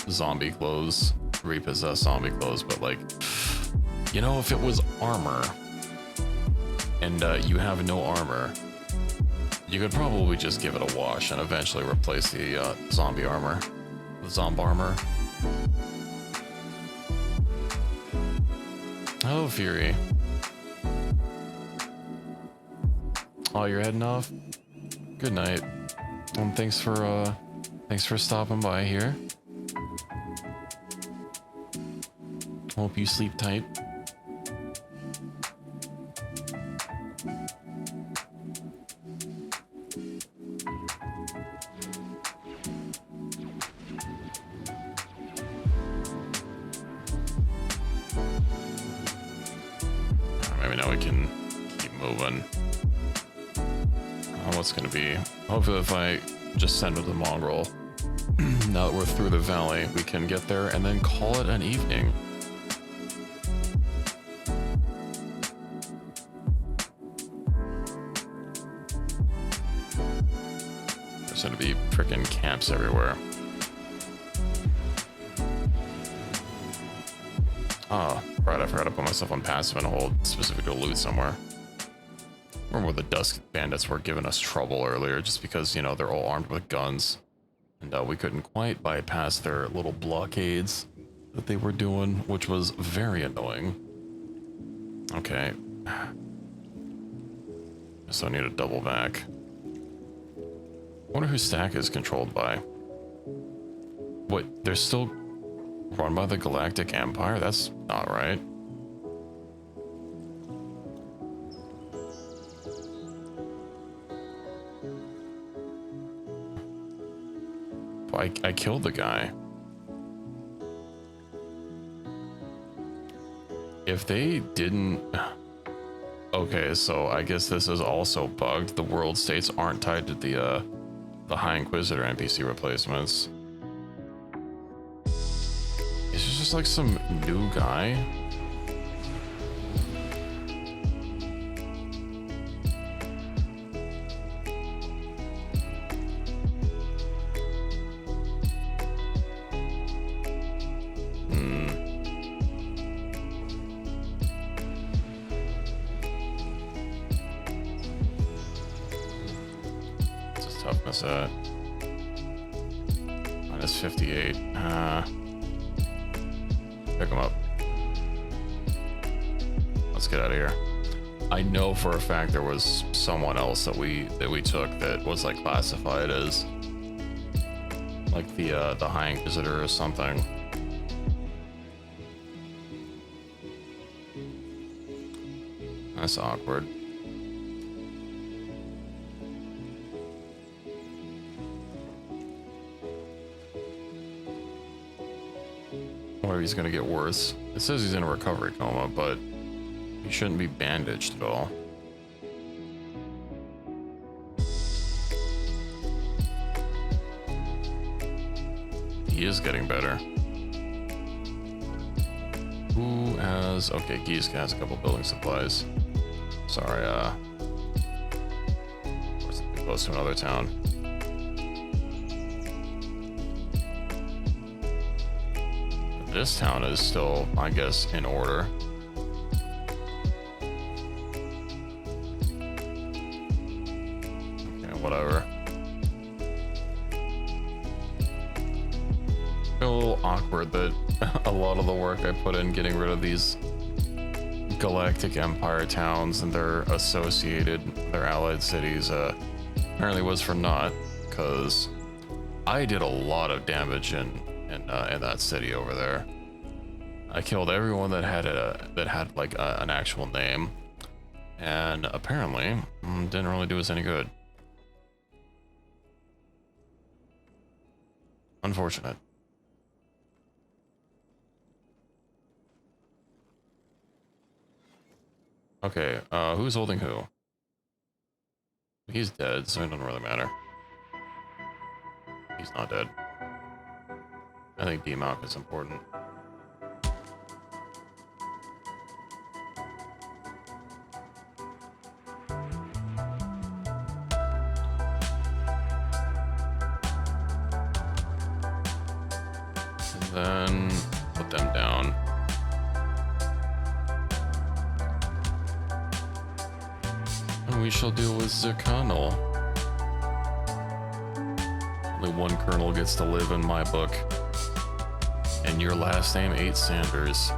zombie clothes, repossessed zombie clothes, but like, you know, if it was armor and you have no armor, you could probably just give it a wash and eventually replace the zombie armor, the zomb armor. Hello, Fury. Oh, you're heading off? Good night. And thanks for stopping by here. Hope you sleep tight. Maybe now we can keep moving. What's gonna be? Hopefully if I just send with the Mongrel, now that we're through the valley, we can get there and then call it an evening. There's gonna be frickin' camps everywhere. Oh, right, I forgot to put myself on passive and hold specific to loot somewhere. Remember the Dusk Bandits were giving us trouble earlier just because, you know, they're all armed with guns. And we couldn't quite bypass their little blockades that they were doing, which was very annoying. Okay, So I need to double back. I wonder who Stack is controlled by. What, they're still run by the Galactic Empire? That's not right. I killed the guy. If they didn't... Okay, so I guess this is also bugged. The world states aren't tied to the High Inquisitor NPC replacements. Is this just like some new guy? Toughness at -58. Pick him up. Let's get out of here. I know for a fact there was someone else that we took that was like classified as like the High Inquisitor or something. That's awkward. Or he's gonna get worse. It says he's in a recovery coma, but he shouldn't be bandaged at all. He is getting better. Who has... Okay, Geese has a couple building supplies. Sorry, we're close to another town. This town is still, I guess, in order. Okay, whatever. A little awkward that a lot of the work I put in getting rid of these Galactic Empire towns and their associated, their allied cities, apparently was for naught, because I did a lot of damage in that city over there. I killed everyone that had an actual name, and apparently didn't really do us any good. Unfortunate. Okay, who's holding who? He's dead, so it doesn't really matter. He's not dead. I think demount is important. And then put them down. And we shall deal with the colonel. Only one colonel gets to live in my book. And your last name, 8 Sanders.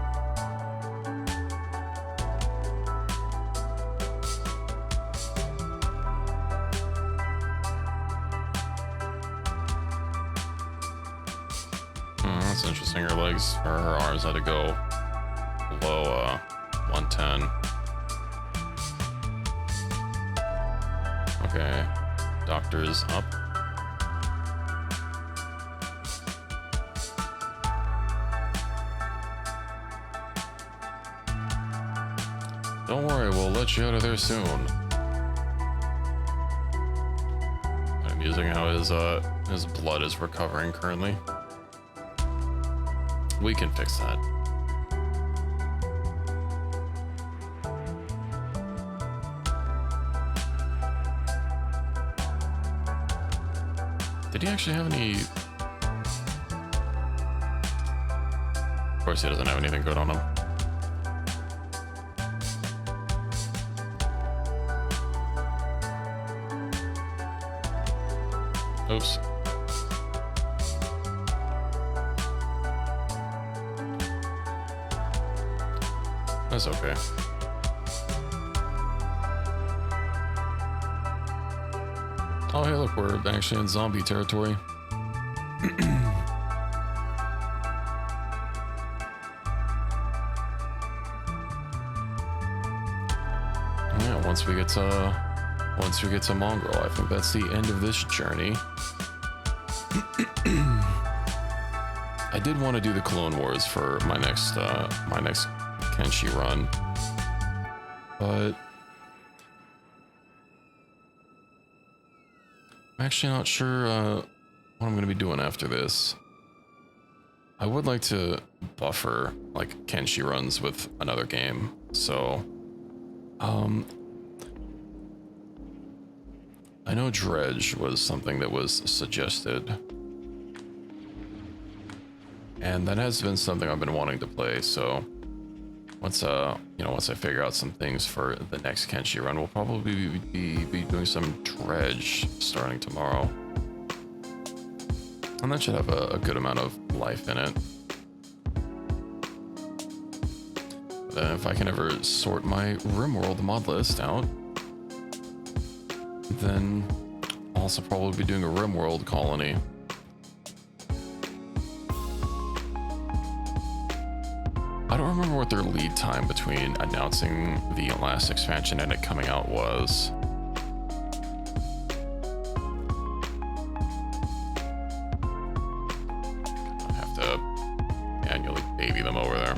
That's interesting. Her legs, or her arms had to go below 110. Okay, doctor's up. Don't worry, we'll let you out of there soon. Amusing how his blood is recovering currently. We can fix that. Did he actually have any... Of course he doesn't have anything good on him. Oops. That's okay. Oh, hey, look, we're actually in zombie territory. Yeah, once we get to Mongrel, I think that's the end of this journey. I did want to do the Clone Wars for my next Kenshi run, but I'm actually not sure what I'm going to be doing after this. I would like to buffer like Kenshi runs with another game, so I know Dredge was something that was suggested, and that has been something I've been wanting to play. So once once I figure out some things for the next Kenshi run, we'll probably be doing some Dredge starting tomorrow, and that should have a good amount of life in it. Then if I can ever sort my RimWorld mod list out, then I'll also probably be doing a RimWorld colony. I don't remember what their lead time between announcing the last expansion and it coming out was. I have to manually baby them over there.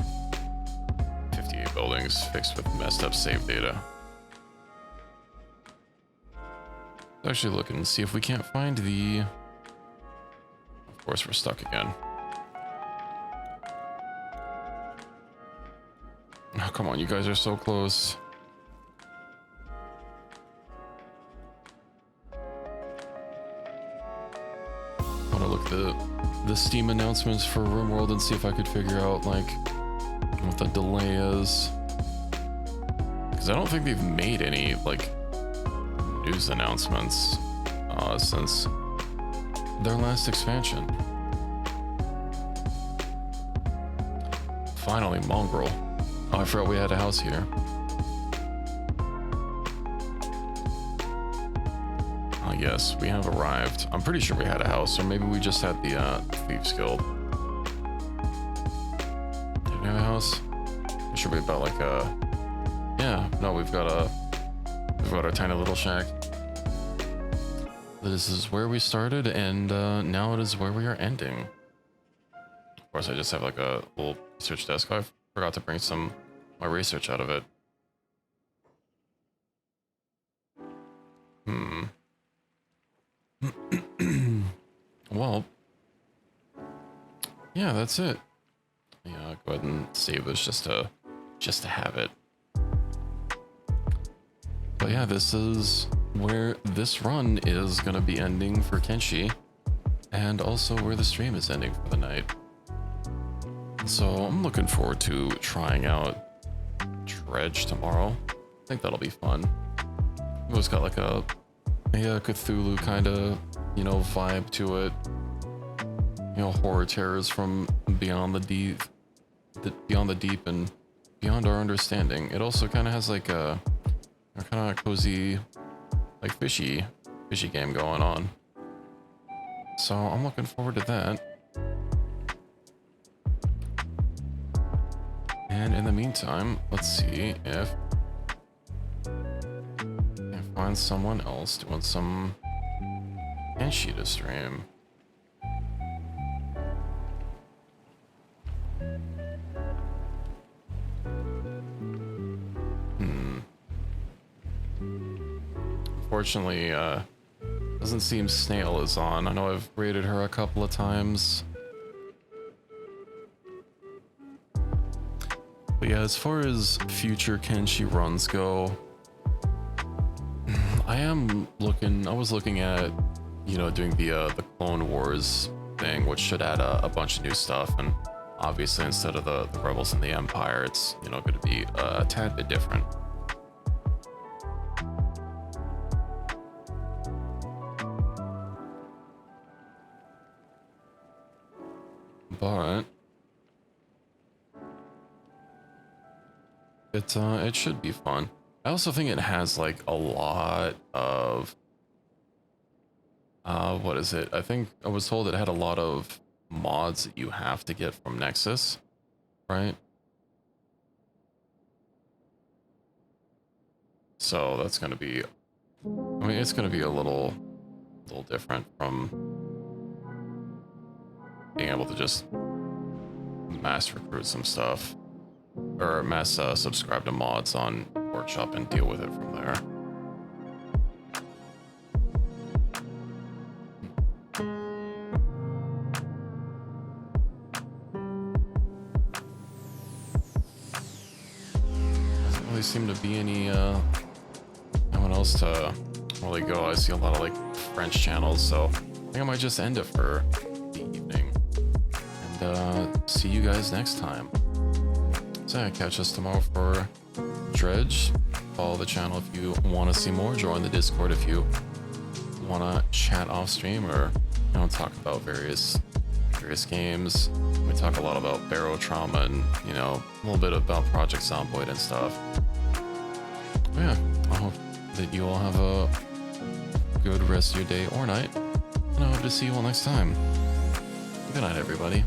58 buildings fixed with messed up save data. Actually look and see if we can't find the... Of course we're stuck again. Oh, come on, you guys are so close. I want to look at the Steam announcements for RimWorld and see if I could figure out like what the delay is. Because I don't think they've made any like news announcements since their last expansion. Finally, Mongrel. Oh, I forgot we had a house here. Oh, yes, we have arrived. I'm pretty sure we had a house, or maybe we just had the Thieves Guild. Did we have a house? It should be about like a... Yeah, no, we've got our tiny little shack. This is where we started, and now it is where we are ending. Of course, I just have like a little research desk. I forgot to bring some my research out of it. Well, yeah, that's it. Yeah, go ahead and save this just to have it. But yeah, this is where this run is gonna be ending for Kenshi, and also where the stream is ending for the night. So I'm looking forward to trying out Dredge tomorrow. I think that'll be fun. It's got like a Cthulhu kind of, vibe to it. Horror terrors from beyond the deep and beyond our understanding. It also kind of has like a kind of cozy, like fishy game going on. So I'm looking forward to that. And in the meantime, let's see if I can find someone else doing some Kenshi to stream. Unfortunately, doesn't seem Snail is on. I know I've rated her a couple of times. But yeah, as far as future Kenshi runs go, I was looking at, doing the Clone Wars thing, which should add a bunch of new stuff, and obviously instead of the Rebels and the Empire, it's, going to be a tad bit different. But it should be fun. I also think it has like a lot of What is it? I think I was told it had a lot of mods that you have to get from Nexus, right? So that's going to be, I mean, it's going to be a little different from being able to just mass recruit some stuff, or mass subscribe to mods on Workshop and deal with it from there. Doesn't really seem to be any anyone else to really go. I see a lot of like French channels, so I think I might just end it for the evening. And see you guys next time. So yeah, catch us tomorrow for Dredge. Follow the channel if you want to see more. Join the Discord if you want to chat off stream, or talk about various games. We talk a lot about Barrow Trauma and a little bit about Project Zomboid and stuff. But yeah, I hope that you all have a good rest of your day or night, and I hope to see you all next time. Good night, everybody.